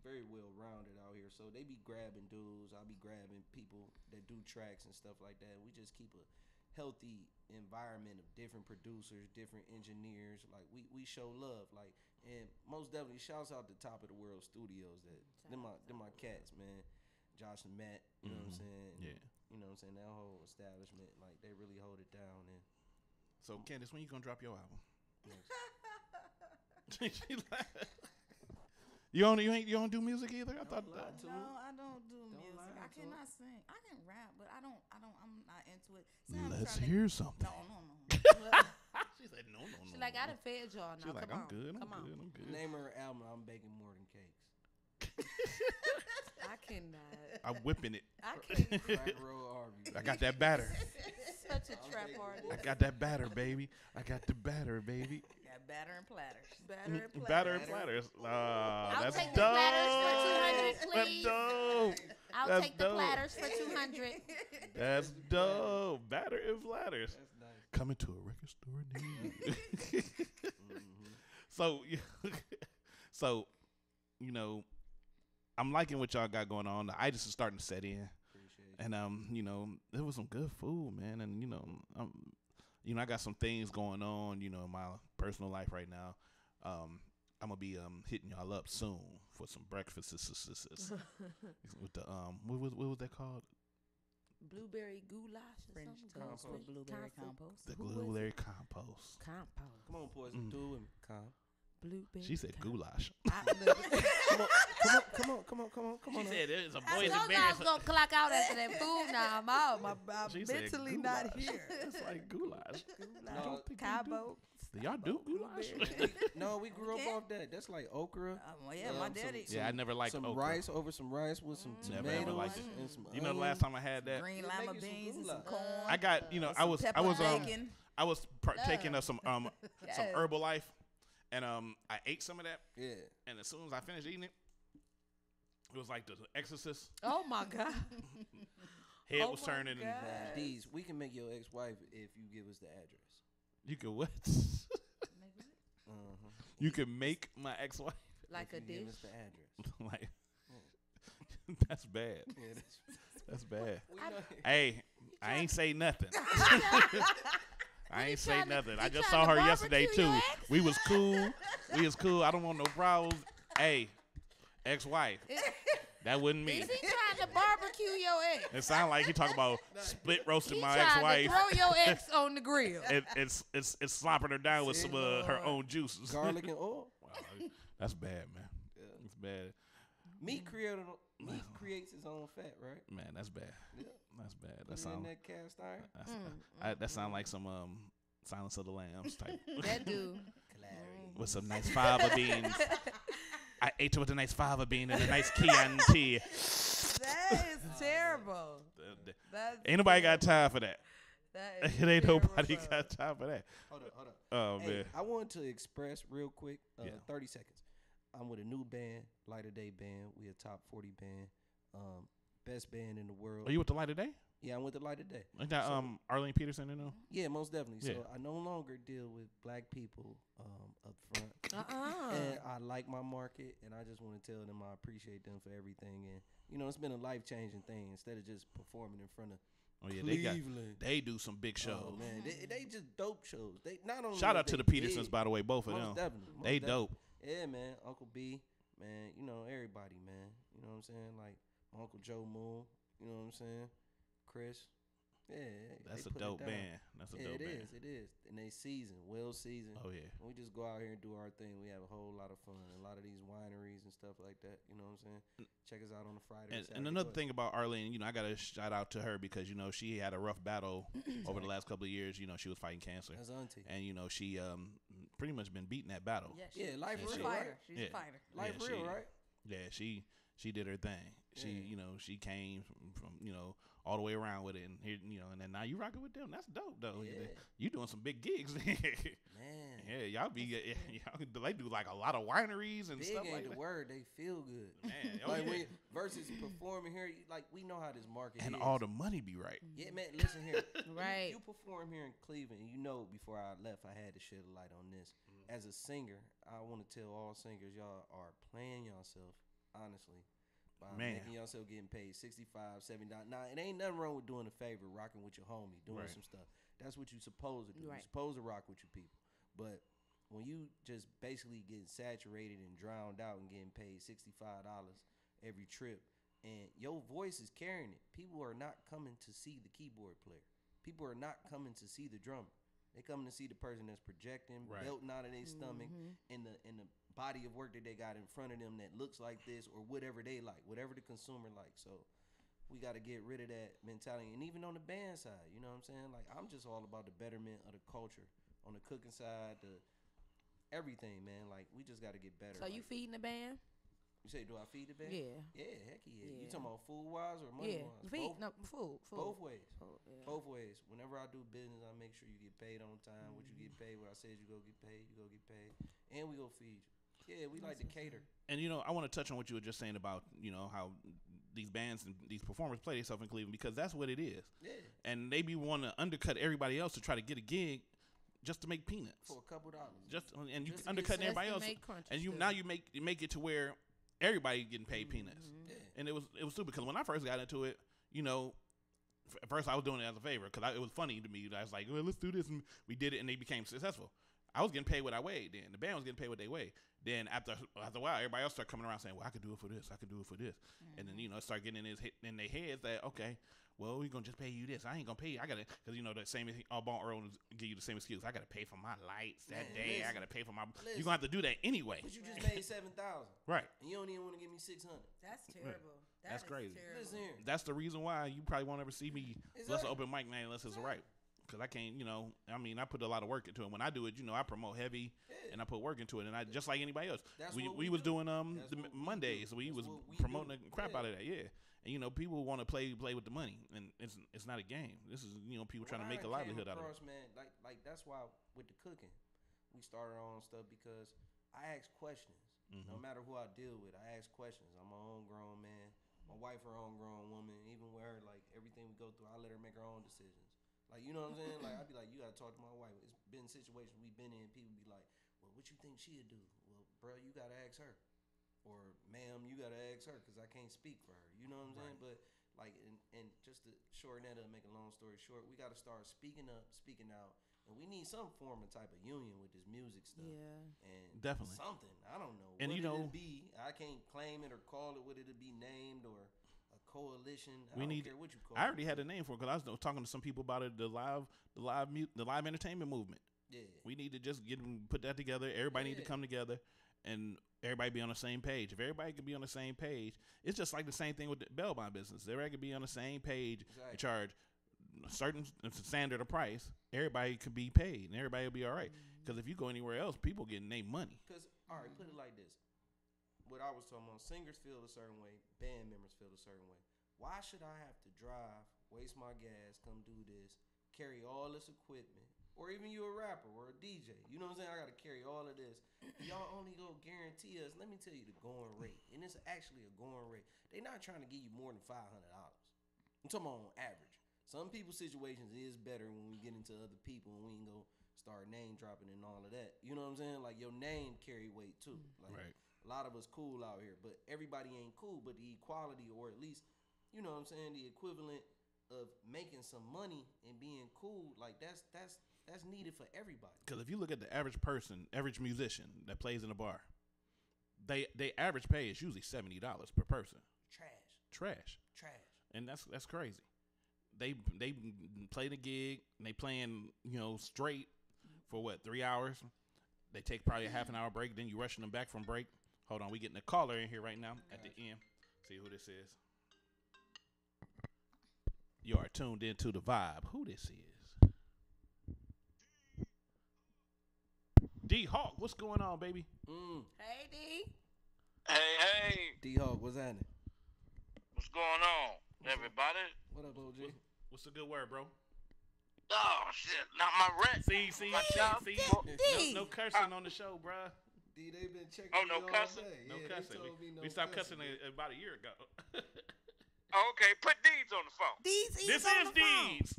very well rounded out here. So they be grabbing dudes. I'll be grabbing people that do tracks and stuff like that. We just keep a healthy environment of different producers, different engineers. Like we show love. Like, and most definitely shouts out to Top of the World Studios. Them my cats, man. Josh and Matt, you know what I'm saying? Yeah. You know what I'm saying? That whole establishment, like they really hold it down. And so, Candace, when you gonna drop your album? You don't do music either? I thought that. No, I don't do music. I cannot sing. I can rap, but I'm not into it. Let's hear something. No. She said no. She's like, I done fed y'all now. She's like, I'm good. Come on. I'm good. Name her album, I'm Baking More Than Cakes. I cannot. I'm whipping it. I can't. I got that batter. Such a trap artist. I got that batter, baby. I got the batter, baby. Got batter and platters. Batter and platters. Batter and platters. I'll That's take dope. the platters for 200, please. That's dope. I'll That's take the dope. platters for 200. That's dope. Batter and platters. That's nice. Coming to a record store near you. So, you know, I'm liking what y'all got going on. The itis is starting to set in. And you know, there was some good food, man. And you know, I got some things going on, you know, in my personal life right now. I'm gonna be hitting y'all up soon for some breakfast with the what was that called? Blueberry goulash or French something. toast with blueberry compost. The blueberry compost. Compost. Come on, Poison, do it with me. Blueberry. She said goulash. Come on. She said it's a I boys told and you I was bears. gonna clock out after that food. Now I'm out. I'm She said mentally not goulash. here. It's like goulash. No, Cabo. Do y'all do goulash? No, we grew up off that. That's like okra. Well, yeah, my daddy. Yeah, I never liked some okra. rice over some rice with some Never ever tomatoes liked it. and some You know, the onions. last time I had that, Green It'll lima make you some beans and some goulash. corn. I got, you know, some pepper and bacon. I was partaking of some Yes. Herbalife, and I ate some of that. Yeah. And as soon as I finished eating it, it was like the Exorcist. Oh my God. Head Oh was my turning. God. And D's, we can make your ex-wife if you give us the address. you could what? You can make my ex-wife Like a If you give dish. us the address. like. That's bad. Yeah, That's bad. we know- Hey, I ain't say nothing. I ain't say nothing. I you just trying saw to her yesterday barbecue too. your ex? We was cool. We was cool. I don't want no problems. Hey, ex-wife. That wasn't me. Is he trying to barbecue your ex? It sounded like he talking about split roasting He my trying ex-wife. to throw your ex on the grill. It's slopping her down with some her own juices. Garlic and oil. Wow, that's bad, man. It's bad. Meat creates its own fat, right? Man, that's bad. That's bad. Put That it in sound. that cast iron. That sound like some Silence of the Lambs type. That dude. With some nice fava beans. I ate it with a nice fava bean and a nice Chianti. That is terrible. That's Ain't nobody got time for that. That is It ain't nobody terrible. got time for that. Hold up. Oh Hey, man. I wanted to express real quick, Yeah. 30 seconds. I'm with a new band, Lighter Day Band. We a top 40 band, best band in the world. Are you with the Light of Day? Yeah, I'm with the Lighter Day. Ain't that Arlene Peterson in there? Yeah, most definitely. Yeah. So I no longer deal with black people up front. Uh-uh. And I like my market, and I just want to tell them I appreciate them for everything. And you know, it's been a life-changing thing. Instead of just performing in front of Oh yeah, Cleveland. they do some big shows. Oh man, they just dope shows. They not only Shout is out to they the Petersons, big, by the way, both of most them. definitely, most They definitely. dope. Yeah, man. Uncle B, man. You know everybody, man. You know what I'm saying? Like my Uncle Joe Moon. You know what I'm saying? Chris. Yeah, That's they a put it dope down. band. That's a dope band. It is. And they well seasoned. Oh yeah. We just go out here and do our thing. We have a whole lot of fun. A lot of these wineries and stuff like that. You know what I'm saying? Check us out on the Friday. And another thing about Arlene, you know, I got to shout out to her because, you know, she had a rough battle over the last couple of years. You know, she was fighting cancer. That's auntie. And, you know, she pretty much been beating that battle. Yeah, life And real, she- right? She's a fighter. Life Yeah, real, she- right? Yeah, she did her thing. She, Yeah. you know, she came from, you know, all the way around with it, and here, you know, and then now you rocking with them. That's dope, though. Yeah. You doing some big gigs, Man. Yeah, y'all be, they do like a lot of wineries and Big stuff ain't like the that. word. They feel good. Man, like yeah. when versus performing here, like we know how this market And is. all the money be right. Yeah, man. Listen here. Right. You perform here in Cleveland. You know, before I left, I had to shed a light on this. As a singer, I want to tell all singers, y'all are playing yourself, honestly, by Man. making yourself getting paid $65, $70. Now, it ain't nothing wrong with doing a favor, rocking with your homie, doing Right. some stuff. That's what you're supposed to do. Right. You're supposed to rock with your people. But when you just basically getting saturated and drowned out and getting paid $65 every trip, and your voice is carrying it, people are not coming to see the keyboard player. People are not coming to see the drummer. They coming to see the person that's projecting, Right. belting out of their stomach, and the body of work that they got in front of them that looks like this or whatever they like, whatever the consumer likes. So we got to get rid of that mentality. And even on the band side, you know what I'm saying? Like, I'm just all about the betterment of the culture. On the cooking side, the everything, man. Like, we just got to get better. So you like, feeding the band? You say, do I feed the band? Yeah. Yeah, heck yeah. You talking about food-wise or money-wise? Food. Both ways. Yeah. Both ways. Whenever I do business, I make sure you get paid on time. What you get paid, what I said you go get paid, and we go feed you. Yeah, we like to cater. And, you know, I want to touch on what you were just saying about, you know, how these bands and these performers play themselves in Cleveland, because that's what it is. Yeah. And they be want to undercut everybody else to try to get a gig just to make peanuts. For a couple dollars. And you undercutting everybody else. And you make it to where everybody getting paid peanuts. Yeah. And it was stupid, because when I first got into it, you know, at first I was doing it as a favor, because it was funny to me. I was like, well, let's do this. And we did it, and they became successful. I was getting paid what I weighed then. The band was getting paid what they weighed. Then after a while, everybody else started coming around saying, well, I could do it for this. I could do it for this. And then, you know, it started getting in their heads that, okay, well, we're going to just pay you this. I ain't going to pay you. I got to, because, you know, the same, all Bone Earl give you the same excuse. I got to pay for my lights that day. I got to pay for my, you're going to have to do that anyway. But you just made $7,000. Right. And you don't even want to give me $600. That's terrible. That's crazy. Terrible. Listen here. That's the reason why you probably won't ever see me unless an open mic night, unless it's right. Because I can't, you know, I mean, I put a lot of work into it. When I do it, you know, I promote heavy and I put work into it. And I just like anybody else. We was doing the Mondays. We was promoting the crap out of that, yeah. And, you know, people want to play with the money. And it's not a game. This is, you know, people trying to make a livelihood out of it. Man, like that's why with the cooking, we started on stuff because I ask questions. No matter who I deal with, I ask questions. I'm a homegrown man. My wife, her homegrown woman. Even with her, like, everything we go through, I let her make her own decisions. Like, you know what I'm saying? Like, I'd be like, you got to talk to my wife. It's been situations we've been in. People be like, well, what you think she'd do? Well, bro, you got to ask her. Or, ma'am, you got to ask her because I can't speak for her. You know what I'm saying? But, like, and just to shorten that up, make a long story short, we got to start speaking up, speaking out. And we need some form of type of union with this music stuff. Yeah. And definitely something. I don't know. And what you know, it'll be. I can't claim it or call it what it'll be named or a coalition. I don't care what you call it. I already had a name for it because I was talking to some people about it. The live entertainment movement. Yeah. We need to just put that together. Everybody need to come together and everybody be on the same page. If everybody could be on the same page, it's just like the same thing with the bail bond business. Everybody could be on the same page and charge a certain standard of price. Everybody could be paid and everybody will be all right. Because if you go anywhere else, people getting their money. Because, all right, put it like this. What I was talking about, singers feel a certain way, band members feel a certain way. Why should I have to drive, waste my gas, come do this, carry all this equipment, or even you a rapper or a DJ, you know what I'm saying? I got to carry all of this. Y'all only go guarantee us, let me tell you the going rate, and it's actually a going rate. They're not trying to give you more than $500. I'm talking about on average. Some people's situations is better when we get into other people and we can go start name dropping and all of that. You know what I'm saying? Like your name carry weight too. Like, right. A lot of us cool out here, but everybody ain't cool. But the equality, or at least, you know what I'm saying, the equivalent of making some money and being cool, like that's needed for everybody. Because if you look at the average person, average musician that plays in a bar, they average pay is usually $70 per person. Trash. And that's crazy. They play the gig and they playing, you know, straight for what, 3 hours? They take probably a half an hour break, then you rushing them back from break. Hold on, we getting a caller in here right now at the end. See who this is. You are tuned into the vibe. Who this is? D Hawk, what's going on, baby? Hey, D. Hey. D Hawk, what's happening? What's going on, everybody? What up, OG? What's the good word, bro? Oh shit! Not my rent. See. No cursing on the show, bruh. D, they been checking. Oh, no cussing. No cussing. We stopped cussing about a year ago. Okay, put Deeds on the phone. This is Deeds.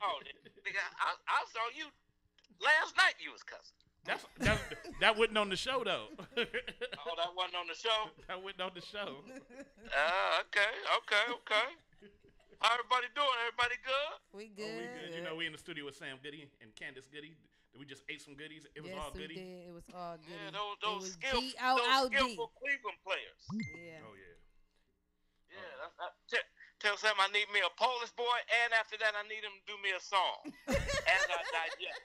Oh, nigga, I saw you last night. You was cussing. That wasn't on the show though. Oh, that wasn't on the show. That wasn't on the show. Okay. How everybody doing? Everybody good? We good. Oh, we good. You know, we in the studio with Sam Goody and Candace Goody. We just ate some goodies. It was all goody. Did. It was all goody. Yeah, those skillful Cleveland players. Yeah. Oh yeah. Yeah. Tell Sam I need me a Polish boy, and after that I need him to do me a song. As I digest.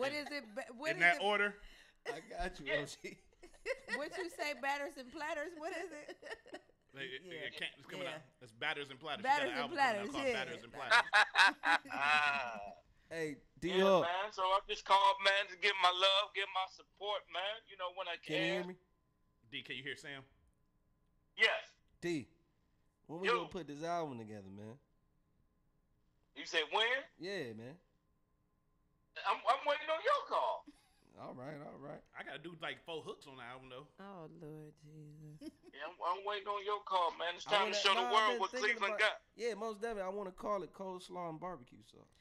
What is it? In that order? I got you, Yeah. OG. What you say? Batters and platters. What is it? It's coming out. It's Batters and Platters. Batters and Platters. Yeah. Batters and Platters. Hey, yeah, man. So I just called, man, to give my love, give my support, man. You know, when I can. Can you hear me? D, can you hear Sam? Yes. D, when we gonna put this album together, man? You said when? Yeah, man. I'm waiting on your call. All right. I gotta do like 4 hooks on the album though. Oh Lord Jesus. Yeah, I'm waiting on your call, man. It's time to show the world what Cleveland got. Yeah, most definitely. I want to call it coleslaw and barbecue sauce.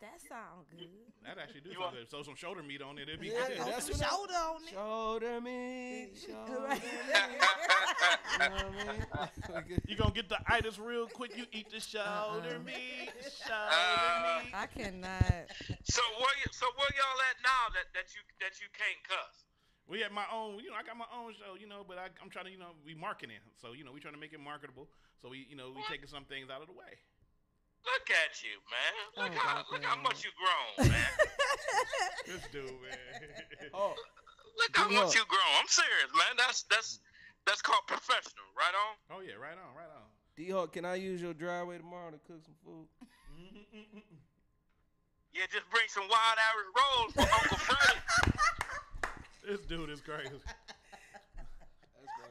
That sounds good. That actually do sound good. So some shoulder meat on it, it'd be Yeah, good. that's Some shoulder on it. Shoulder meat. You gonna get the itis real quick. You eat the shoulder meat. Shoulder meat. I cannot. So where y'all at now that you can't cuss? We have my own, I got my own show, but I'm trying to, we marketing. So, we trying to make it marketable. So we taking some things out of the way. Look at you, man. Look how much you grown, man. This dude, man. Look how much you grown. I'm serious, man. That's called professional. Right on? Oh yeah, right on. D-Hawk, can I use your driveway tomorrow to cook some food? Yeah, just bring some wild Irish rolls for Uncle Freddie. This dude is crazy.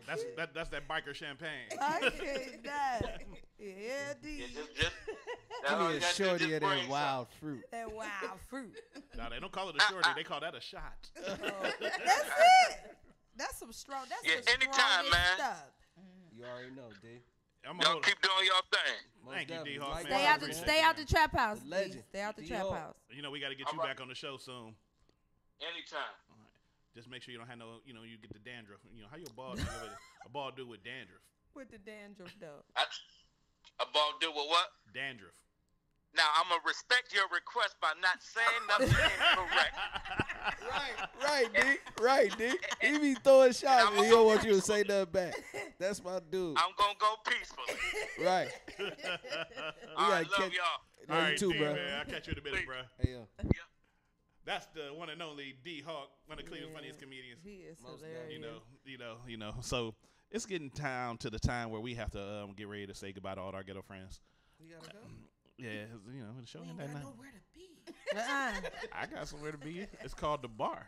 That's that biker champagne. I cannot. Yeah, D. Give me a shorty of that wild fruit. That wild fruit. No, they don't call it a shorty. They call that a shot. That's it. That's some strong. That's some anytime, man. Stuff. You already know, D. Y'all keep doing your thing. Thank you, D-Hawk, man. Stay out the trap house. Legend. Stay out the trap house. We got to get you back on the show soon. Anytime. All right. Just make sure you don't have no, you get the dandruff. How your bald a bald dude with dandruff? With the dandruff though. A bald dude with what? Dandruff. Now I'm gonna respect your request by not saying nothing incorrect. Right, D. He be throwing shots and he don't want you to say nothing back. That's my dude. I'm gonna go peacefully. Right. All right, love y'all. All right, too, bro. Man, I'll catch you in a minute, bro. Hey, yo. That's the one and only D-Hawk, one of Cleveland's funniest comedians. He is hilarious. So it's getting down to the time where we have to get ready to say goodbye to all our ghetto friends. We gotta go. Yeah, the show ain't that night. Nowhere to be. I got somewhere to be. It's called the bar.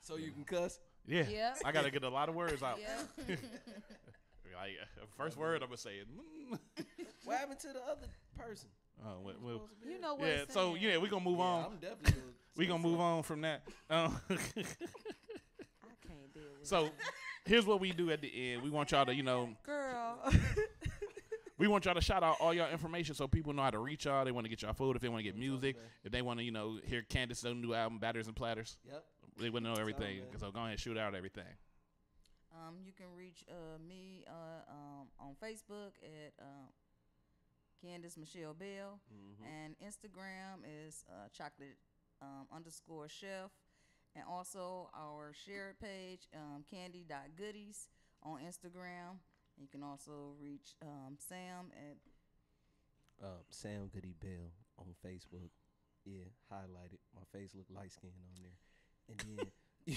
So you can cuss? Yeah. Yeah. I got to get a lot of words out. Yeah. Like, first word I'm going to say is, What happened to the other person? Oh, well, you know what? yeah, so, we're going to move on. I'm definitely we're going to move on from that. I can't deal with So, here's what we do at the end. We want y'all to, Girl. we want y'all to shout out all y'all information so people know how to reach y'all. They want to get y'all food, if they want to get music, if they want to, hear Candace's new album, Batters and Platters. Yep. They want to know everything. So go ahead and shoot out everything. You can reach me on Facebook at Candace Michelle Bell, and Instagram is chocolate_chef, and also our shared page, candy.goodies on Instagram. You can also reach Sam at Sam Goody Bell on Facebook. Yeah, highlighted. My face look light skinned on there. And then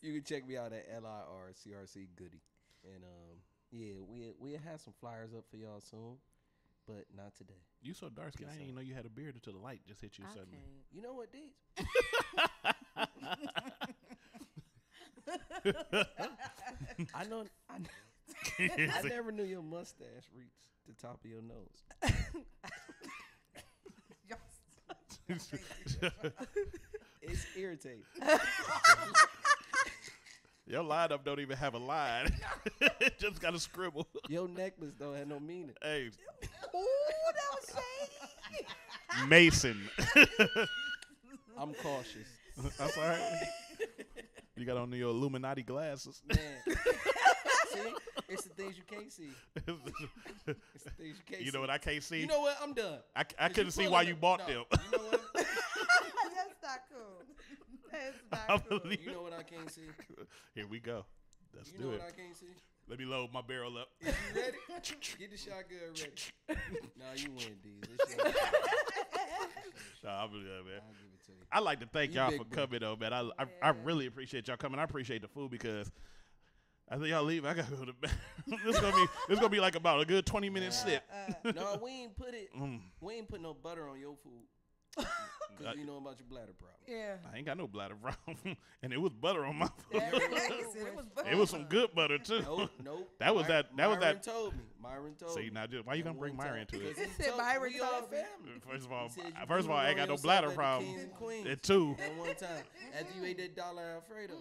you can check me out at LIRCRC Goody. And yeah, we'll have some flyers up for y'all soon, but not today. You so dark skin. I didn't even know you had a beard until the light just hit you suddenly. You know what, D? I never knew your mustache reached the top of your nose. It's irritating. Your lineup don't even have a line. It just got a scribble. Your necklace don't have no meaning. Hey. Ooh, that was shady. Mason. I'm cautious. That's all right. You got on your Illuminati glasses. Man. See? It's the things you can't see. It's the things you can't see. You know what I can't see? You know what? I'm done. I couldn't see why you bought them. You know what? That's not cool. That's not cool. You know what I can't see? Here we go. Let's do it. You know what I can't see? Let me load my barrel up. You ready? Get the shotgun ready. Nah, you win, D. Nah, I'll be there, man. I'll give it to you. I'd like to thank y'all big for bro. coming, though, man. I really appreciate y'all coming. I appreciate the food because I think y'all leave. I gotta go to bed. This gonna be like about a good 20-minute sip. No, we ain't put it. We ain't put no butter on your food. Because you know about your bladder problem. Yeah. I ain't got no bladder problem, and it was butter on my food. It It was some good butter too. Nope. That was that. Myron told me. Myron told me. See, now just why you gonna bring Myron into it? Myron we all told me. family. First of all, I ain't got no bladder problem. And two, at one time, after you ate that dollar Alfredo.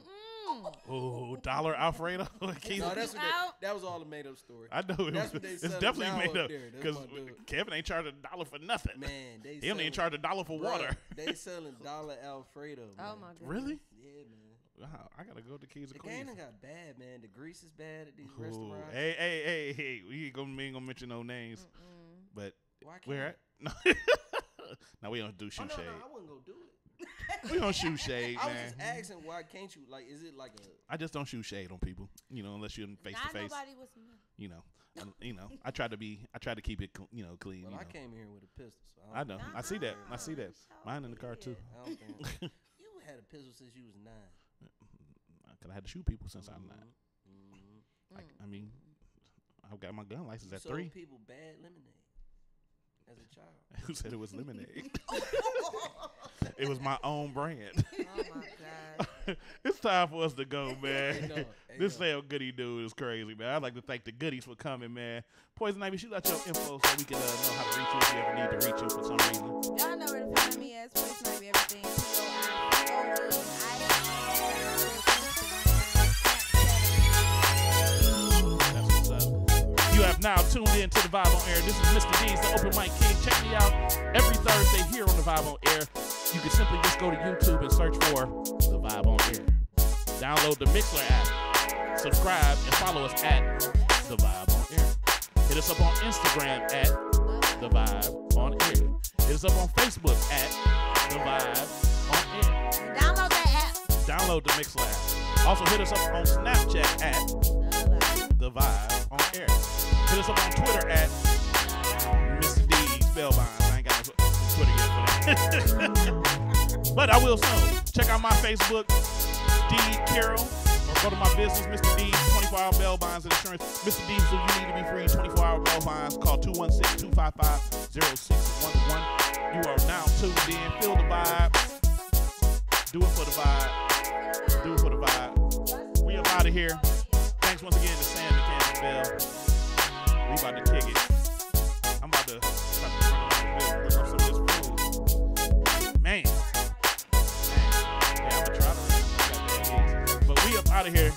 oh, dollar Alfredo. No, that's what that was all a made up story. I know it That's was. what they It's selling definitely now made up up there. That's because my dude. Kevin ain't charged $1 for nothing. Man, he only ain't charged $1 for water. They selling dollar Alfredo. Man. Oh my god. Really? Yeah, man. Wow, I gotta go to Keys The of game Queens. done got bad, man. The grease is bad at these Ooh, restaurants. hey, we ain't gonna mention no names, but Why can't where at? No, we don't do shoe shade. I wouldn't go do it. We don't shoot shade, I was man. just asking, why can't you? Like, is it like a? I just don't shoot shade on people, unless you're face to face. Nobody was. I try to keep it, clean. Well, I came here with a pistol, so I know. I see that. Mine in the car too. I don't think you had a pistol since you was 9. Cause I had to shoot people since I'm 9. I mean, I got my gun license at 3. Sold people bad lemonade as a child. Who said it was lemonade? It was my own brand. Oh my god. It's time for us to go, man. This Sale Goodie dude is crazy, man. I'd like to thank the Goodies for coming, man. Poison Ivy, shoot out your info so we can know how to reach you if you ever need to reach you for some reason. Y'all know where to find me as Poison Ivy, everything. That's what's up. You have now tuned in to the Vibe on Air. This is Mr. D's, the Open Mic King. Check me out every Thursday here on the Vibe on Air. You can simply just go to YouTube and search for the Vibe on Air. Download the Mixler app. Subscribe and follow us at the Vibe on Air. Hit us up on Instagram at the Vibe on Air. Hit us up on Facebook at the Vibe on Air. Download that app. Download the Mixler app. Also hit us up on Snapchat at the Vibe on Air. Hit us up on Twitter at Mr. D Spellbinds. I ain't got no Twitter yet for that. But I will soon. Check out my Facebook, D Carroll, or go to my business, Mr. D's 24-hour bail bonds and insurance. Mr. D's, so you need to be free. 24-hour bail bonds. Call 216-255-0611. You are now tuned in. Feel the vibe. Do it for the vibe. Do it for the vibe. We up out of here. Thanks once again to Sam and Candace Bell. We about to kick it. I'm about to look up some of this food. Man. Yeah, I'm gonna try to. But we up out of here.